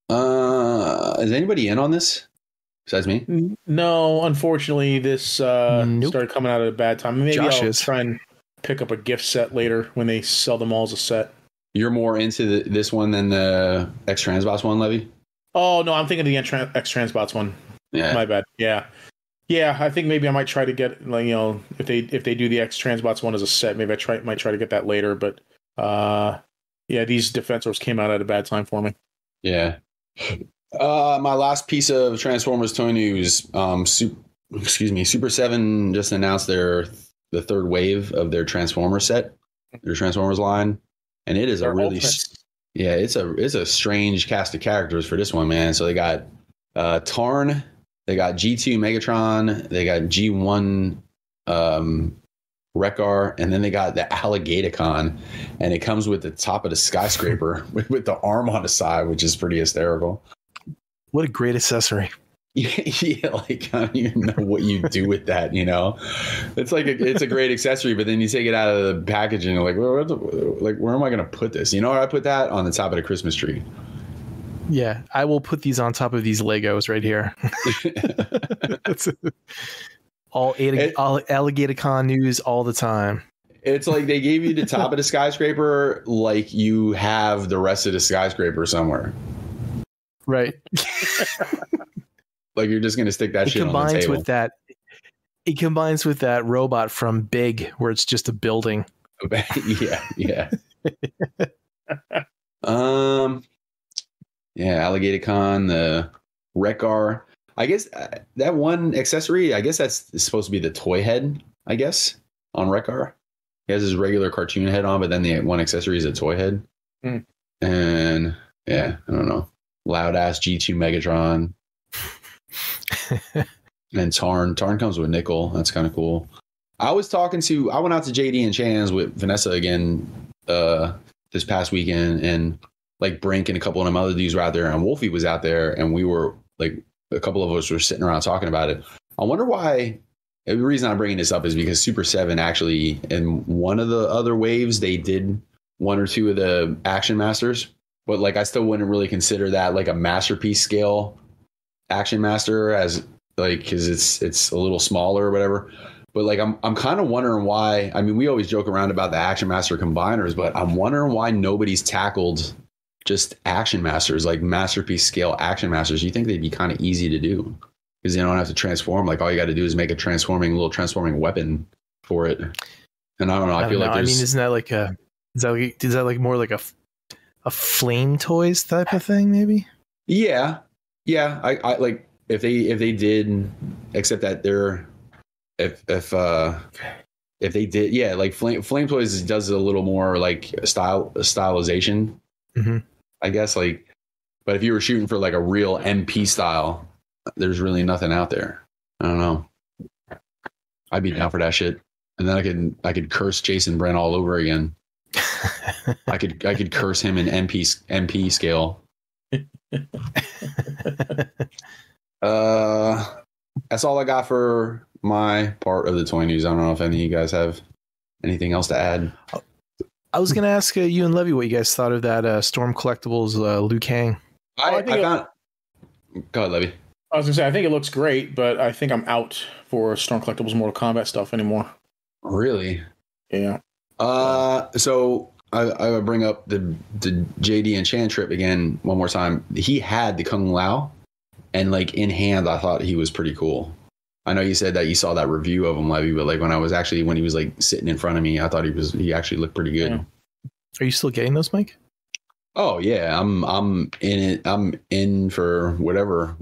is anybody in on this besides me? No, unfortunately, this started coming out at a bad time. Maybe I'll try and pick up a gift set later when they sell them all as a set. You're more into this one than the X-Transbots one, Levy? Oh, no, I'm thinking of the X-Transbots one. Yeah. My bad. Yeah. Yeah, I think maybe I might try to get, like, you know, if they do the X-Transbots one as a set, maybe might try to get that later. But, yeah, these Defensors came out at a bad time for me. Yeah. My last piece of Transformers toy news, Super 7 just announced the third wave of their Transformers set, their Transformers line. And it is it's a strange cast of characters for this one, man. So they got Tarn, they got G2 Megatron, they got G1 Wreck-Ar, and then they got the Alligatorcon, and it comes with the top of the skyscraper with the arm on the side, which is pretty hysterical. What a great accessory. Yeah, like I don't even know what you do with that, you know. It's a great accessory, but then you take it out of the package and you're like, where am I going to put this? You know where I put that? On the top of the Christmas tree. Yeah, I will put these on top of these Legos right here. all Alligatorcon news all the time. It's like they gave you the top of the skyscraper, like you have the rest of the skyscraper somewhere. Right. Like you're just gonna stick that shit on the table. It combines with that robot from Big, where it's just a building. Yeah. Yeah, Alligator Con, the Wreck-Gar. I guess that one accessory, I guess that's supposed to be the toy head, I guess, on Wreck-Gar. He has his regular cartoon head on, but then the one accessory is a toy head. Mm. And yeah, I don't know. Loud ass G2 Megatron. And Tarn. Tarn comes with Nickel. That's kind of cool. I went out to JD and Chan's with Vanessa again this past weekend, and like Brink and a couple of them other dudes were out there, and Wolfie was out there, and we were like, a couple of us were sitting around talking about it. I wonder why. The reason I'm bringing this up is because Super 7 actually, in one of the other waves, they did one or two of the Action Masters, but like I still wouldn't really consider that like a masterpiece scale Action Master, as like, because it's a little smaller or whatever. But like I'm kind of wondering why. I mean, we always joke around about the Action Master combiners, but I'm wondering why nobody's tackled just Action Masters, like masterpiece scale Action Masters. You think they'd be kind of easy to do because you don't have to transform. Like all you got to do is make a little transforming weapon for it. And I don't know. I feel like I mean, isn't that like is that like more like a flame toys type of thing? Maybe. Yeah. I like if they did, except that they're if they did, yeah, like flame toys does a little more like stylization. Mm-hmm. I guess, like, but if you were shooting for like a real MP style, there's really nothing out there. I don't know. I'd be down for that shit, and then I could curse Jason Brent all over again. I could curse him in MP scale. That's all I got for my part of the toy news. I don't know if any of you guys have anything else to add. I was going to ask you and Levy what you guys thought of that Storm Collectibles Liu Kang. I found. Go ahead, Levy. I was going to say, I think it looks great, but I think I'm out for Storm Collectibles Mortal Kombat stuff anymore. Really? Yeah. So I would bring up the JD and Chan trip again one more time. He had the Kung Lao, and like in hand, I thought he was pretty cool. I know you said that you saw that review of him, Levy, but like when he was like sitting in front of me, I thought he actually looked pretty good. Yeah. Are you still getting those, Mike? Oh yeah, I'm in it. I'm in for whatever.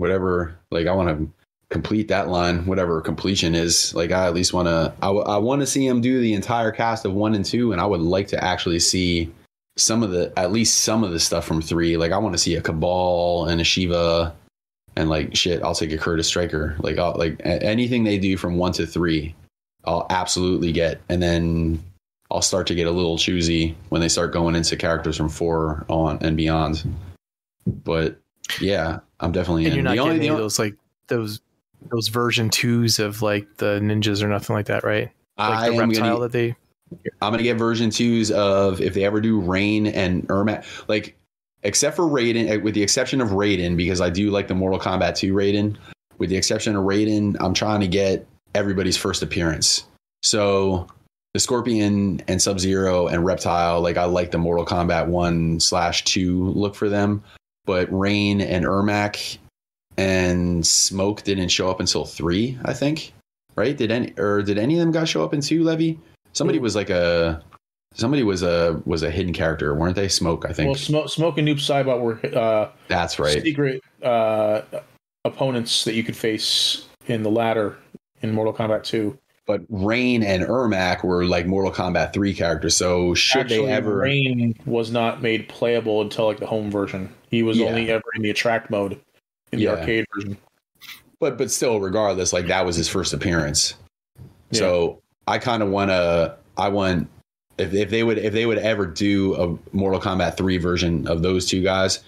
Like I want to complete that line, whatever completion is. Like I at least want to. I want to see him do the entire cast of 1 and 2, and I would like to actually see at least some of the stuff from 3. Like I want to see a Cabal and a Shiva. And like shit, I'll take a Curtis Stryker. Like anything they do from 1 to 3, I'll absolutely get. And then I'll start to get a little choosy when they start going into characters from 4 on and beyond. But yeah, I'm definitely and in. You're not getting any of those like those version 2s of like the ninjas or nothing like that, right? Like the reptile that they. I'm gonna get version 2s of if they ever do Rain and Ermac, like. Except for Raiden, with the exception of Raiden, because I do like the Mortal Kombat 2 Raiden. With the exception of Raiden, I'm trying to get everybody's first appearance. So the Scorpion and Sub-Zero and Reptile, like I like the Mortal Kombat 1/2 look for them. But Rain and Ermac and Smoke didn't show up until 3, I think. Right? Did any of them guys show up in 2, Levy? Somebody was a hidden character, weren't they? Smoke, I think. Well, Smoke and Noob Saibot were that's right. Secret opponents that you could face in the ladder in Mortal Kombat 2. But Rain and Ermac were like Mortal Kombat 3 characters. So Rain was not made playable until like the home version. He was only ever in the attract mode in the arcade version. But still, regardless, like that was his first appearance. Yeah. So I kind of want if they would ever do a Mortal Kombat 3 version of those two guys,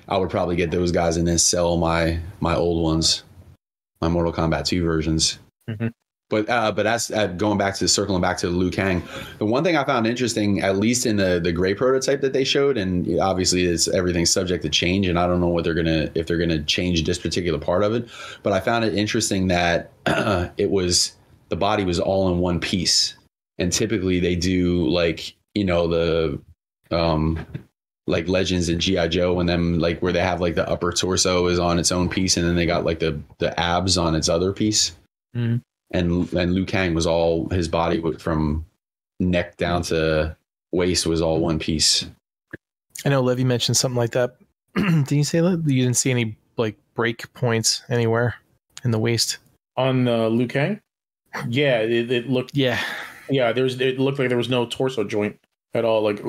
I would probably get those guys and then sell my old ones, my Mortal Kombat 2 versions. Mm-hmm. But that's circling back to Liu Kang. The one thing I found interesting, at least in the gray prototype that they showed, and obviously everything's subject to change, and I don't know if they're gonna change this particular part of it. But I found it interesting that the body was all in one piece. and typically they do like, you know, the like Legends and G.I. Joe and them, like where they have like the upper torso is on its own piece and then they got like the abs on its other piece. Mm. And Liu Kang was all, his body from neck down to waist was all one piece. I know Levy mentioned something like that. Did you say that you didn't see any like break points anywhere in the waist on Liu Kang? Yeah, it looked. Yeah. It looked like there was no torso joint at all. Like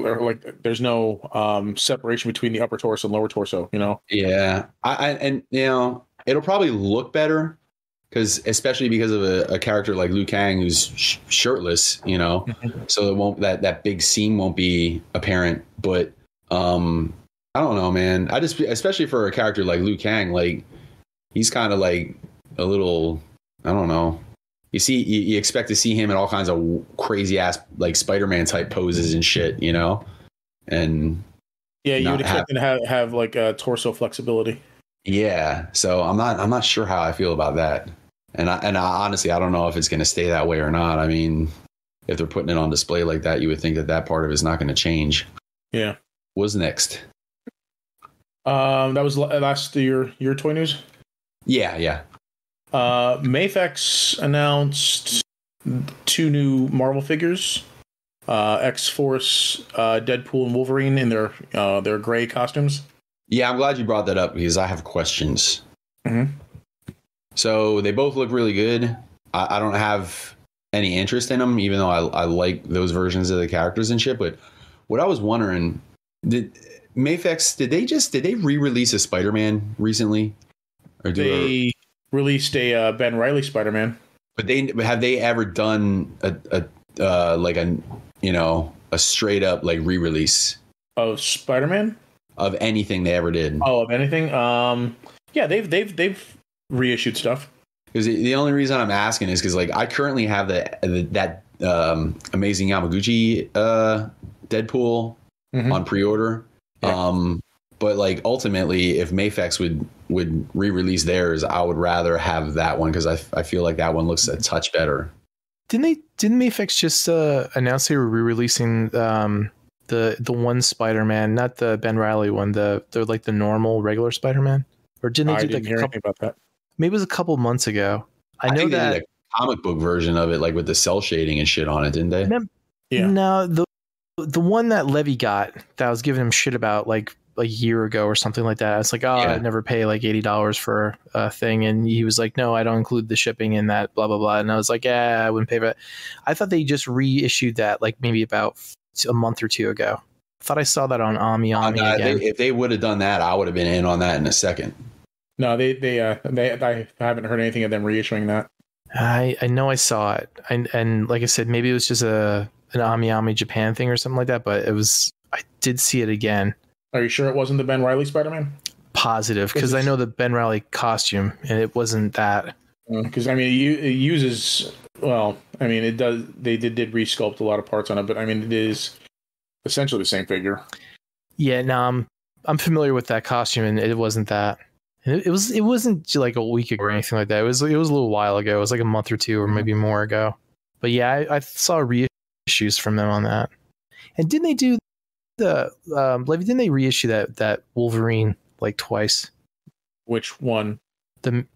there's no separation between the upper torso and lower torso. You know. Yeah, and you know it'll probably look better especially because of a character like Liu Kang who's shirtless. You know, so it won't that big seam won't be apparent. But I don't know, man. Especially for a character like Liu Kang, like he's kind of like a little, I don't know. You expect to see him in all kinds of crazy ass like Spider-Man type poses and shit, you know, and yeah, you would expect him to have like torso flexibility. Yeah, so I'm not sure how I feel about that, and I honestly I don't know if it's going to stay that way or not. I mean, if they're putting it on display like that, you would think that part of it is not going to change. Yeah. What's next? That was last your toy news. Yeah. Mafex announced 2 new Marvel figures, X-Force, Deadpool, and Wolverine in their gray costumes. Yeah, I'm glad you brought that up because I have questions. Mm-hmm. So they both look really good. I don't have any interest in them, even though I like those versions of the characters and shit. But what I was wondering, did Mafex did they re-release a Spider-Man recently? Or they released a Ben Reilly Spider-Man. But have they ever done a straight up like re-release of Spider-Man? Of anything they ever did? Oh, of anything? Yeah, they've reissued stuff. Because the only reason I'm asking is because like I currently have that Amazing Yamaguchi Deadpool on pre-order. Yeah. But like ultimately, if Mafex would re-release theirs, I would rather have that one because I feel like that one looks a touch better. Didn't Mafex just announce they were re-releasing the one Spider-Man, not the Ben Reilly one, the like the normal regular Spider-Man? Or didn't they do didn't hear anything about that? Maybe it was a couple months ago. I know that they did a comic book version of it, like with the cell shading and shit on it, didn't they? Yeah. No, the one that Levy got that I was giving him shit about like a year ago or something like that. It's like, I'd never pay like $80 for a thing, and he was like, no, I don't include the shipping in that, blah blah blah. And I was like, I wouldn't pay for it. I thought they just reissued that like maybe about a month or two ago. I thought I saw that on Ami again. If they would have done that, I would have been in on that in a second. No, I haven't heard anything of them reissuing that. I know I saw it, and like I said, maybe it was just an Ami Japan thing or something like that. But I did see it again. Are you sure it wasn't the Ben Reilly Spider-Man? Positive, because I know the Ben Reilly costume, and it wasn't that. Because I mean, it uses it does. They did resculpt a lot of parts on it, but I mean, it is essentially the same figure. Yeah, no, I'm familiar with that costume, and it wasn't that. It wasn't like a week ago or anything like that. It was a little while ago. It was like a month or two or maybe more ago. But yeah, I saw reissues from them on that. And didn't they do Levy? Didn't they reissue that Wolverine like twice? Which one? The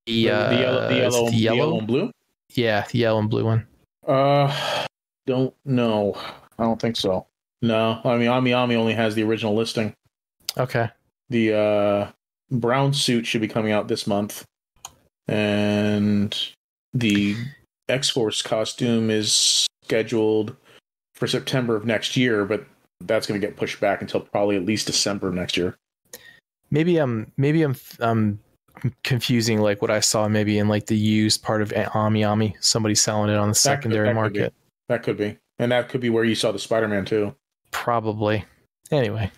yellow and blue. Yeah, the yellow and blue one. Don't know. I don't think so. No, I mean Ami only has the original listing. Okay. The brown suit should be coming out this month, and the X-Force costume is scheduled for September of next year, but that's going to get pushed back until probably at least December of next year. Maybe I'm confusing like what I saw maybe in like the used part of Ami. Somebody selling it on the secondary market. That could be, and that could be where you saw the Spider-Man too. Probably. Anyway.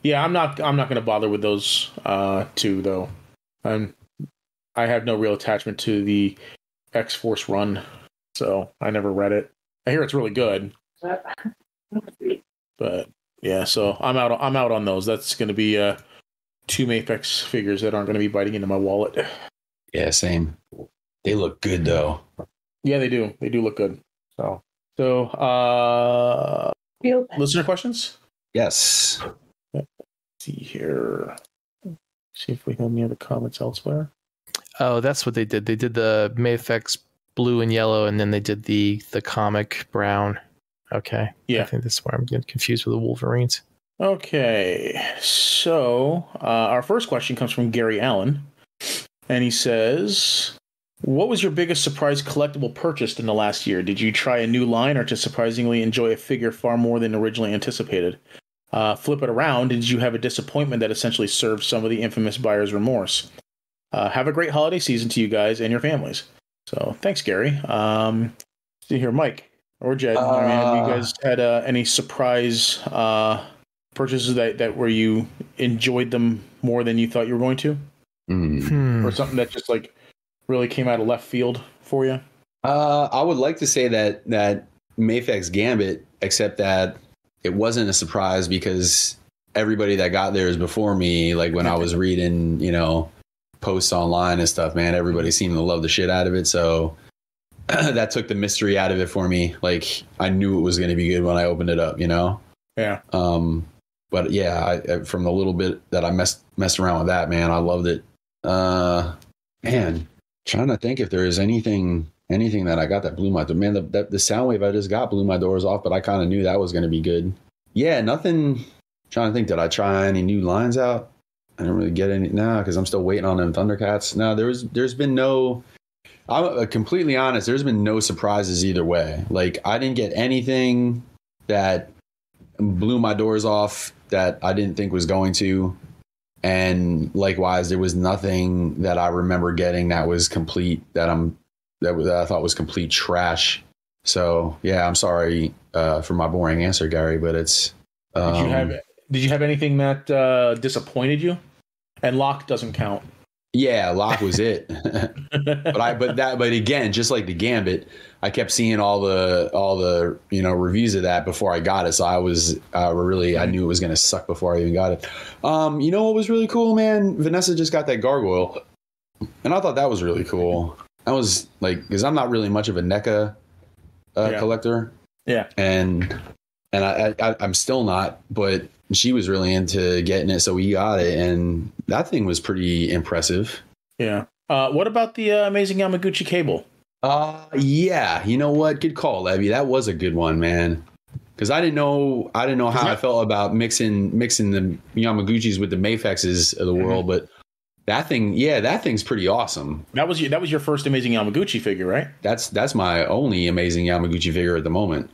Yeah, I'm not going to bother with those two though. I have no real attachment to the X-Force run, so I never read it. I hear it's really good, but yeah, so I'm out on those. That's going to be 2 Mafex figures that aren't going to be biting into my wallet. Yeah, same. They look good though. Yeah, they do. They do look good. So listener questions? Yes. Let's see here. See if we have any other comments elsewhere. Oh, that's what they did. They did the Mayfix blue and yellow, and then they did the comic brown. Okay. Yeah. I think this is where I'm getting confused with the Wolverines. Okay. So our first question comes from Gary Allen. And he says, what was your biggest surprise collectible purchased in the last year? Did you try a new line or just surprisingly enjoy a figure far more than originally anticipated? Flip it around. Did you have a disappointment that essentially served some of the infamous buyer's remorse? Have a great holiday season to you guys and your families. So thanks, Gary. See here, Mike or Jed. Have you guys had any surprise purchases that where you enjoyed them more than you thought you were going to? Or something that just like really came out of left field for you? I would like to say that Mayfix Gambit, except that it wasn't a surprise because everybody that got theirs before me, like when I was reading, posts online and stuff, man, everybody seemed to love the shit out of it. So that took the mystery out of it for me. Like I knew it was going to be good when I opened it up, Yeah. But yeah, I from the little bit that I messed around with that, man, I loved it. Man, trying to think if there is anything that I got that blew my door. Man, the Soundwave I just got blew my doors off, but I kind of knew that was going to be good. Yeah, nothing. Trying to think, did I try any new lines out? I didn't really get any now because I'm still waiting on them Thundercats. No, there's been no. I'm completely honest. There's been no surprises either way. Like I didn't get anything that blew my doors off that I didn't think was going to. And likewise, there was nothing that I remember getting that was complete that I thought was complete trash. So yeah, I'm sorry for my boring answer, Gary, but it's. Did you have anything that disappointed you? And Locke doesn't count. Yeah, Locke was it. but again, just like the Gambit, I kept seeing all the reviews of that before I got it. So I was I knew it was going to suck before I even got it. You know what was really cool, man? Vanessa just got that gargoyle, and I thought that was really cool. I was like, because I'm not really much of a NECA collector. Yeah, and I'm still not, but she was really into getting it, so we got it, and that thing was pretty impressive. Yeah. What about the amazing Yamaguchi cable? Yeah. You know what? Good call, Levy. That was a good one, man. Because I didn't know how I felt about mixing the Yamaguchis with the Mayfexes of the world, but that thing's pretty awesome. That was your first amazing Yamaguchi figure, right? That's my only amazing Yamaguchi figure at the moment.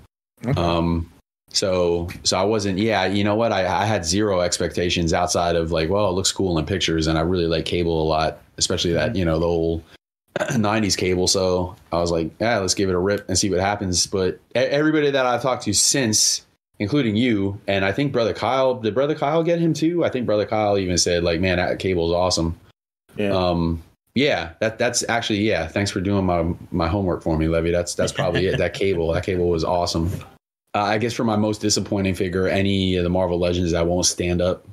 Okay. So I wasn't, you know what? I had zero expectations outside of like, well, it looks cool in pictures, and I really like Cable a lot, especially that, the old 90s Cable. So I was like, let's give it a rip and see what happens. But everybody that I've talked to since, including you, and I think Brother Kyle, did Brother Kyle get him too? I think Brother Kyle even said like, man, that Cable's awesome. Yeah. That's actually, thanks for doing my homework for me, Levy. That's probably it. That cable was awesome. I guess for my most disappointing figure, any of the Marvel Legends that won't stand up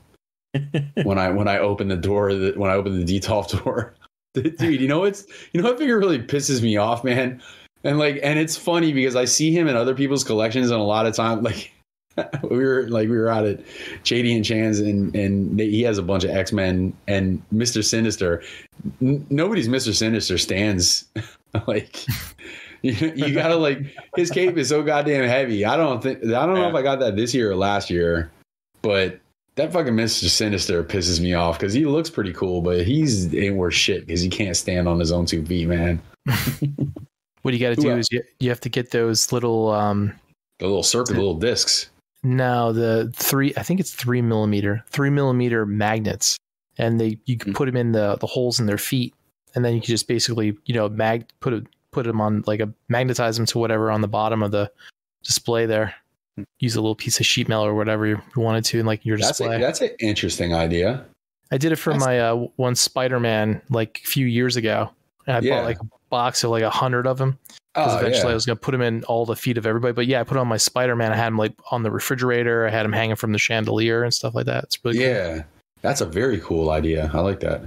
when I open the door, when I open the Detolf door, dude, what figure really pisses me off, man? And it's funny because I see him in other people's collections, and a lot of time, like we were out at JD and Chan's, and he has a bunch of X-Men and Mr. Sinister. Nobody's Mr. Sinister stands like. You gotta like, his cape is so goddamn heavy. I don't know if I got that this year or last year, but that fucking Mr. Sinister pisses me off because he looks pretty cool, but he's ain't worth shit because he can't stand on his own 2 feet, man. What you got to do is you have to get those little the little circle, little discs. No, I think it's 3 millimeter magnets, and you can put them in the holes in their feet, and then you can just basically put them on, like magnetize them to whatever on the bottom of the display there. Use a little piece of sheet metal or whatever you wanted to in like your display. That's an interesting idea. I did it for my one Spider-Man like a few years ago. And I bought like a box of like 100 of them. Because eventually I was going to put them in all the feet of everybody. But I put on my Spider-Man. I had him like on the refrigerator. I had him hanging from the chandelier and stuff like that. It's really cool. That's a very cool idea. I like that.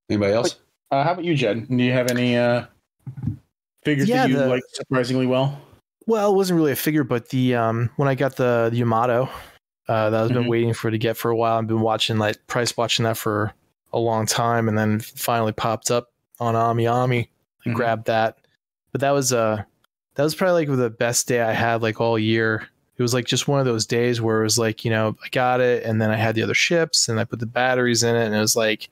Anybody else? How about you, Jed? Do you have any Figures that you like surprisingly well. Well, it wasn't really a figure, but the when I got the Yamato, that I've been waiting to get for a while. I've been watching that for a long time, and then finally popped up on Ami. I grabbed that, but that was probably like the best day I had like all year. It was like just one of those days where it was like, you know, I got it, and then I had the other ships, and I put the batteries in it, and it was like,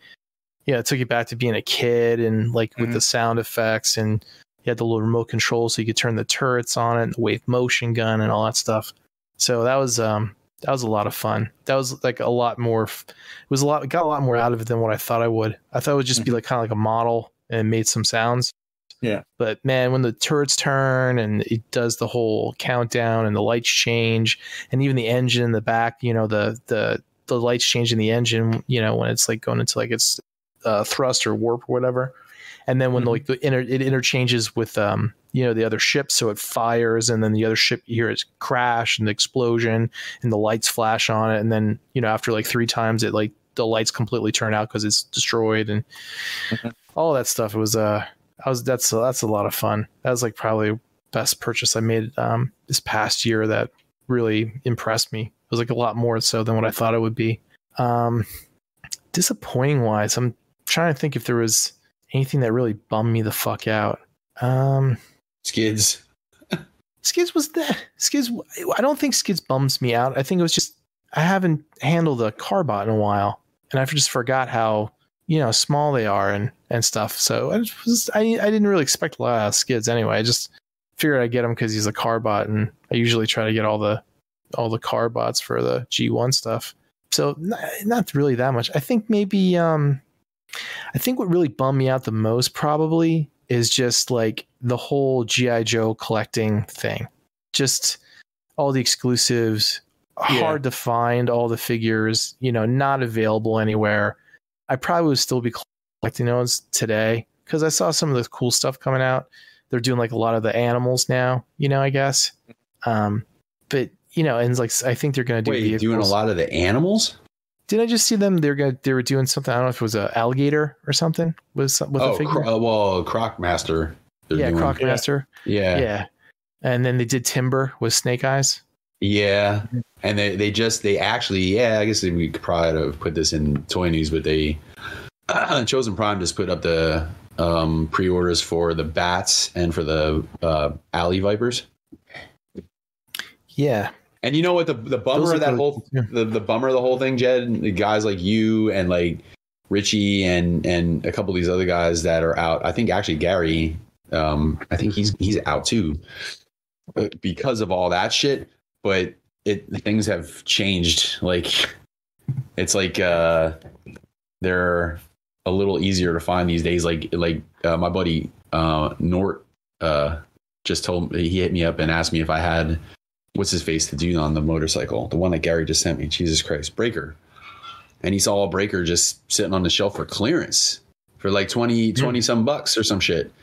yeah, it took you back to being a kid, and like with the sound effects, and you had the little remote control so you could turn the turrets on it, and the wave motion gun and all that stuff. So that was a lot of fun. That was like a lot more. Got a lot more out of it than what I thought I would. I thought it would just be like kind of like a model and made some sounds. Yeah. But man, when the turrets turn and it does the whole countdown and the lights change, and even the engine in the back, you know, the lights change in the engine, you know, when it's like going into like its thrust or warp or whatever. And then when like it interchanges with you know, the other ship, so it fires, and then the other ship, you hear it crash and the explosion, and the lights flash on it, and then, you know, after like 3 times, it like the lights completely turn out because it's destroyed, and all that stuff. It was that's a lot of fun. That was like probably the best purchase I made this past year that really impressed me. It was like a lot more so than what I thought it would be. Disappointing wise, I'm trying to think if there was anything that really bummed me the fuck out. Skids. Skids was that. Skids. I don't think Skids bums me out. I think it was just I haven't handled a Carbot in a while, and I just forgot how, you know, small they are and stuff. So I didn't really expect a lot out of Skids anyway. I just figured I'd get him because he's a Carbot, and I usually try to get all the Carbots for the G1 stuff. So not really that much. I think maybe I think what really bummed me out the most probably is just like the whole G.I. Joe collecting thing. Just all the exclusives, hard to find, all the figures, you know, not available anywhere. I probably would still be collecting those today because I saw some of the cool stuff coming out. They're doing like a lot of the animals now, you know, I guess. But, you know, and like I think they're going to do vehicles. Doing a lot of the animals? Did I just see them? They were doing something. I don't know if it was an alligator or something. With a figure. Croc Master. Croc Master. Yeah. And then they did Timber with Snake Eyes. Yeah. And they actually, I guess we could probably have put this in toy news, but they Chosen Prime just put up the pre-orders for the bats and for the alley vipers. Yeah. And you know what, the bummer of that the bummer of the whole thing, Jed, the guys like you and like Richie and a couple of these other guys that are out. I think actually Gary, I think he's out too because of all that shit. But things have changed. Like it's like they're a little easier to find these days. Like my buddy Nort just told me, he hit me up and asked me if I had what's his face to do on the motorcycle, the one that Gary just sent me. Jesus Christ, Breaker. And he saw a Breaker just sitting on the shelf for clearance for like 20 some bucks or some shit.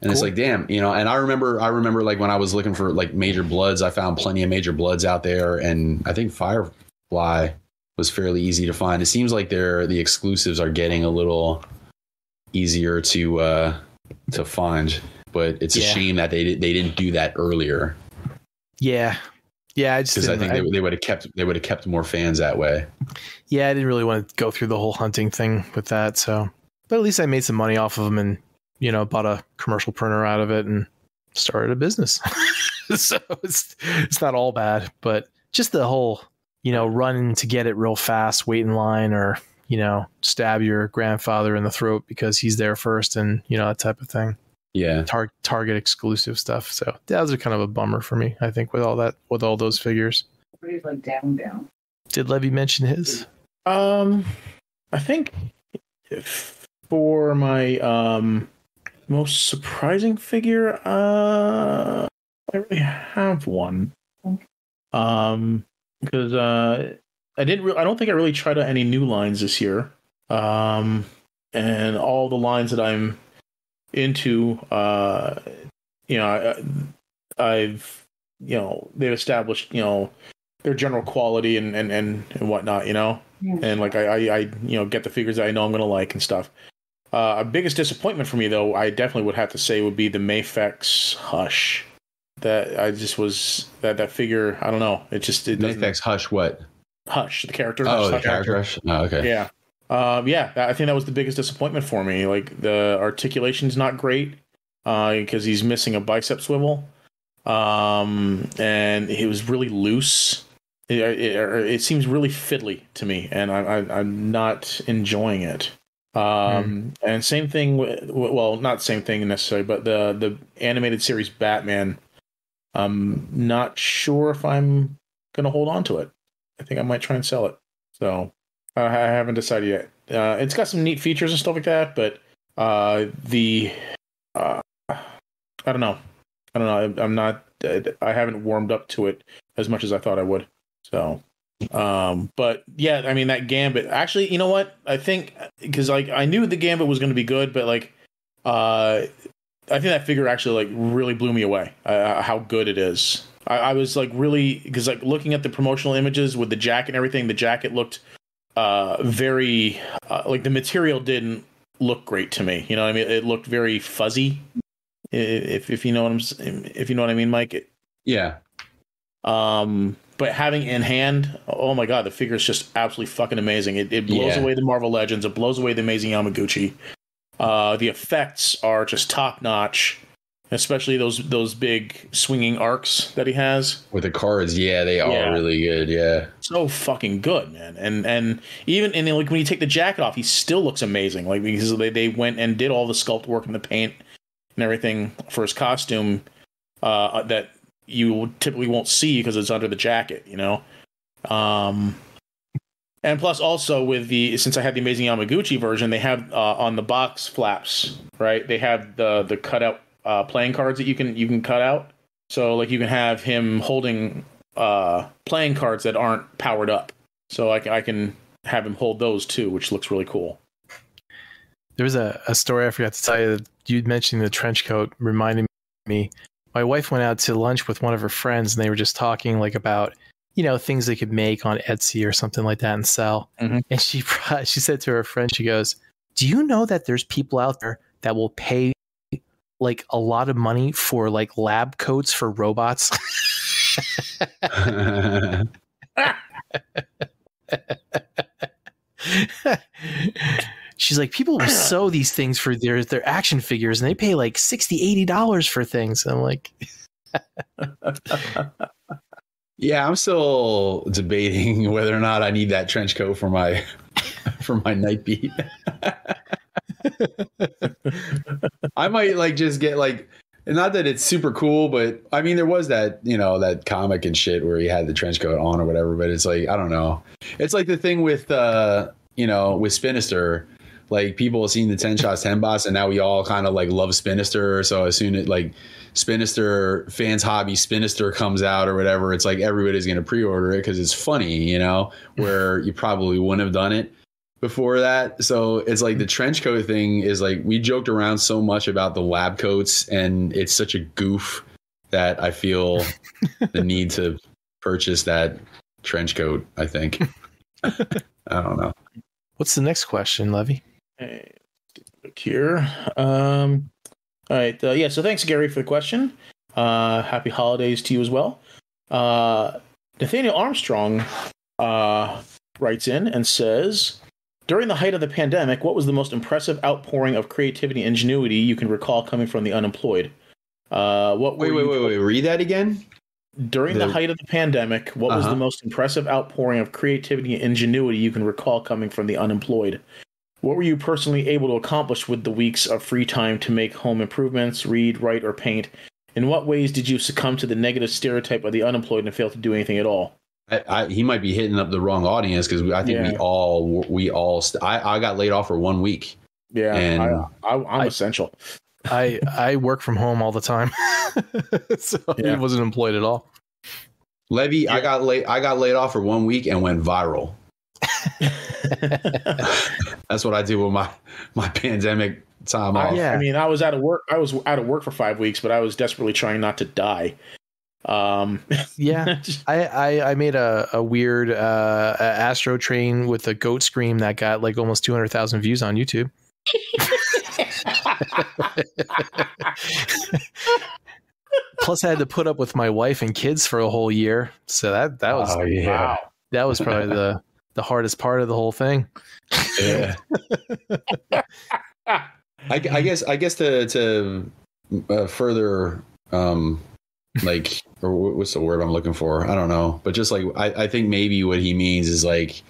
And It's like, damn, you know, and I remember like when I was looking for like Major Bloods, I found plenty of Major Bloods out there. And I think Firefly was fairly easy to find. It seems like the exclusives are getting a little easier to find, but it's a shame that they didn't do that earlier. Yeah. I just because I think they would have kept more fans that way. Yeah, I didn't really want to go through the whole hunting thing with that. So, but at least I made some money off of them, and you know, bought a commercial printer out of it and started a business. So it's not all bad, but just the whole, you know, running to get it real fast, wait in line, or you know, stab your grandfather in the throat because he's there first, and you know, that type of thing. Yeah. Target exclusive stuff. So that was kind of a bummer for me, I think, with all those figures. Like down. Did Levy mention his? I think for my most surprising figure, I really have one. Because I don't think I really tried out any new lines this year. And all the lines that I'm into, you know, I've, you know, they've established, you know, their general quality and whatnot, you know, and like I you know, get the figures that I know I'm gonna like and stuff. A biggest disappointment for me, though, I definitely would have to say would be the Mafex Hush. That I just was that figure. I don't know. It Mafex Hush. What? Hush, the character. Oh, Hush, the character. Hush. Oh, okay. Yeah. I think that was the biggest disappointment for me. Like, the articulation's not great because he's missing a bicep swivel, and it was really loose. It seems really fiddly to me, and I'm not enjoying it. And same thing with, well, not same thing necessarily, but the animated series Batman. I'm not sure if I'm gonna hold on to it. I think I might try and sell it. So I haven't decided yet. It's got some neat features and stuff like that, but I don't know. I'm not. I haven't warmed up to it as much as I thought I would. So, but yeah, I mean, that Gambit. Actually, you know what? I think because like I knew the Gambit was going to be good, but like, I think that figure actually like really blew me away. How good it is. I was like really, because like looking at the promotional images with the jacket and everything, the jacket looked very like the material didn't look great to me. You know what I mean? It looked very fuzzy. If you know what I mean, Mike. Yeah. But having it in hand, oh my god, the figure is just absolutely fucking amazing. It blows away the Marvel Legends. It blows away the Amazing Yamaguchi. The effects are just top notch, especially those big swinging arcs that he has with the cards. Yeah, they are really good. Yeah, so fucking good, man. And even like when you take the jacket off, he still looks amazing. Like because they went and did all the sculpt work and the paint and everything for his costume that you typically won't see because it's under the jacket, you know. And plus, also since I had the Amazing Yamaguchi version, they have on the box flaps, right? They have the cutout playing cards that you can cut out. So like you can have him holding playing cards that aren't powered up. So I can have him hold those too, which looks really cool. There was a story I forgot to tell you. You'd mentioned the trench coat reminded me. My wife went out to lunch with one of her friends, and they were just talking like about, you know, things they could make on Etsy or something like that and sell. Mm-hmm. And she said to her friend, she goes, "Do you know that there's people out there that will pay like a lot of money for like lab coats for robots?" She's like, people will sew these things for their action figures, and they pay like $60-$80 for things. And I'm like, yeah, I'm still debating whether or not I need that trench coat for my night beat. I might like just get like, not that it's super cool, but I mean, there was that, you know, that comic and shit where he had the trench coat on or whatever, but it's like, I don't know. It's like the thing with, you know, with Spinister. Like people have seen the 10 shots 10 bots, and now we all kind of like love Spinister. So as soon as like Spinister fans hobby Spinister comes out or whatever, it's like everybody's going to pre-order it because it's funny, you know, where you probably wouldn't have done it before that. So it's like the trench coat thing is like, we joked around so much about the lab coats, and it's such a goof that I feel the need to purchase that trench coat, I think. I don't know. What's the next question, Levy? Hey, look here. All right. Yeah. So thanks, Gary, for the question. Happy holidays to you as well. Nathaniel Armstrong writes in and says, during the height of the pandemic, what was the most impressive outpouring of creativity and ingenuity you can recall coming from the unemployed? Wait. Read that again. During the height of the pandemic, what was the most impressive outpouring of creativity and ingenuity you can recall coming from the unemployed? What were you personally able to accomplish with the weeks of free time to make home improvements, read, write, or paint? In what ways did you succumb to the negative stereotype of the unemployed and fail to do anything at all? He might be hitting up the wrong audience, because I think I got laid off for 1 week. Yeah, and I'm essential. I work from home all the time, so he wasn't employed at all. Levy, yeah. I got laid off for 1 week and went viral. That's what I did with my pandemic time off. Yeah. I mean, I was out of work. I was out of work for 5 weeks, but I was desperately trying not to die. Yeah, I made a weird Astro train with a goat scream that got like almost 200,000 views on YouTube. Plus, I had to put up with my wife and kids for a whole year, so that was wow. that was probably the hardest part of the whole thing. Yeah. I guess to further like, or what's the word I'm looking for? I don't know, but just like I think maybe what he means is like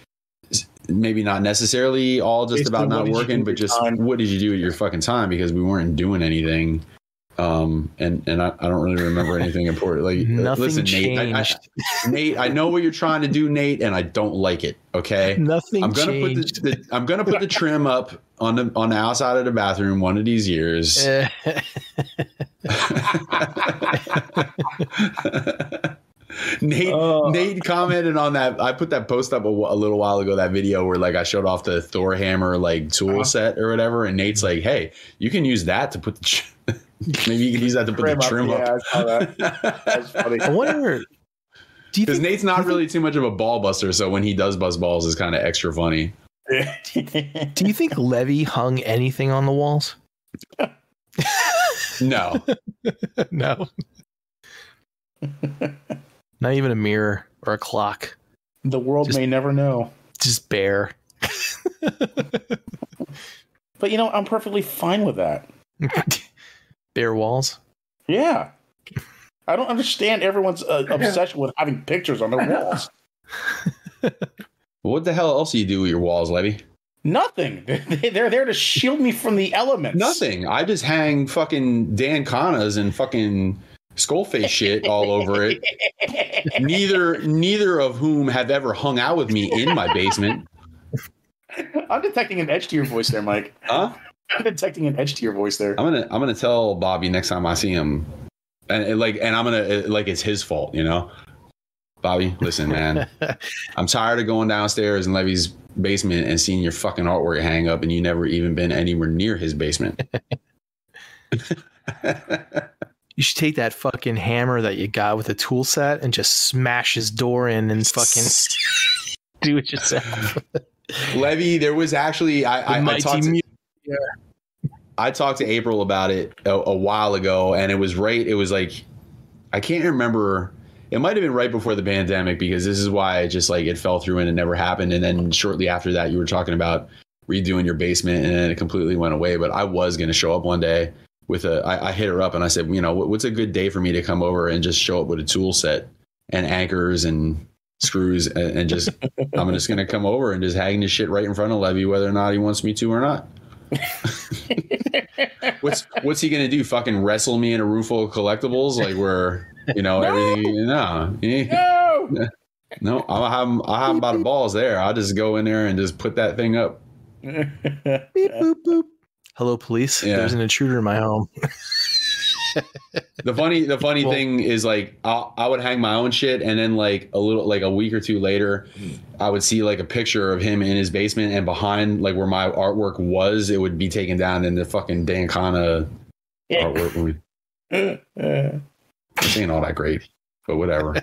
maybe not necessarily all just Basically, about not working, but just what did you do with your fucking time, because we weren't doing anything. And I don't really remember anything important. Like, Nothing listen, changed. Nate, I know what you're trying to do, Nate, and I don't like it. Okay, Nothing changed. I'm gonna put the trim up on the outside of the bathroom one of these years. Nate commented on that. I put that post up a little while ago, that video where like I showed off the Thor hammer like tool set or whatever, and Nate's like, "Hey, you can use that to put the maybe you can use that to put the trim up." Yeah, I saw that. That's funny. I wonder. Because Nate's not really too much of a ball buster, so when he does bust balls, it's kind of extra funny. Do you think Levy hung anything on the walls? No. No. Not even a mirror or a clock. The world may never know. Just bare. But I'm perfectly fine with that. Bare walls? Yeah. I don't understand everyone's obsession with having pictures on their walls. What the hell else do you do with your walls, Levy? Nothing. They're there to shield me from the elements. Nothing. I just hang fucking Dan Kanas and fucking Skullface shit all over it. Neither of whom have ever hung out with me in my basement. I'm detecting an edge to your voice there, Mike. Huh? I'm detecting an edge to your voice there. I'm gonna tell Bobby next time I see him, and I'm gonna it's his fault, Bobby, listen, man. I'm tired of going downstairs in Levy's basement and seeing your fucking artwork hang up, and you never even been anywhere near his basement. You should take that fucking hammer that you got with a tool set and just smash his door in and fucking do it yourself. Levy, there was actually I talked to April about it a while ago, and it was like I can't remember. It might have been right before the pandemic, because this is why it just like it fell through and it never happened. And then shortly after that, you were talking about redoing your basement, and then it completely went away. But I was going to show up one day with I hit her up and I said, what's a good day for me to come over and just show up with a tool set and anchors and screws and just I'm just going to come over and just hang this shit right in front of Levy, whether or not he wants me to or not. What's he gonna do? Fucking wrestle me in a room full of collectibles, like where everything? No. I'll have about the balls there. I'll just go in there and just put that thing up. Beep, boop, boop. Hello, police. Yeah. There's an intruder in my home. The funny thing is, like, I would hang my own shit, and then like a week or two later, I would see like a picture of him in his basement, and behind like where my artwork was, it would be taken down in the fucking Dan Kana artwork. This ain't all that great, but whatever.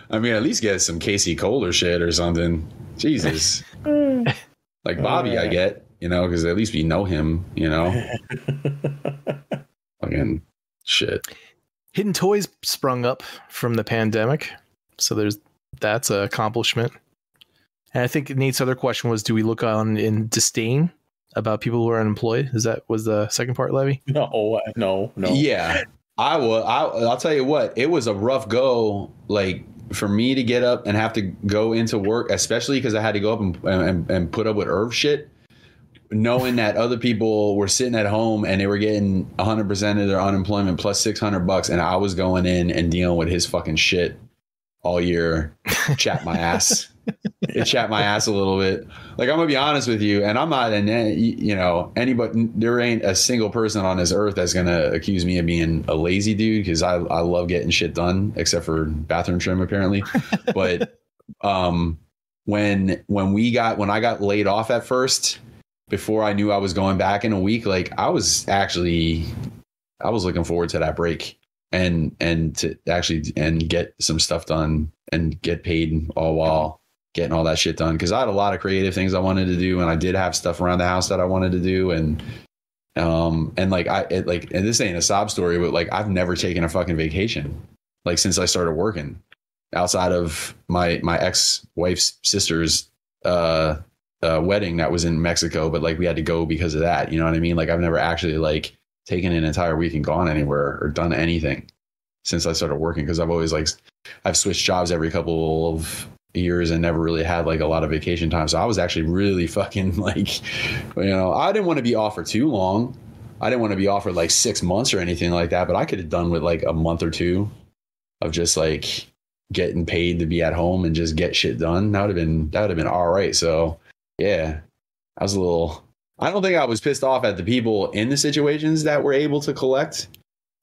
I mean, at least get some Casey Kohler shit or something. Jesus. Like Bobby, I get. Because at least we know him, Fucking shit. Hidden toys sprung up from the pandemic. So that's an accomplishment. And I think Nate's other question was, do we look on in disdain about people who are unemployed? Was the second part, Levy? No. Yeah, I will. I'll tell you what, it was a rough go. Like, for me to get up and have to go into work, especially because I had to go up and put up with Irv shit. Knowing that other people were sitting at home and they were getting 100% of their unemployment plus $600, and I was going in and dealing with his fucking shit all year. Chat my ass. It chat my ass a little bit. Like, I'm gonna be honest with you, and I'm not anybody. There ain't a single person on this earth that's gonna accuse me of being a lazy dude, because I love getting shit done, except for bathroom trim apparently. But when I got laid off at first, before I knew I was going back in a week, like I was looking forward to that break and to actually get some stuff done and get paid all while getting all that shit done, because I had a lot of creative things I wanted to do, and I did have stuff around the house that I wanted to do, and like and this ain't a sob story, but like I've never taken a fucking vacation like since I started working, outside of my ex-wife's sister's wedding that was in Mexico, but like we had to go because of that, you know what I mean? Like I've never actually like taken an entire week and gone anywhere or done anything since I started working, because I've always like I've switched jobs every couple of years and never really had like a lot of vacation time. So I was actually really fucking like, you know, I didn't want to be off for too long. I didn't want to be off for like 6 months or anything like that, but I could have done with like a month or two of just like getting paid to be at home and just get shit done. That would have been all right. So yeah, I was I don't think I was pissed off at the people in the situations that were able to collect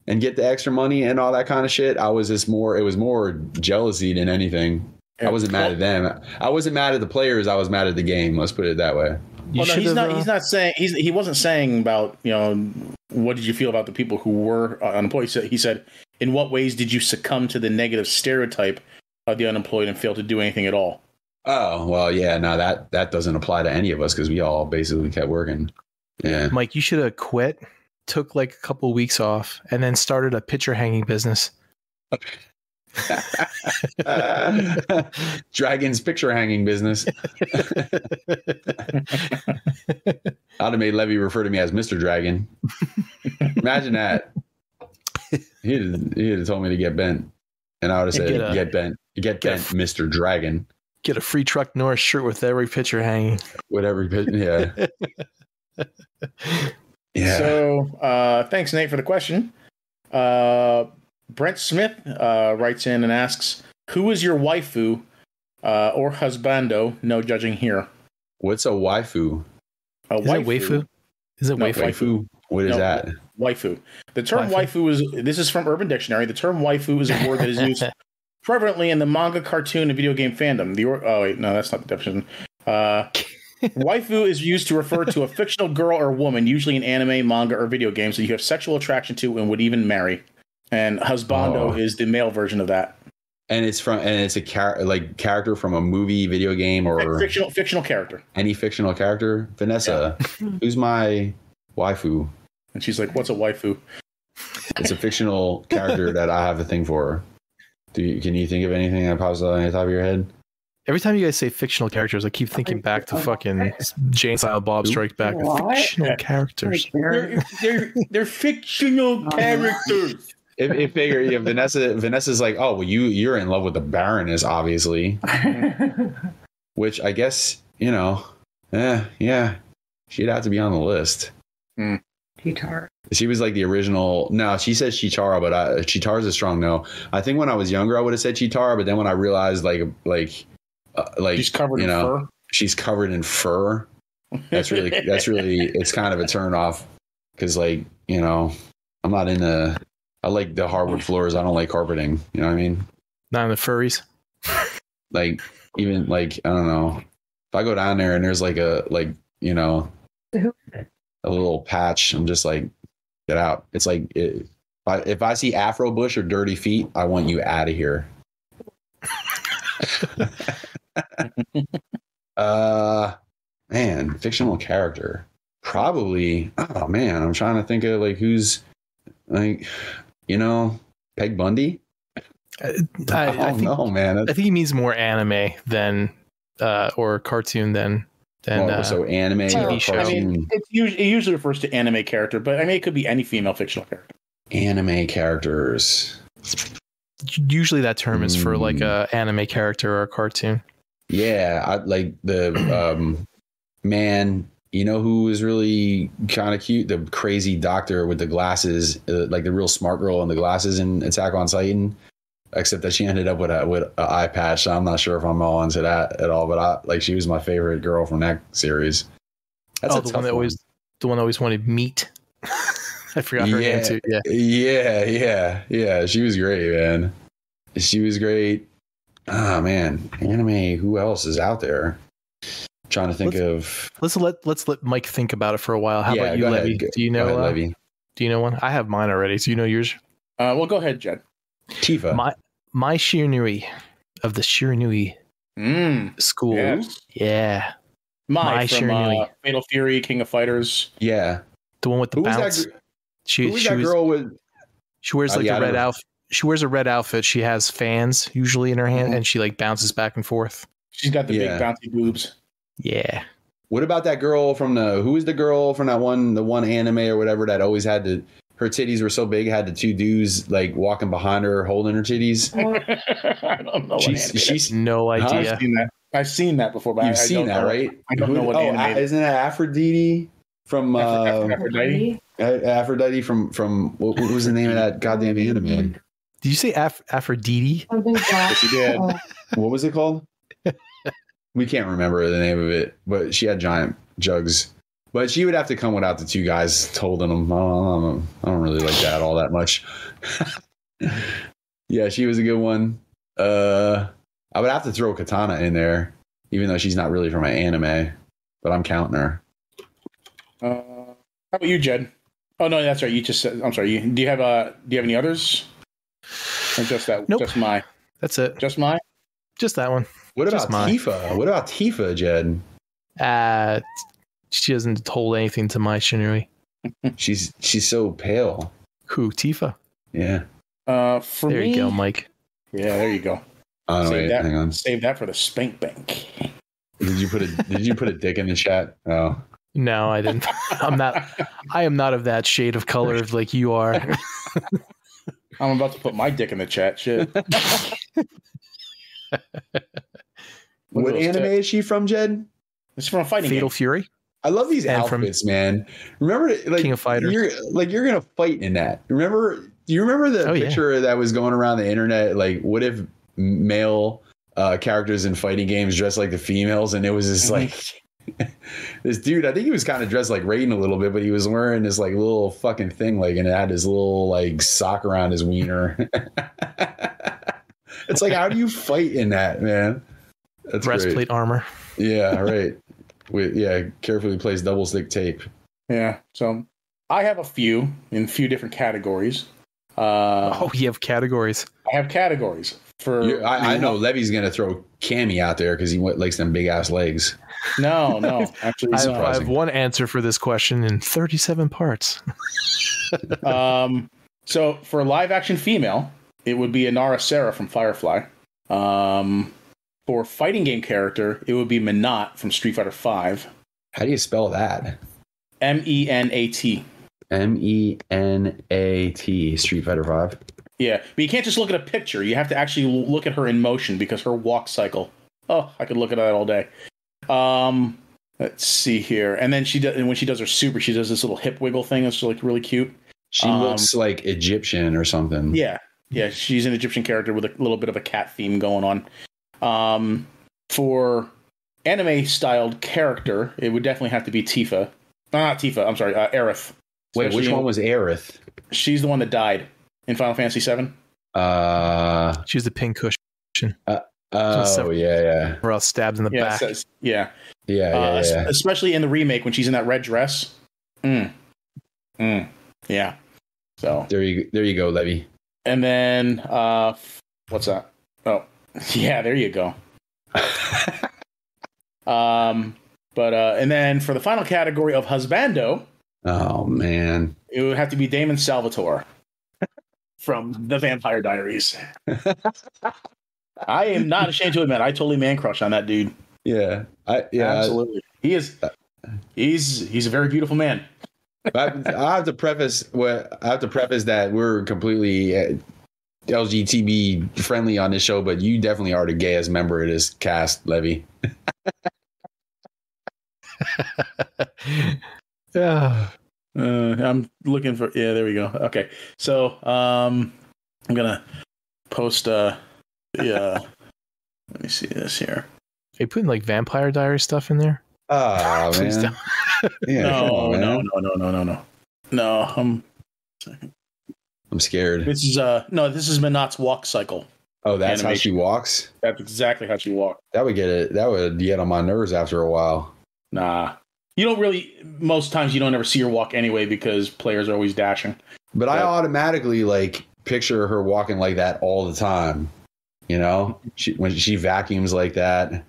and get the extra money and all that kind of shit. It was more jealousy than anything. I wasn't mad at them. I wasn't mad at the players. I was mad at the game. Let's put it that way. Well, no, he's not saying he wasn't saying about, you know, what did you feel about the people who were unemployed. He said, in what ways did you succumb to the negative stereotype of the unemployed and fail to do anything at all? Oh, well, yeah, no, that doesn't apply to any of us because we all basically kept working. Yeah, Mike, you should have quit, took like a couple of weeks off, and then started a picture hanging business. Dragon's picture hanging business. I'd have made Levy refer to me as Mr. Dragon. Imagine that. He'd have told me to get bent, and I would have said, "Get bent, Mr. Dragon." Get a free Truck Norris shirt with every picture hanging. With every picture, yeah. Yeah. So, thanks, Nate, for the question. Brent Smith writes in and asks, "Who is your waifu or husbando? No judging here." What's a waifu? A waifu? Is it waifu? Waifu? What is that? Waifu. The term waifu is from Urban Dictionary. The term waifu is a word that is used prevalently in the manga, cartoon, and video game fandom. Oh wait, no, that's not the definition. Waifu is used to refer to a fictional girl or woman, usually in anime, manga, or video games that you have sexual attraction to and would even marry. And husbando is the male version of that. And it's a character from a movie, video game, or fictional character. Any fictional character. Vanessa, who's my waifu? And she's like, "What's a waifu?" It's a fictional character that I have a thing for. Can you think of anything that pops up on the top of your head? Every time you guys say fictional characters, I keep thinking back to fucking Jane Silent Bob Strike Back. Fictional characters. They're fictional characters. If Vanessa's like, oh, well, you're in love with the Baroness, obviously. Which I guess, you know, yeah, she'd have to be on the list. Chitara. She was like the original. No, she says Chitara, but Chitara's a strong no. I think when I was younger, I would have said Chitara, but then when I realized like she's covered in fur. She's covered in fur. That's really it's kind of a turn off because like, you know, I'm not into. I like the hardwood floors. I don't like carpeting. You know what I mean? Not in the furries. Like even like I don't know. If I go down there and there's like a little patch, I'm just like, get out. It's like if I see Afro Bush or Dirty Feet, I want you out of here. Man, fictional character. Probably. Oh man, I'm trying to think of like who's like, you know, Peg Bundy. I think, man. I think he means more anime than or cartoon than so anime TV show. I mean, it usually refers to anime character, but I mean, it could be any female fictional character. Anime characters. Usually that term is for like a anime character or a cartoon. Yeah, I like the man. You know who is really kind of cute? The crazy doctor with the glasses, like the real smart girl in the glasses in Attack on Titan. Except that she ended up with an eye patch. So I'm not sure if I'm all into that at all. But she was my favorite girl from that series. That's the one that always wanted meat. I forgot her name too. Yeah. She was great, man. She was great. Ah, man, anime. Who else is out there? I'm trying to think of. Let's let Mike think about it for a while. How about you, Levy? Do you know? Levy? Do you know one? I have mine already. Do you know yours? Well, go ahead, Jed. Tifa. My Shiranui of the Shiranui School. Yes. Yeah. Mai from Shiranui. Fatal Fury, King of Fighters. Yeah. The one with the Who was bounce. that? Who was that girl with? She wears like yeah, the I red don't know. outfit. She wears a red outfit. She has fans usually in her hand, and she like bounces back and forth. She's got the big bouncy boobs. Yeah. What about that girl from who was the girl from the one anime or whatever that always had her titties were so big, had the two dudes like walking behind her holding her titties? I don't know. She's no idea. I've seen that before. But You've seen that, right? I don't know what anime. Isn't that Aphrodite from Aphrodite? Aphrodite from what was the name of that goddamn anime? Did you say Aphrodite? Yes, you did. What was it called? We can't remember the name of it, but she had giant jugs. But she would have to come without the two guys holding them. I don't really like that all that much. Yeah, she was a good one. I would have to throw Katana in there, even though she's not really from an anime, but I'm counting her. How about you, Jed? Oh no, that's right. You just said. I'm sorry. Do you have any others? Or just that? Nope. Just Mai. That's it. Just Mai. Just that one. What about Just mine. Tifa? What about Tifa, Jed? She hasn't told anything to my Shinui. She's so pale. Who? Tifa. Yeah. For there me, you go, Mike. Yeah, there you go. Oh, wait, hang on. Save that for the spank bank. Did you put a dick in the chat? Oh. No, I didn't. I am not of that shade of color like you are. I'm about to put my dick in the chat. Shit. What anime is she from, Jed? It's from a fighting Fatal game. Fury. I love these And outfits, man. Remember, like King of Fighters. You're gonna fight in that. Do you remember the picture that was going around the internet? Like, what if male characters in fighting games dressed like the females? And it was this like this dude. I think he was kind of dressed like Raiden a little bit, but he was wearing this like little fucking thing, like, and it had his little like sock around his wiener. It's like, how do you fight in that, man? That's breastplate great. armor. Yeah, right. Carefully placed double stick tape. Yeah. So I have a few different categories. You have categories. I have categories for. I know Levy's gonna throw Cammy out there because he likes them big ass legs. No, actually, I have one answer for this question in 37 parts. So for live action female, it would be Inara Sarah from Firefly. For fighting game character, it would be Menat from Street Fighter V. How do you spell that? Menat. Menat. Street Fighter V. Yeah, but you can't just look at a picture. You have to actually look at her in motion because her walk cycle. Oh, I could look at that all day. Let's see here. And then when she does her super, she does this little hip wiggle thing. It's like really cute. She looks like Egyptian or something. Yeah, she's an Egyptian character with a little bit of a cat theme going on. For anime styled character, it would definitely have to be Tifa. Not Tifa. I'm sorry, Aerith. Wait, which one was Aerith? She's the one that died in Final Fantasy VII. She was the pink cushion. Yeah. Or else stabbed in the back. Yeah. Especially in the remake when she's in that red dress. Yeah. So there you go, Levy. And then what's that? Oh, yeah, there you go. And then for the final category of husbando, oh man, it would have to be Damon Salvatore from The Vampire Diaries. I am not ashamed to admit I totally man crush on that dude. Yeah, Absolutely. He is. He's a very beautiful man. I have to preface that we're completely LGBT friendly on this show, but you definitely are the gayest member of this cast, Levy. Yeah. I'm looking for. Yeah, there we go. Okay, so I'm gonna post. Yeah. Let me see this here. Are you putting like Vampire Diary stuff in there? Oh Please man. Yeah, No. I'm scared. This is Menat's walk cycle. Oh, that's animation. how she walks? That's exactly how she walks. That would get on my nerves after a while. Nah. You don't really, most times you don't ever see her walk anyway because players are always dashing. But I automatically like picture her walking like that all the time. You know, when she vacuums like that,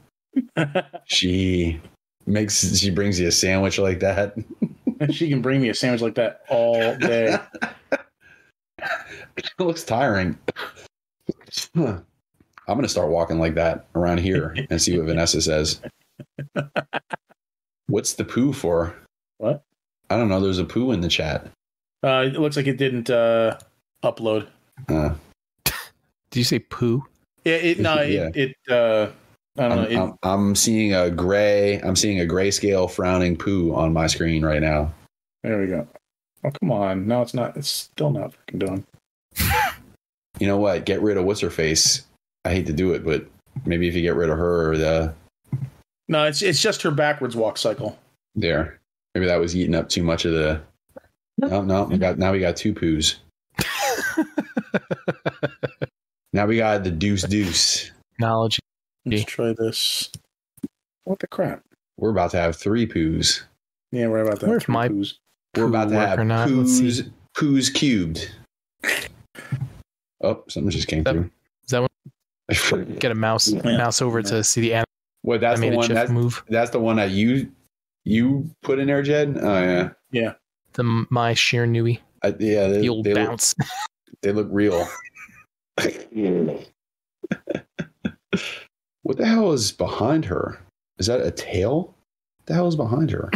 she brings you a sandwich like that. She can bring me a sandwich like that all day. It looks tiring. I'm gonna start walking like that around here and see what Vanessa says. What's the poo for? What? I don't know. There's a poo in the chat. It looks like it didn't upload. Did you say poo? Yeah, I don't know. I'm seeing a grayscale frowning poo on my screen right now. There we go. Oh, come on. No, it's not. It's still not fucking done. You know what? Get rid of what's her face. I hate to do it, but maybe if you get rid of her or No, it's just her backwards walk cycle. There. Maybe that was eating up too much of the. No, we got two poos. Now we got the deuce. Technology. Let's try this. What the crap? We're about to have three poos. Yeah, we're about to Where's have my poos. We're about to have poos cubed. Oh, something just came through. Is that one? Get a mouse over to see the What? That's the one. Move. That's the one that you put in there, Jed. Oh yeah. Yeah. My sheer newie. Yeah. The old bounce. They look real. What the hell is behind her? Is that a tail? What the hell is behind her?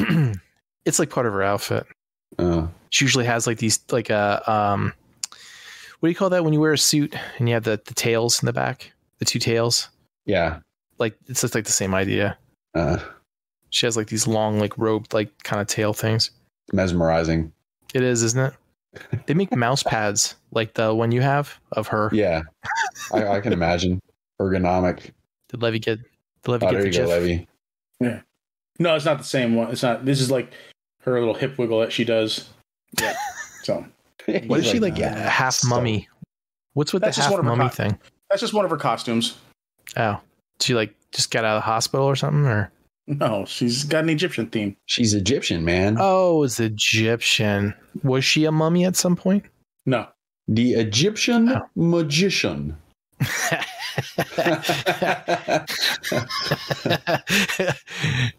It's like part of her outfit. She usually has like these like what do you call that when you wear a suit and you have the tails in the back, the two tails? Yeah. Like it's just like the same idea. She has like these long like robed like kind of tail things. Mesmerizing. It is, isn't it? They make mouse pads like the one you have of her. Yeah. I can imagine. Ergonomic. Did Levy get there you go, Levy. Yeah. No, it's not the same one. It's not. This is like her little hip wiggle that she does. Yeah. So. What is she like? Half mummy. What's with the half mummy thing? That's just one of her costumes. Oh, she like just got out of the hospital or something, or no? She's got an Egyptian theme. She's Egyptian, man. Oh, it's Egyptian. Was she a mummy at some point? No. The Egyptian magician. I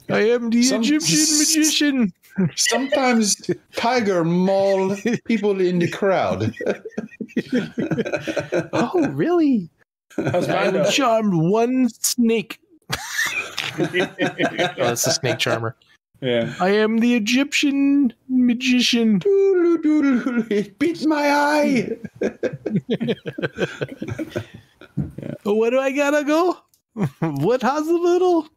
am the Egyptian magician. Sometimes tiger maul people in the crowd. Oh, really? I charmed one snake. That's the snake charmer. Yeah. I am the Egyptian magician. Doodle, doodle, it beats my eye. Where do I gotta go? What hospital?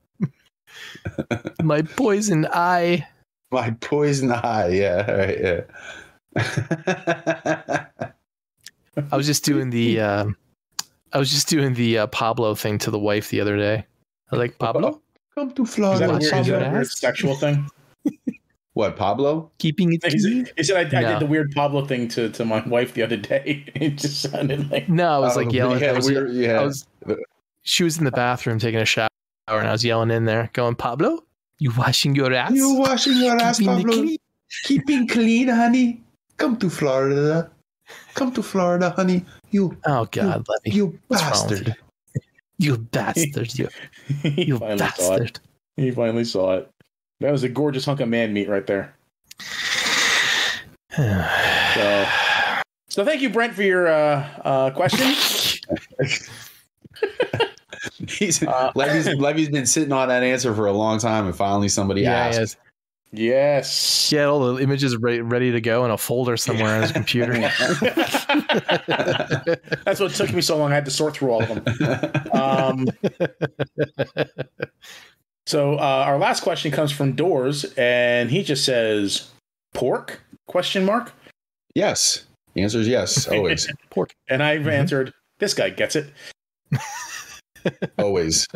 My poison eye. My poison eye. Yeah. Right, yeah. I was just doing the Pablo thing to the wife the other day. I was like, Pablo, come to Florida. Is that a weird sexual thing? What, Pablo? Keeping it. He said, I did the weird Pablo thing to my wife the other day. It just sounded like. No, I was like yelling. Yeah, she was in the bathroom taking a shower, and I was yelling in there, going, Pablo, you washing your ass? You washing your ass, Pablo? Keeping clean, honey. Come to Florida. Come to Florida, honey. You. Oh God, Levy. You bastard. You bastard. You bastard. He finally saw it. That was a gorgeous hunk of man meat right there. So thank you, Brent, for your question. Levy's been sitting on that answer for a long time, and finally somebody asked. Yes. He had all the images ready to go in a folder somewhere on his computer. That's what took me so long. I had to sort through all of them. So our last question comes from Doors, and he just says, pork? ? Yes. The answer is yes, always. Pork. And I've answered, this guy gets it. Always.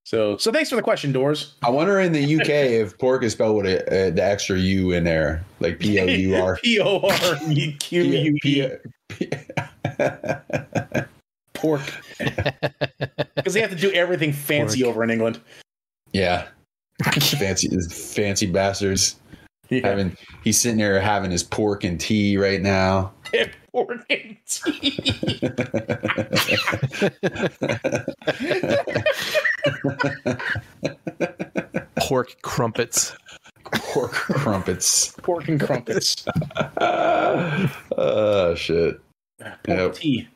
So thanks for the question, Doors. I wonder in the UK if pork is spelled with the extra U in there, like P-O-U-R. P-O-R-Q-U-E. Pork. Because they have to do everything fancy over in England. Yeah. Fancy bastards. Yeah. He's sitting there having his pork and tea right now. pork and tea. Pork crumpets. Pork crumpets. Pork and crumpets. Oh, shit. Pork tea.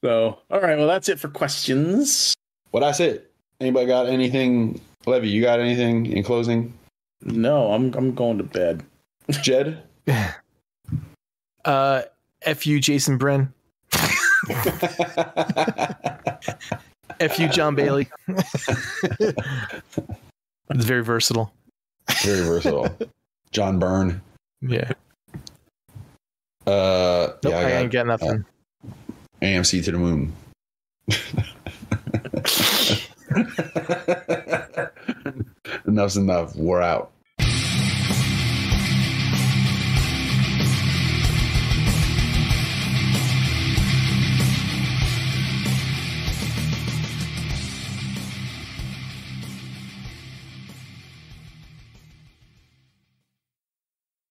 So, all right. Well, that's it for questions. Well, that's it. Anybody got anything? Levy, you got anything in closing? No, I'm going to bed. Jed? F you, Jason Brin. F you, John Bailey. It's very versatile. Very versatile. John Byrne. Yeah. Nope, Yeah, I ain't got nothing. AMC to the moon. Enough's enough. We're out.